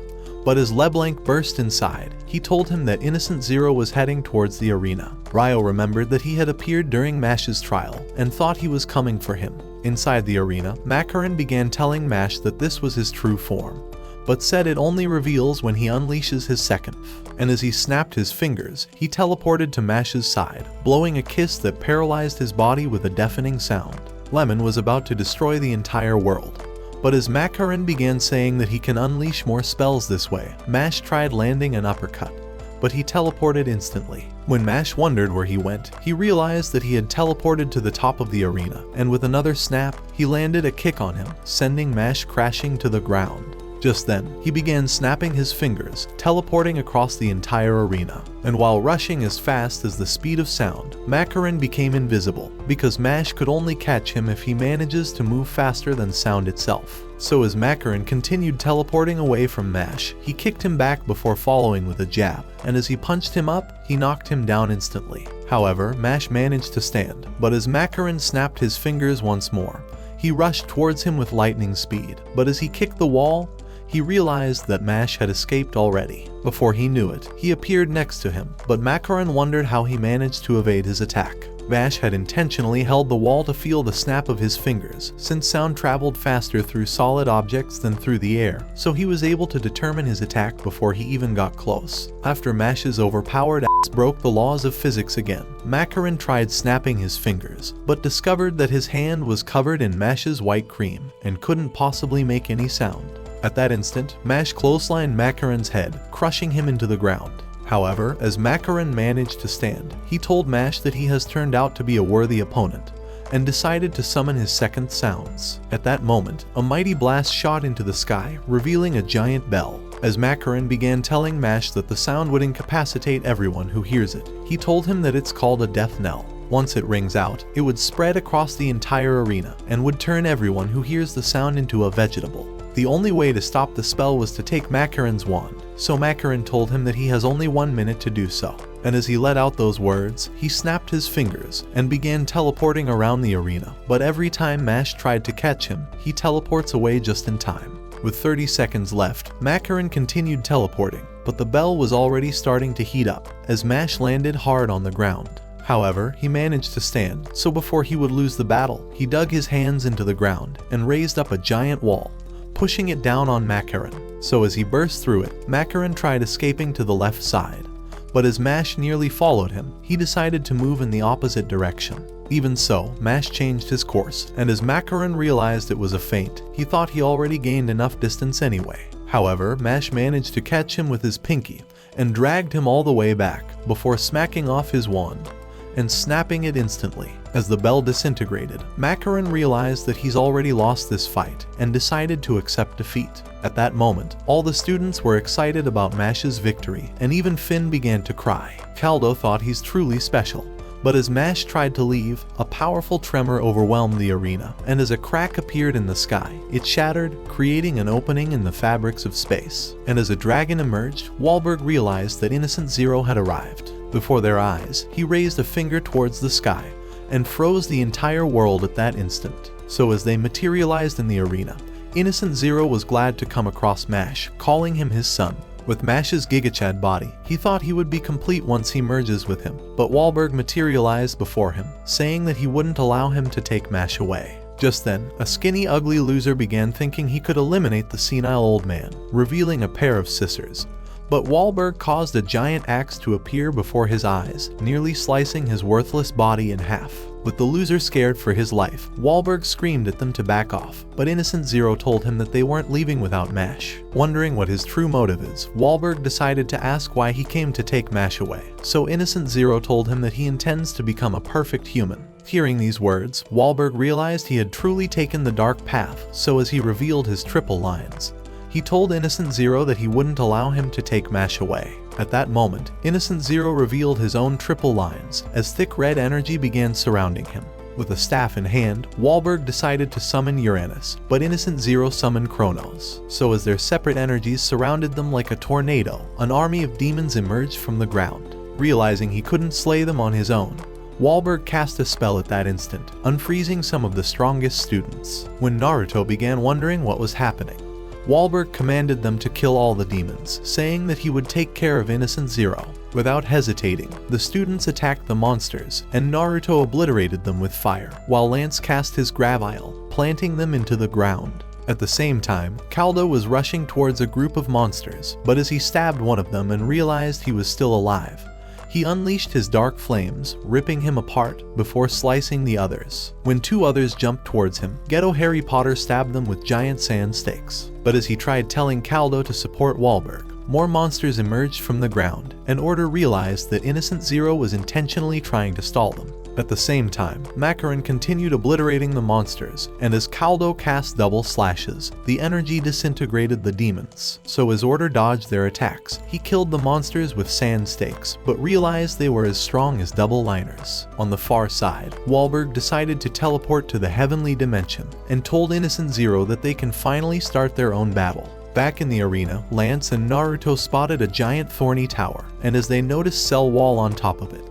But as LeBlanc burst inside, he told him that Innocent Zero was heading towards the arena. Ryo remembered that he had appeared during Mash's trial and thought he was coming for him. Inside the arena, Macaron began telling Mash that this was his true form, but said it only reveals when he unleashes his second. And as he snapped his fingers, he teleported to Mash's side, blowing a kiss that paralyzed his body with a deafening sound. Lemon was about to destroy the entire world. But as Macaron began saying that he can unleash more spells this way, Mash tried landing an uppercut, but he teleported instantly. When Mash wondered where he went, he realized that he had teleported to the top of the arena, and with another snap, he landed a kick on him, sending Mash crashing to the ground. Just then, he began snapping his fingers, teleporting across the entire arena. And while rushing as fast as the speed of sound, Macaron became invisible, because Mash could only catch him if he manages to move faster than sound itself. So as Macaron continued teleporting away from Mash, he kicked him back before following with a jab, and as he punched him up, he knocked him down instantly. However, Mash managed to stand, but as Macaron snapped his fingers once more, he rushed towards him with lightning speed. But as he kicked the wall, he realized that Mash had escaped already. Before he knew it, he appeared next to him, but Macaron wondered how he managed to evade his attack. Mash had intentionally held the wall to feel the snap of his fingers, since sound traveled faster through solid objects than through the air, so he was able to determine his attack before he even got close. After Mash's overpowered ass broke the laws of physics again, Macaron tried snapping his fingers, but discovered that his hand was covered in Mash's white cream, and couldn't possibly make any sound. At that instant, Mash clotheslined Macaron's head, crushing him into the ground. However, as Macaron managed to stand, he told Mash that he has turned out to be a worthy opponent, and decided to summon his second sounds. At that moment, a mighty blast shot into the sky, revealing a giant bell. As Macaron began telling Mash that the sound would incapacitate everyone who hears it, he told him that it's called a death knell. Once it rings out, it would spread across the entire arena, and would turn everyone who hears the sound into a vegetable. The only way to stop the spell was to take Macaron's wand, so Macaron told him that he has only 1 minute to do so. And as he let out those words, he snapped his fingers and began teleporting around the arena. But every time Mash tried to catch him, he teleports away just in time. With 30 seconds left, Macaron continued teleporting, but the bell was already starting to heat up as Mash landed hard on the ground. However, he managed to stand, so before he would lose the battle, he dug his hands into the ground and raised up a giant wall, pushing it down on Macaron. So as he burst through it, Macaron tried escaping to the left side. But as Mash nearly followed him, he decided to move in the opposite direction. Even so, Mash changed his course, and as Macaron realized it was a feint, he thought he already gained enough distance anyway. However, Mash managed to catch him with his pinky and dragged him all the way back before smacking off his wand and snapping it instantly. As the bell disintegrated, Macaron realized that he's already lost this fight and decided to accept defeat. At that moment, all the students were excited about Mash's victory, and even Finn began to cry. Caldo thought he's truly special. But as Mash tried to leave, a powerful tremor overwhelmed the arena, and as a crack appeared in the sky, it shattered, creating an opening in the fabrics of space. And as a dragon emerged, Wahlberg realized that Innocent Zero had arrived. Before their eyes, he raised a finger towards the sky and froze the entire world at that instant. So as they materialized in the arena, Innocent Zero was glad to come across Mash, calling him his son. With Mash's GigaChad body, he thought he would be complete once he merges with him, but Wahlberg materialized before him, saying that he wouldn't allow him to take Mash away. Just then, a skinny, ugly loser began thinking he could eliminate the senile old man, revealing a pair of scissors. But Wahlberg caused a giant axe to appear before his eyes, nearly slicing his worthless body in half. With the loser scared for his life, Wahlberg screamed at them to back off, but Innocent Zero told him that they weren't leaving without Mash. Wondering what his true motive is, Wahlberg decided to ask why he came to take Mash away. So Innocent Zero told him that he intends to become a perfect human. Hearing these words, Wahlberg realized he had truly taken the dark path, so as he revealed his triple lines, he told Innocent Zero that he wouldn't allow him to take Mash away. At that moment, Innocent Zero revealed his own triple lines as thick red energy began surrounding him. With a staff in hand, Wahlberg decided to summon Uranus, but Innocent Zero summoned Kronos. So as their separate energies surrounded them like a tornado, an army of demons emerged from the ground. Realizing he couldn't slay them on his own, Wahlberg cast a spell at that instant, unfreezing some of the strongest students. When Naruto began wondering what was happening, Wahlberg commanded them to kill all the demons, saying that he would take care of Innocent Zero. Without hesitating, the students attacked the monsters, and Naruto obliterated them with fire, while Lance cast his Gravile, planting them into the ground. At the same time, Caldo was rushing towards a group of monsters, but as he stabbed one of them and realized he was still alive, he unleashed his dark flames, ripping him apart before slicing the others. When two others jumped towards him, Ghetto Harry Potter stabbed them with giant sand stakes. But as he tried telling Caldo to support Wahlberg, more monsters emerged from the ground, and Order realized that Innocent Zero was intentionally trying to stall them. At the same time, Macaron continued obliterating the monsters, and as Caldo cast double slashes, the energy disintegrated the demons. So as Order dodged their attacks, he killed the monsters with sand stakes, but realized they were as strong as double liners. On the far side, Wahlberg decided to teleport to the heavenly dimension, and told Innocent Zero that they can finally start their own battle. Back in the arena, Lance and Naruto spotted a giant thorny tower, and as they noticed Cell Wall on top of it,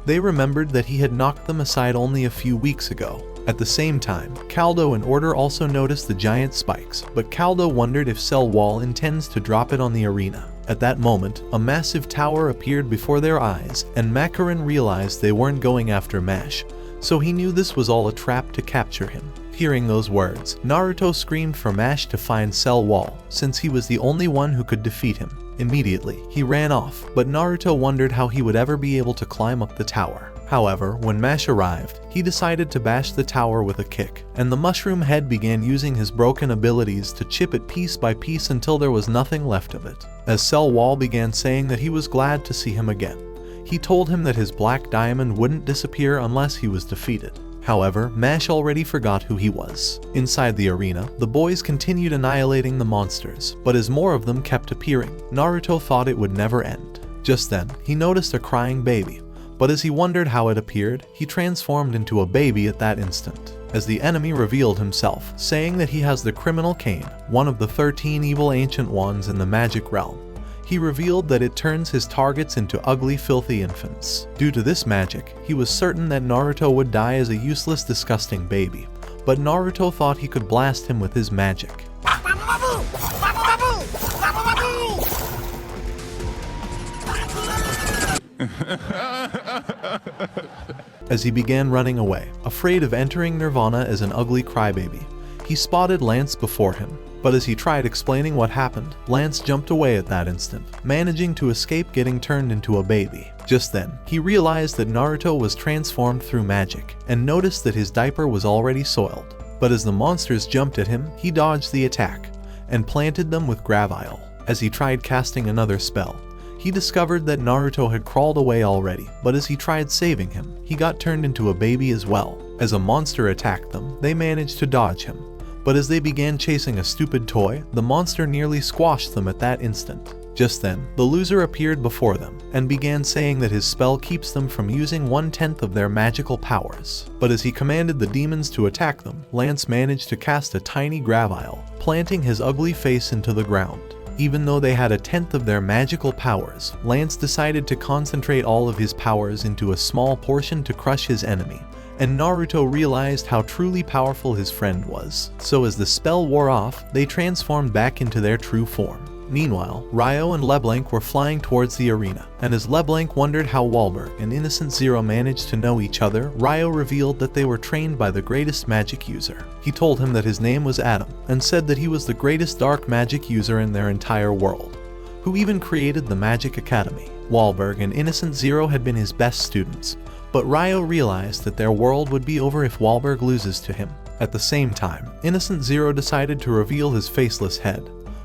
they remembered that he had knocked them aside only a few weeks ago. At the same time, Caldo and Order also noticed the giant spikes, but Caldo wondered if Cell Wall intends to drop it on the arena. At that moment, a massive tower appeared before their eyes, and Macaron realized they weren't going after Mash, so he knew this was all a trap to capture him. Hearing those words, Naruto screamed for Mash to find Cell Wall, since he was the only one who could defeat him. Immediately, he ran off, but Naruto wondered how he would ever be able to climb up the tower. However, when Mash arrived, he decided to bash the tower with a kick, and the mushroom head began using his broken abilities to chip it piece by piece until there was nothing left of it. As Cell Wall began saying that he was glad to see him again, he told him that his black diamond wouldn't disappear unless he was defeated. However, Mash already forgot who he was. Inside the arena, the boys continued annihilating the monsters, but as more of them kept appearing, Naruto thought it would never end. Just then, he noticed a crying baby, but as he wondered how it appeared, he transformed into a baby at that instant. As the enemy revealed himself, saying that he has the Criminal Cane, one of the 13 evil ancient wands in the magic realm. He revealed that it turns his targets into ugly, filthy infants. Due to this magic, he was certain that Naruto would die as a useless, disgusting baby, but Naruto thought he could blast him with his magic. As he began running away, afraid of entering Nirvana as an ugly crybaby, he spotted Lance before him. But as he tried explaining what happened, Lance jumped away at that instant, managing to escape getting turned into a baby. Just then, he realized that Naruto was transformed through magic, and noticed that his diaper was already soiled. But as the monsters jumped at him, he dodged the attack, and planted them with Gravile. As he tried casting another spell, he discovered that Naruto had crawled away already, but as he tried saving him, he got turned into a baby as well. As a monster attacked them, they managed to dodge him. But as they began chasing a stupid toy, the monster nearly squashed them at that instant. Just then, the loser appeared before them, and began saying that his spell keeps them from using 1/10 of their magical powers. But as he commanded the demons to attack them, Lance managed to cast a tiny Gravile, planting his ugly face into the ground. Even though they had 1/10 of their magical powers, Lance decided to concentrate all of his powers into a small portion to crush his enemy. And Naruto realized how truly powerful his friend was. So as the spell wore off, they transformed back into their true form. Meanwhile, Ryo and LeBlanc were flying towards the arena, and as LeBlanc wondered how Wahlberg and Innocent Zero managed to know each other, Ryo revealed that they were trained by the greatest magic user. He told him that his name was Adam, and said that he was the greatest dark magic user in their entire world, who even created the Magic Academy. Wahlberg and Innocent Zero had been his best students, but Ryo realized that their world would be over if Wahlberg loses to him. At the same time, Innocent Zero decided to reveal his faceless head.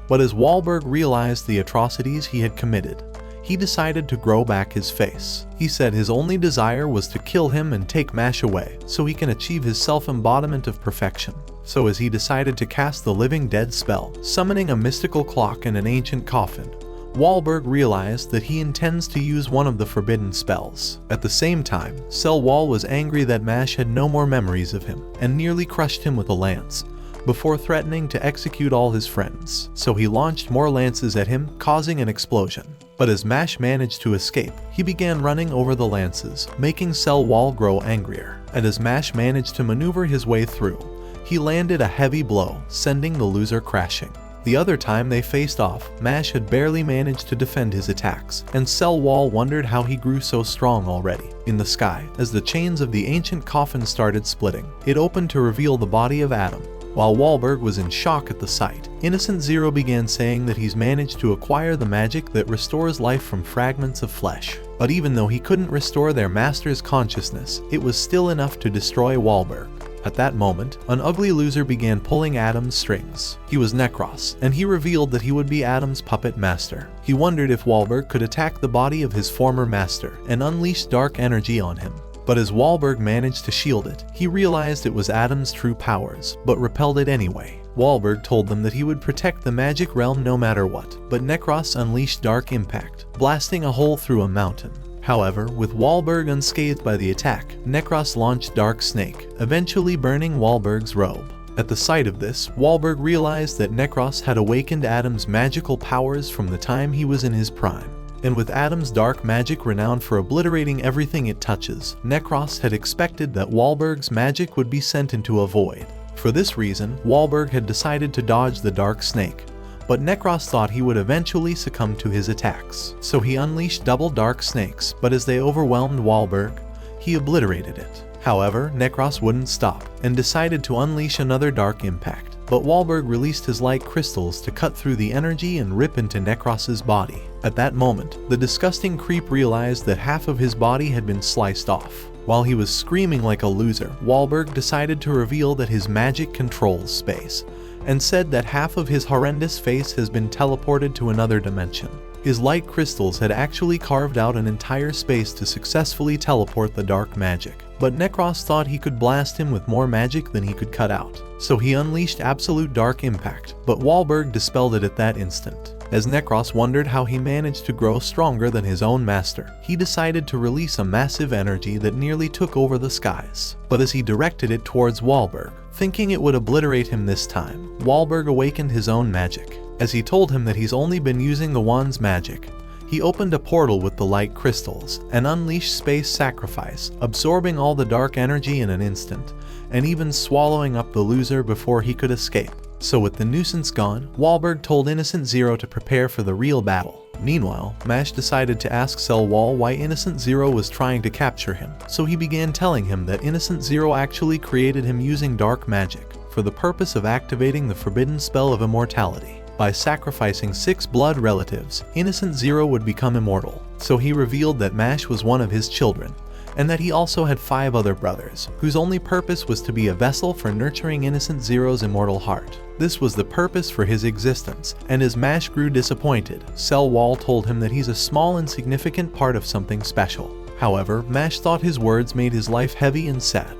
But as Wahlberg realized the atrocities he had committed, he decided to grow back his face. He said his only desire was to kill him and take Mash away, so he can achieve his self-embodiment of perfection. So as he decided to cast the Living Dead spell, summoning a mystical clock and an ancient coffin, Wahlberg realized that he intends to use one of the forbidden spells. At the same time, Cell Wall was angry that Mash had no more memories of him, and nearly crushed him with a lance, before threatening to execute all his friends. So he launched more lances at him, causing an explosion. But as Mash managed to escape, he began running over the lances, making Cell Wall grow angrier. And as Mash managed to maneuver his way through, he landed a heavy blow, sending the loser crashing. The other time they faced off, Mash had barely managed to defend his attacks, and Cell Wall wondered how he grew so strong already. In the sky, as the chains of the ancient coffin started splitting, it opened to reveal the body of Adam. While Wahlberg was in shock at the sight, Innocent Zero began saying that he's managed to acquire the magic that restores life from fragments of flesh. But even though he couldn't restore their master's consciousness, it was still enough to destroy Wahlberg. At that moment, an ugly loser began pulling Adam's strings. He was Necros, and he revealed that he would be Adam's puppet master. He wondered if Wahlberg could attack the body of his former master and unleash dark energy on him. But as Wahlberg managed to shield it, he realized it was Adam's true powers, but repelled it anyway. Wahlberg told them that he would protect the magic realm no matter what, but Necros unleashed Dark Impact, blasting a hole through a mountain. However, with Wahlberg unscathed by the attack, Necros launched Dark Snake, eventually burning Wahlberg's robe. At the sight of this, Wahlberg realized that Necros had awakened Adam's magical powers from the time he was in his prime. And with Adam's dark magic renowned for obliterating everything it touches, Necros had expected that Wahlberg's magic would be sent into a void. For this reason, Wahlberg had decided to dodge the Dark Snake, but Necros thought he would eventually succumb to his attacks. So he unleashed double Dark Snakes, but as they overwhelmed Wahlberg, he obliterated it. However, Necros wouldn't stop, and decided to unleash another Dark Impact, but Wahlberg released his light crystals to cut through the energy and rip into Necros's body. At that moment, the disgusting creep realized that half of his body had been sliced off. While he was screaming like a loser, Wahlberg decided to reveal that his magic controls space, and said that half of his horrendous face has been teleported to another dimension. His light crystals had actually carved out an entire space to successfully teleport the dark magic. But Necros thought he could blast him with more magic than he could cut out. So he unleashed absolute Dark Impact, but Wahlberg dispelled it at that instant. As Necros wondered how he managed to grow stronger than his own master, he decided to release a massive energy that nearly took over the skies. But as he directed it towards Wahlberg, thinking it would obliterate him this time, Wahlberg awakened his own magic. As he told him that he's only been using the wand's magic, he opened a portal with the light crystals and unleashed Space Sacrifice, absorbing all the dark energy in an instant, and even swallowing up the loser before he could escape. So with the nuisance gone, Wahlberg told Innocent Zero to prepare for the real battle. Meanwhile, Mash decided to ask Cell Wall why Innocent Zero was trying to capture him, so he began telling him that Innocent Zero actually created him using dark magic for the purpose of activating the forbidden spell of immortality. By sacrificing 6 blood relatives, Innocent Zero would become immortal, so he revealed that Mash was one of his children, and that he also had 5 other brothers, whose only purpose was to be a vessel for nurturing Innocent Zero's immortal heart. This was the purpose for his existence, and as Mash grew disappointed, Cell Wall told him that he's a small insignificant part of something special. However, Mash thought his words made his life heavy and sad.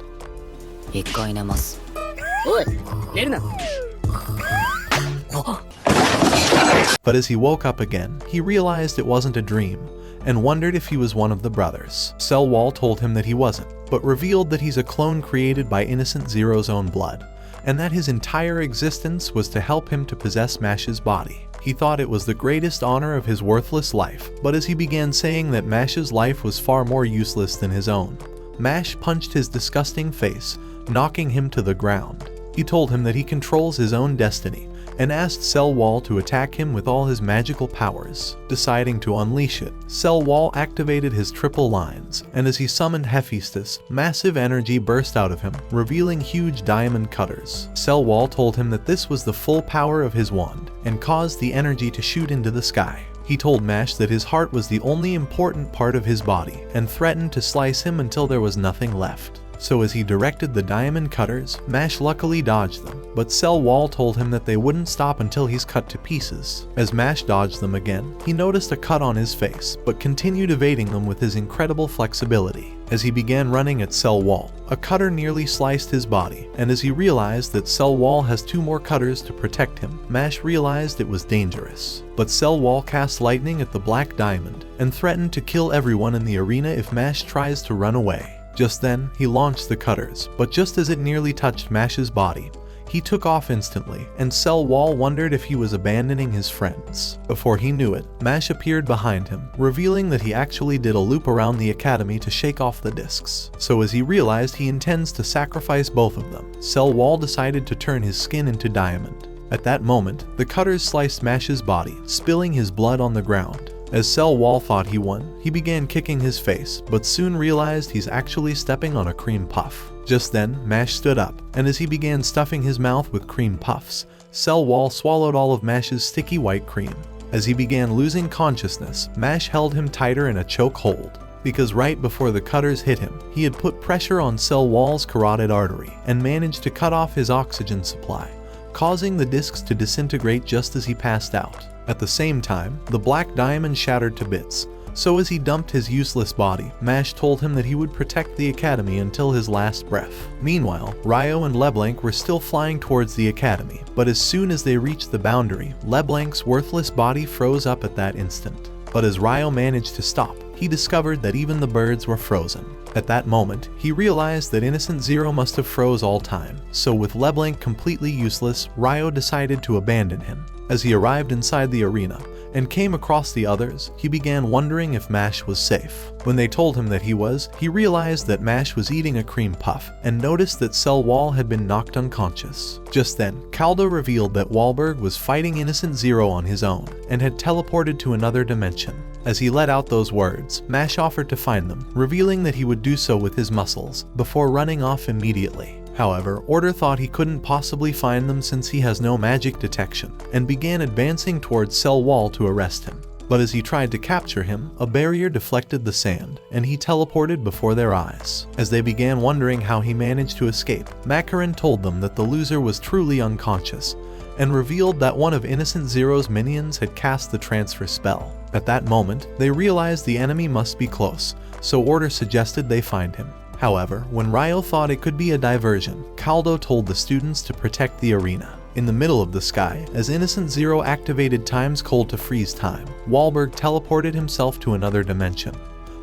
But as he woke up again, he realized it wasn't a dream, and wondered if he was one of the brothers. Cell Wall told him that he wasn't, but revealed that he's a clone created by Innocent Zero's own blood, and that his entire existence was to help him to possess Mash's body. He thought it was the greatest honor of his worthless life, but as he began saying that Mash's life was far more useless than his own, Mash punched his disgusting face, knocking him to the ground. He told him that he controls his own destiny, and asked Cell Wall to attack him with all his magical powers. Deciding to unleash it, Cell Wall activated his triple lines, and as he summoned Hephaestus, massive energy burst out of him, revealing huge diamond cutters. Cell Wall told him that this was the full power of his wand, and caused the energy to shoot into the sky. He told Mash that his heart was the only important part of his body, and threatened to slice him until there was nothing left. So as he directed the diamond cutters, Mash luckily dodged them, but Cell Wall told him that they wouldn't stop until he's cut to pieces. As Mash dodged them again, he noticed a cut on his face, but continued evading them with his incredible flexibility. As he began running at Cell Wall, a cutter nearly sliced his body, and as he realized that Cell Wall has 2 more cutters to protect him, Mash realized it was dangerous. But Cell Wall cast lightning at the black diamond, and threatened to kill everyone in the arena if Mash tries to run away. Just then, he launched the cutters, but just as it nearly touched Mash's body, he took off instantly, and Cell Wall wondered if he was abandoning his friends. Before he knew it, Mash appeared behind him, revealing that he actually did a loop around the academy to shake off the discs. So as he realized he intends to sacrifice both of them, Cell Wall decided to turn his skin into diamond. At that moment, the cutters sliced Mash's body, spilling his blood on the ground. As Cell Wall thought he won, he began kicking his face, but soon realized he's actually stepping on a cream puff. Just then, Mash stood up, and as he began stuffing his mouth with cream puffs, Cell Wall swallowed all of Mash's sticky white cream. As he began losing consciousness, Mash held him tighter in a choke hold, because right before the cutters hit him, he had put pressure on Cell Wall's carotid artery, and managed to cut off his oxygen supply, causing the discs to disintegrate just as he passed out. At the same time, the black diamond shattered to bits, so as he dumped his useless body, Mash told him that he would protect the academy until his last breath. Meanwhile, Ryo and LeBlanc were still flying towards the academy, but as soon as they reached the boundary, LeBlanc's worthless body froze up at that instant. But as Ryo managed to stop, he discovered that even the birds were frozen. At that moment, he realized that Innocent Zero must have froze all time, so with LeBlanc completely useless, Ryo decided to abandon him. As he arrived inside the arena and came across the others, he began wondering if Mash was safe. When they told him that he was, he realized that Mash was eating a cream puff and noticed that Cell Wall had been knocked unconscious. Just then, Caldo revealed that Wahlberg was fighting Innocent Zero on his own and had teleported to another dimension. As he let out those words, Mash offered to find them, revealing that he would do so with his muscles, before running off immediately. However, Order thought he couldn't possibly find them since he has no magic detection, and began advancing towards Cell Wall to arrest him. But as he tried to capture him, a barrier deflected the sand, and he teleported before their eyes. As they began wondering how he managed to escape, Macaron told them that the loser was truly unconscious, and revealed that one of Innocent Zero's minions had cast the transfer spell. At that moment, they realized the enemy must be close, so Order suggested they find him. However, when Ryo thought it could be a diversion, Caldo told the students to protect the arena. In the middle of the sky, as Innocent Zero activated Time's Cold to freeze time, Wahlberg teleported himself to another dimension,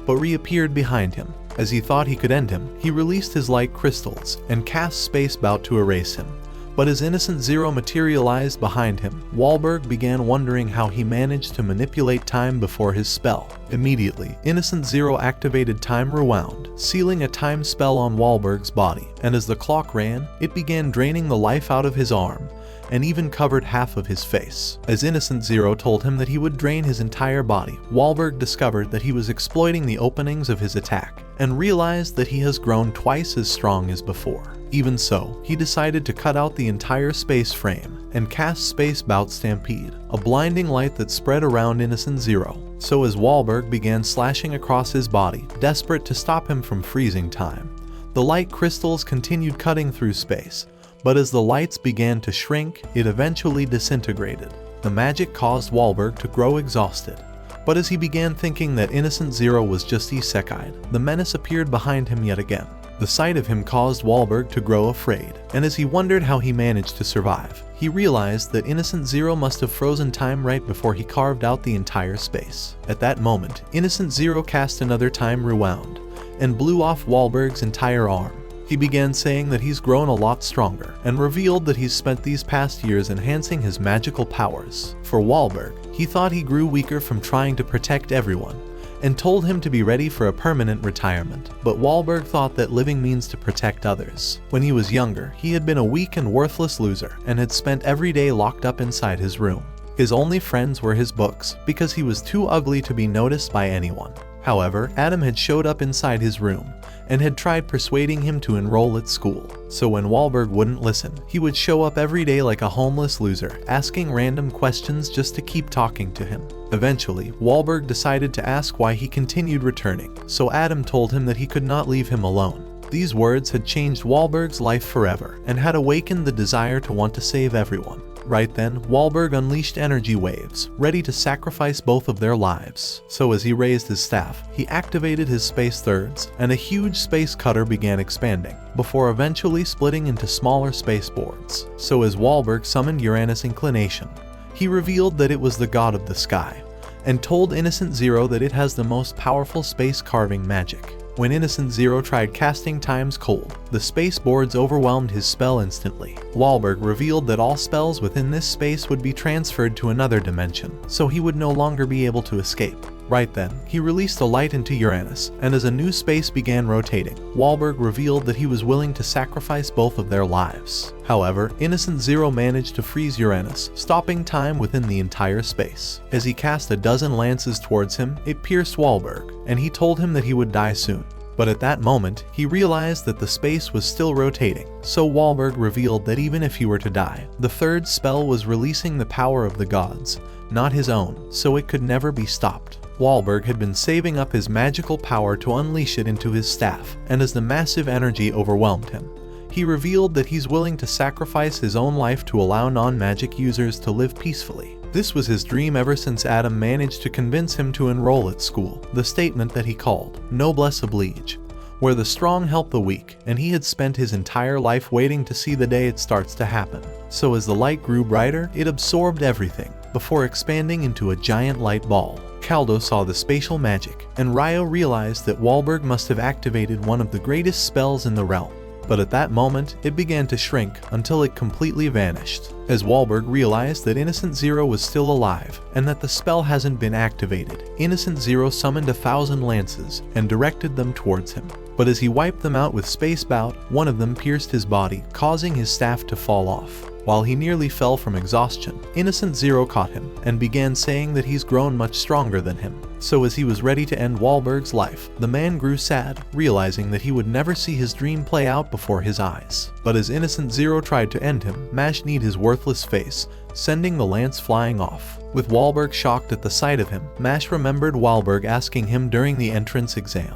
but reappeared behind him. As he thought he could end him, he released his light crystals and cast Space Bout to erase him. But as Innocent Zero materialized behind him, Wahlberg began wondering how he managed to manipulate time before his spell. Immediately, Innocent Zero activated Time Rewound, sealing a time spell on Wahlberg's body, and as the clock ran, it began draining the life out of his arm, and even covered half of his face. As Innocent Zero told him that he would drain his entire body, Wahlberg discovered that he was exploiting the openings of his attack, and realized that he has grown twice as strong as before. Even so, he decided to cut out the entire space frame and cast Space Bout Stampede, a blinding light that spread around Innocent Zero. So as Wahlberg began slashing across his body, desperate to stop him from freezing time, the light crystals continued cutting through space, but as the lights began to shrink, it eventually disintegrated. The magic caused Wahlberg to grow exhausted. But as he began thinking that Innocent Zero was just isekai'd, the menace appeared behind him yet again. The sight of him caused Wahlberg to grow afraid, and as he wondered how he managed to survive, he realized that Innocent Zero must have frozen time right before he carved out the entire space. At that moment, Innocent Zero cast another time rewound, and blew off Wahlberg's entire arm. He began saying that he's grown a lot stronger, and revealed that he's spent these past years enhancing his magical powers. For Wahlberg, he thought he grew weaker from trying to protect everyone, and told him to be ready for a permanent retirement. But Wahlberg thought that living means to protect others. When he was younger, he had been a weak and worthless loser, and had spent every day locked up inside his room. His only friends were his books, because he was too ugly to be noticed by anyone. However, Adam had showed up inside his room, and had tried persuading him to enroll at school. So when Wahlberg wouldn't listen, he would show up every day like a homeless loser, asking random questions just to keep talking to him. Eventually, Wahlberg decided to ask why he continued returning, so Adam told him that he could not leave him alone. These words had changed Wahlberg's life forever, and had awakened the desire to want to save everyone. Right then, Wahlberg unleashed energy waves, ready to sacrifice both of their lives. So as he raised his staff, he activated his space thirds, and a huge space cutter began expanding, before eventually splitting into smaller spaceboards. So as Wahlberg summoned Uranus Inclination, he revealed that it was the god of the sky, and told Innocent Zero that it has the most powerful space carving magic. When Innocent Zero tried casting Time's Cold, the space boards overwhelmed his spell instantly. Wahlberg revealed that all spells within this space would be transferred to another dimension, so he would no longer be able to escape. Right then, he released a light into Uranus, and as a new space began rotating, Wahlberg revealed that he was willing to sacrifice both of their lives. However, Innocent Zero managed to freeze Uranus, stopping time within the entire space. As he cast a dozen lances towards him, it pierced Wahlberg, and he told him that he would die soon. But at that moment, he realized that the space was still rotating, so Wahlberg revealed that even if he were to die, the third spell was releasing the power of the gods, not his own, so it could never be stopped. Wahlberg had been saving up his magical power to unleash it into his staff, and as the massive energy overwhelmed him, he revealed that he's willing to sacrifice his own life to allow non-magic users to live peacefully. This was his dream ever since Adam managed to convince him to enroll at school, the statement that he called noblesse oblige, where the strong help the weak, and he had spent his entire life waiting to see the day it starts to happen. So as the light grew brighter, it absorbed everything, before expanding into a giant light ball. Caldo saw the spatial magic, and Ryo realized that Wahlberg must have activated one of the greatest spells in the realm. But at that moment, it began to shrink until it completely vanished. As Wahlberg realized that Innocent Zero was still alive, and that the spell hasn't been activated, Innocent Zero summoned 1,000 lances and directed them towards him. But as he wiped them out with Space Bout, one of them pierced his body, causing his staff to fall off. While he nearly fell from exhaustion, Innocent Zero caught him, and began saying that he's grown much stronger than him. So as he was ready to end Wahlberg's life, the man grew sad, realizing that he would never see his dream play out before his eyes. But as Innocent Zero tried to end him, Mage kneed his worthless face, sending the lance flying off. With Wahlberg shocked at the sight of him, Mage remembered Wahlberg asking him during the entrance exam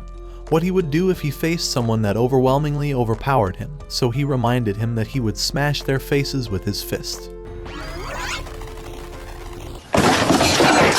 what he would do if he faced someone that overwhelmingly overpowered him, so he reminded him that he would smash their faces with his fist.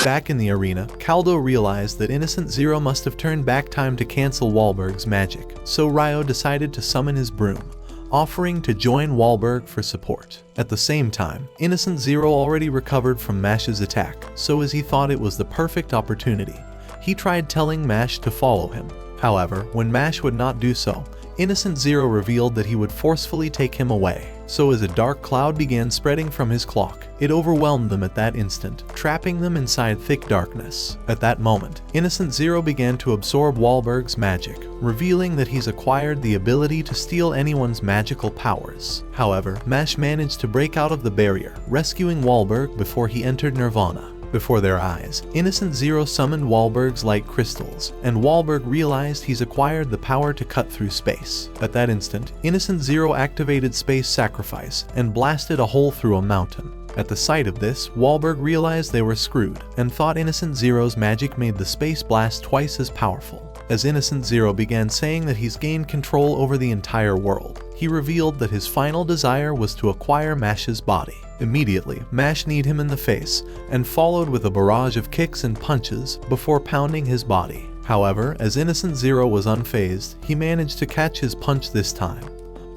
Back in the arena, Caldo realized that Innocent Zero must have turned back time to cancel Wahlberg's magic, so Ryo decided to summon his broom, offering to join Wahlberg for support. At the same time, Innocent Zero already recovered from Mage's attack, so as he thought it was the perfect opportunity, he tried telling Mage to follow him. However, when Mage would not do so, Innocent Zero revealed that he would forcefully take him away. So as a dark cloud began spreading from his cloak, it overwhelmed them at that instant, trapping them inside thick darkness. At that moment, Innocent Zero began to absorb Wahlberg's magic, revealing that he's acquired the ability to steal anyone's magical powers. However, Mash managed to break out of the barrier, rescuing Wahlberg before he entered Nirvana. Before their eyes, Innocent Zero summoned Wahlberg's light crystals, and Wahlberg realized he's acquired the power to cut through space. At that instant, Innocent Zero activated Space Sacrifice and blasted a hole through a mountain. At the sight of this, Wahlberg realized they were screwed, and thought Innocent Zero's magic made the space blast twice as powerful. As Innocent Zero began saying that he's gained control over the entire world, he revealed that his final desire was to acquire Mash's body. Immediately, Mash kneed him in the face, and followed with a barrage of kicks and punches before pounding his body. However, as Innocent Zero was unfazed, he managed to catch his punch this time.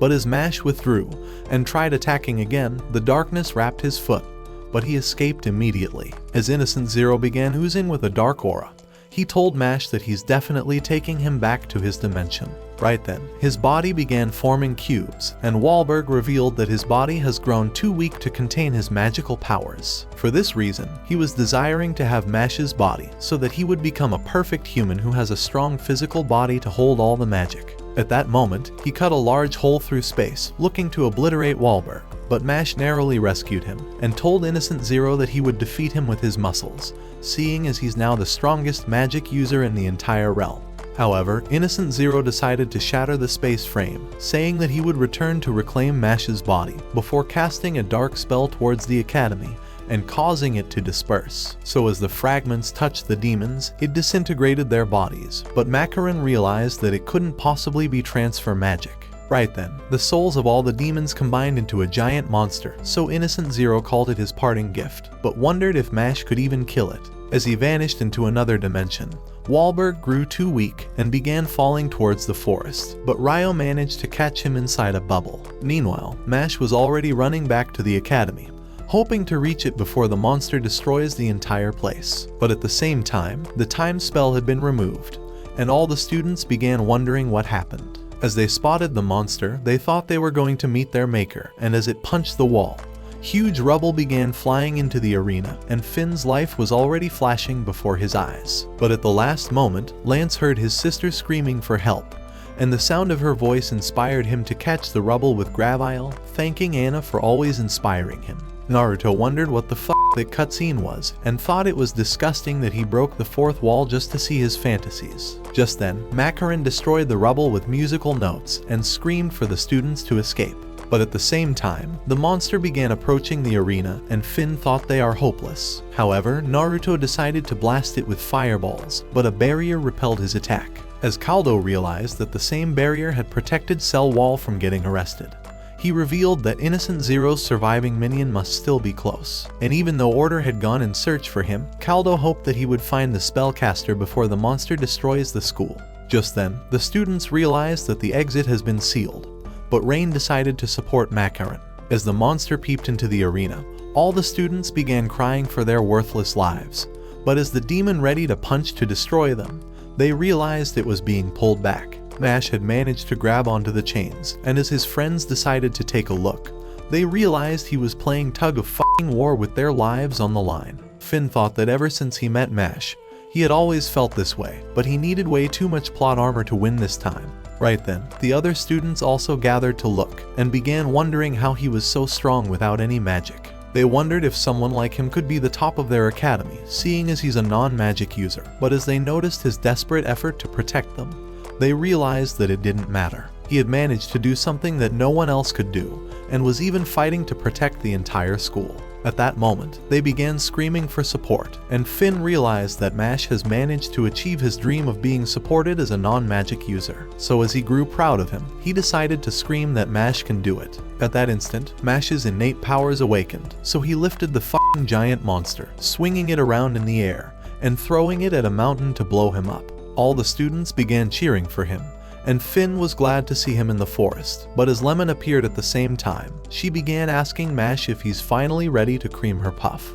But as Mash withdrew and tried attacking again, the darkness wrapped his foot, but he escaped immediately. As Innocent Zero began oozing with a dark aura, he told Mash that he's definitely taking him back to his dimension. Right then, his body began forming cubes, and Wahlberg revealed that his body has grown too weak to contain his magical powers. For this reason, he was desiring to have Mash's body so that he would become a perfect human who has a strong physical body to hold all the magic. At that moment, he cut a large hole through space, looking to obliterate Wahlberg, but Mash narrowly rescued him, and told Innocent Zero that he would defeat him with his muscles, seeing as he's now the strongest magic user in the entire realm. However, Innocent Zero decided to shatter the space frame, saying that he would return to reclaim Mash's body, before casting a dark spell towards the Academy, and causing it to disperse. So as the fragments touched the demons, it disintegrated their bodies, but Macaron realized that it couldn't possibly be transfer magic. Right then, the souls of all the demons combined into a giant monster, so Innocent Zero called it his parting gift, but wondered if Mash could even kill it. As he vanished into another dimension, Wahlberg grew too weak and began falling towards the forest, but Ryo managed to catch him inside a bubble. Meanwhile, Mash was already running back to the Academy, hoping to reach it before the monster destroys the entire place. But at the same time, the time spell had been removed, and all the students began wondering what happened. As they spotted the monster, they thought they were going to meet their maker, and as it punched the wall, huge rubble began flying into the arena, and Finn's life was already flashing before his eyes. But at the last moment, Lance heard his sister screaming for help, and the sound of her voice inspired him to catch the rubble with Gravile, thanking Anna for always inspiring him. Naruto wondered what the fuck that cutscene was, and thought it was disgusting that he broke the fourth wall just to see his fantasies. Just then, Macaron destroyed the rubble with musical notes, and screamed for the students to escape. But at the same time, the monster began approaching the arena, and Finn thought they are hopeless. However, Naruto decided to blast it with fireballs, but a barrier repelled his attack. As Caldo realized that the same barrier had protected Cell Wall from getting arrested, he revealed that Innocent Zero's surviving minion must still be close. And even though Order had gone in search for him, Caldo hoped that he would find the spellcaster before the monster destroys the school. Just then, the students realized that the exit has been sealed, but Rain decided to support Macaron. As the monster peeped into the arena, all the students began crying for their worthless lives. But as the demon ready to punch to destroy them, they realized it was being pulled back. Mash had managed to grab onto the chains, and as his friends decided to take a look, they realized he was playing tug of fucking war with their lives on the line. Finn thought that ever since he met Mash, he had always felt this way, but he needed way too much plot armor to win this time. Right then, the other students also gathered to look, and began wondering how he was so strong without any magic. They wondered if someone like him could be the top of their academy, seeing as he's a non-magic user, but as they noticed his desperate effort to protect them, they realized that it didn't matter. He had managed to do something that no one else could do, and was even fighting to protect the entire school. At that moment, they began screaming for support, and Finn realized that Mash has managed to achieve his dream of being supported as a non-magic user. So as he grew proud of him, he decided to scream that Mash can do it. At that instant, Mash's innate powers awakened, so he lifted the fucking giant monster, swinging it around in the air, and throwing it at a mountain to blow him up. All the students began cheering for him, and Finn was glad to see him in the forest. But as Lemon appeared at the same time, she began asking Mash if he's finally ready to cream her puff.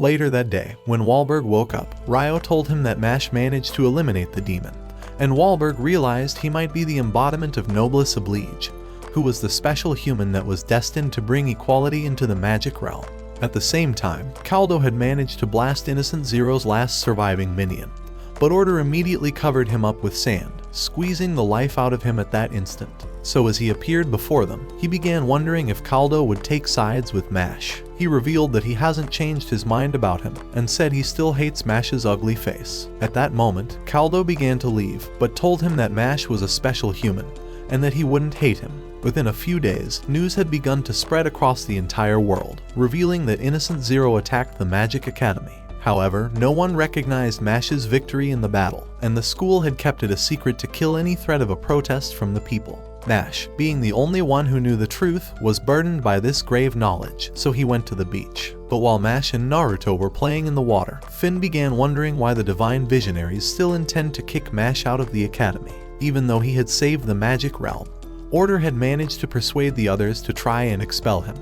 Later that day, when Wahlberg woke up, Ryo told him that Mash managed to eliminate the demon, and Wahlberg realized he might be the embodiment of Noblesse Oblige, who was the special human that was destined to bring equality into the magic realm. At the same time, Caldo had managed to blast Innocent Zero's last surviving minion, but Order immediately covered him up with sand, squeezing the life out of him at that instant. So as he appeared before them, he began wondering if Caldo would take sides with Mash. He revealed that he hasn't changed his mind about him, and said he still hates Mash's ugly face. At that moment, Caldo began to leave, but told him that Mash was a special human, and that he wouldn't hate him. Within a few days, news had begun to spread across the entire world, revealing that Innocent Zero attacked the Magic Academy. However, no one recognized Mash's victory in the battle, and the school had kept it a secret to kill any threat of a protest from the people. Mash, being the only one who knew the truth, was burdened by this grave knowledge, so he went to the beach. But while Mash and Naruto were playing in the water, Finn began wondering why the Divine Visionaries still intend to kick Mash out of the academy, even though he had saved the magic realm. Order had managed to persuade the others to try and expel him,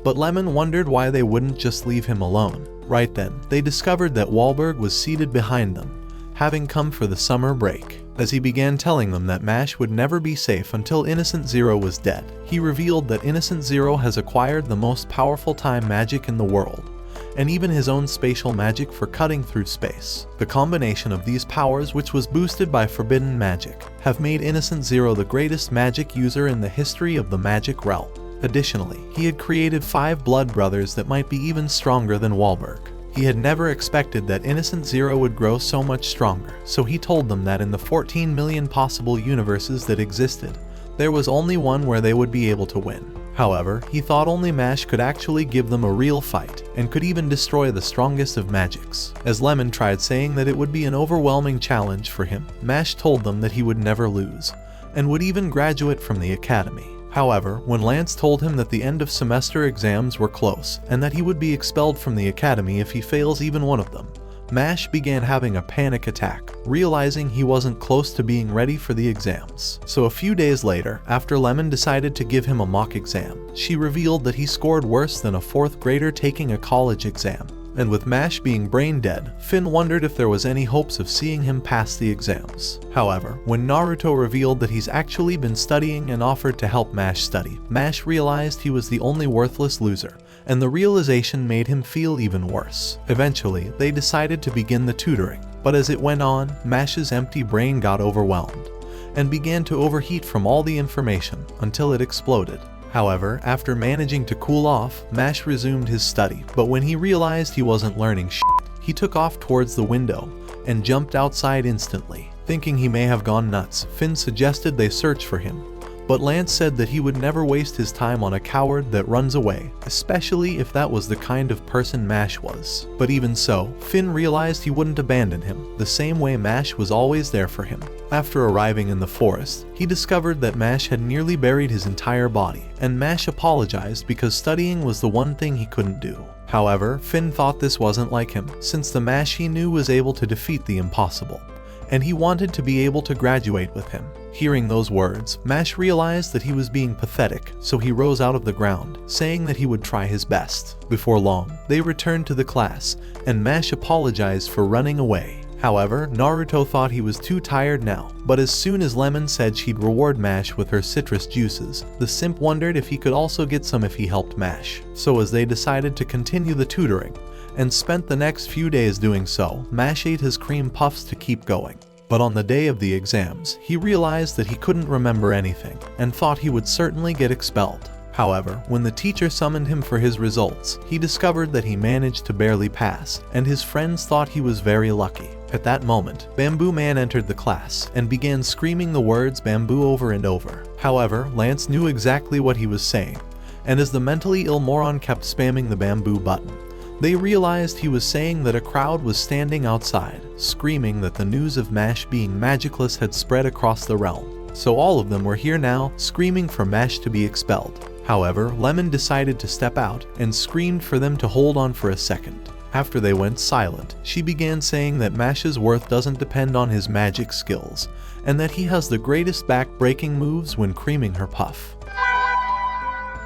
but Lemon wondered why they wouldn't just leave him alone. Right then, they discovered that Wahlberg was seated behind them, having come for the summer break. As he began telling them that Mash would never be safe until Innocent Zero was dead, he revealed that Innocent Zero has acquired the most powerful time magic in the world, and even his own spatial magic for cutting through space. The combination of these powers, which was boosted by forbidden magic, have made Innocent Zero the greatest magic user in the history of the magic realm. Additionally, he had created 5 blood brothers that might be even stronger than Wahlberg. He had never expected that Innocent Zero would grow so much stronger, so he told them that in the 14 million possible universes that existed, there was only one where they would be able to win. However, he thought only Mash could actually give them a real fight, and could even destroy the strongest of magics. As Lemon tried saying that it would be an overwhelming challenge for him, Mash told them that he would never lose, and would even graduate from the academy. However, when Lance told him that the end of semester exams were close, and that he would be expelled from the academy if he fails even one of them, Mash began having a panic attack, realizing he wasn't close to being ready for the exams. So a few days later, after Lemon decided to give him a mock exam, she revealed that he scored worse than a 4th grader taking a college exam. And with Mash being brain dead, Finn wondered if there was any hopes of seeing him pass the exams. However, when Naruto revealed that he's actually been studying and offered to help Mash study, Mash realized he was the only worthless loser, and the realization made him feel even worse. Eventually, they decided to begin the tutoring, but as it went on, Mash's empty brain got overwhelmed, and began to overheat from all the information until it exploded. However, after managing to cool off, Mash resumed his study, but when he realized he wasn't learning shit, he took off towards the window and jumped outside instantly. Thinking he may have gone nuts, Finn suggested they search for him, but Lance said that he would never waste his time on a coward that runs away, especially if that was the kind of person Mash was. But even so, Finn realized he wouldn't abandon him, the same way Mash was always there for him. After arriving in the forest, he discovered that Mash had nearly buried his entire body, and Mash apologized because studying was the one thing he couldn't do. However, Finn thought this wasn't like him, since the Mash he knew was able to defeat the impossible, and he wanted to be able to graduate with him. Hearing those words, Mash realized that he was being pathetic, so he rose out of the ground, saying that he would try his best. Before long, they returned to the class, and Mash apologized for running away. However, Naruto thought he was too tired now, but as soon as Lemon said she'd reward Mash with her citrus juices, the simp wondered if he could also get some if he helped Mash. So as they decided to continue the tutoring, and spent the next few days doing so, Mash ate his cream puffs to keep going. But on the day of the exams, he realized that he couldn't remember anything, and thought he would certainly get expelled. However, when the teacher summoned him for his results, he discovered that he managed to barely pass, and his friends thought he was very lucky. At that moment, Bamboo Man entered the class, and began screaming the words bamboo over and over. However, Lance knew exactly what he was saying, and as the mentally ill moron kept spamming the bamboo button, they realized he was saying that a crowd was standing outside, screaming that the news of Mash being magicless had spread across the realm. So all of them were here now, screaming for Mash to be expelled. However, Lemon decided to step out, and screamed for them to hold on for a second. After they went silent, she began saying that Mash's worth doesn't depend on his magic skills, and that he has the greatest back-breaking moves when creaming her puff.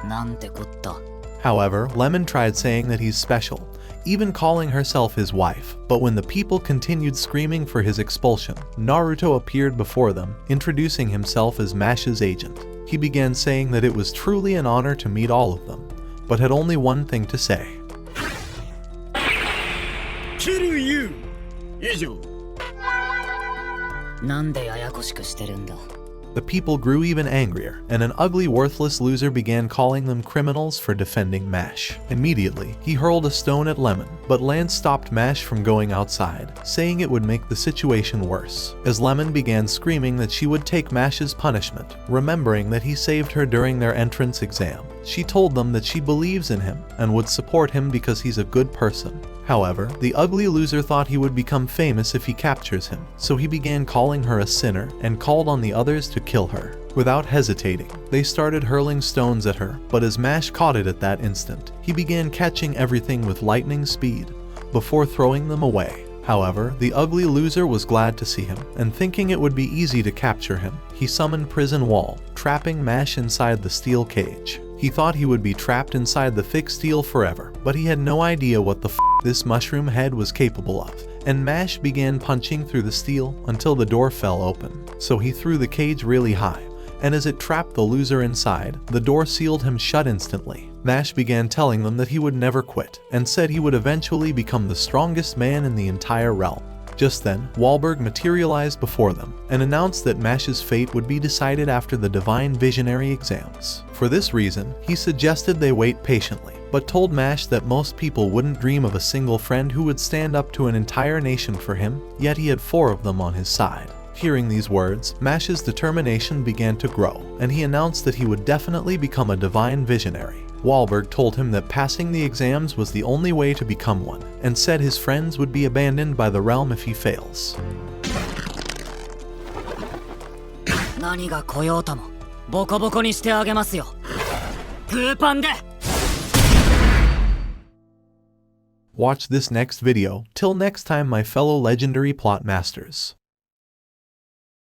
なんてこった。 However, Lemon tried saying that he's special, even calling herself his wife, but when the people continued screaming for his expulsion, Naruto appeared before them, introducing himself as Mash's agent. He began saying that it was truly an honor to meet all of them, but had only one thing to say. Kill you! 以上。なんでややこしくしてるんだ。 The people grew even angrier, and an ugly, worthless loser began calling them criminals for defending Mash. Immediately, he hurled a stone at Lemon, but Lance stopped Mash from going outside, saying it would make the situation worse. As Lemon began screaming that she would take Mash's punishment, remembering that he saved her during their entrance exam, she told them that she believes in him and would support him because he's a good person. However, the ugly loser thought he would become famous if he captures him, so he began calling her a sinner and called on the others to kill her. Without hesitating, they started hurling stones at her, but as Mash caught it at that instant, he began catching everything with lightning speed, before throwing them away. However, the ugly loser was glad to see him, and thinking it would be easy to capture him, he summoned Prison Wall, trapping Mash inside the steel cage. He thought he would be trapped inside the thick steel forever, but he had no idea what the this mushroom head was capable of, and Mash began punching through the steel until the door fell open. So he threw the cage really high, and as it trapped the loser inside, the door sealed him shut instantly. Mash began telling them that he would never quit, and said he would eventually become the strongest man in the entire realm. Just then, Wahlberg materialized before them and announced that Mash's fate would be decided after the Divine Visionary exams. For this reason, he suggested they wait patiently, but told Mash that most people wouldn't dream of a single friend who would stand up to an entire nation for him, yet he had 4 of them on his side. Hearing these words, Mash's determination began to grow, and he announced that he would definitely become a Divine Visionary. Wahlberg told him that passing the exams was the only way to become one, and said his friends would be abandoned by the realm if he fails. 何が来ようともボコボコにしてあげますよ。プーパンで。 Watch this next video. Till next time, my fellow legendary plot masters.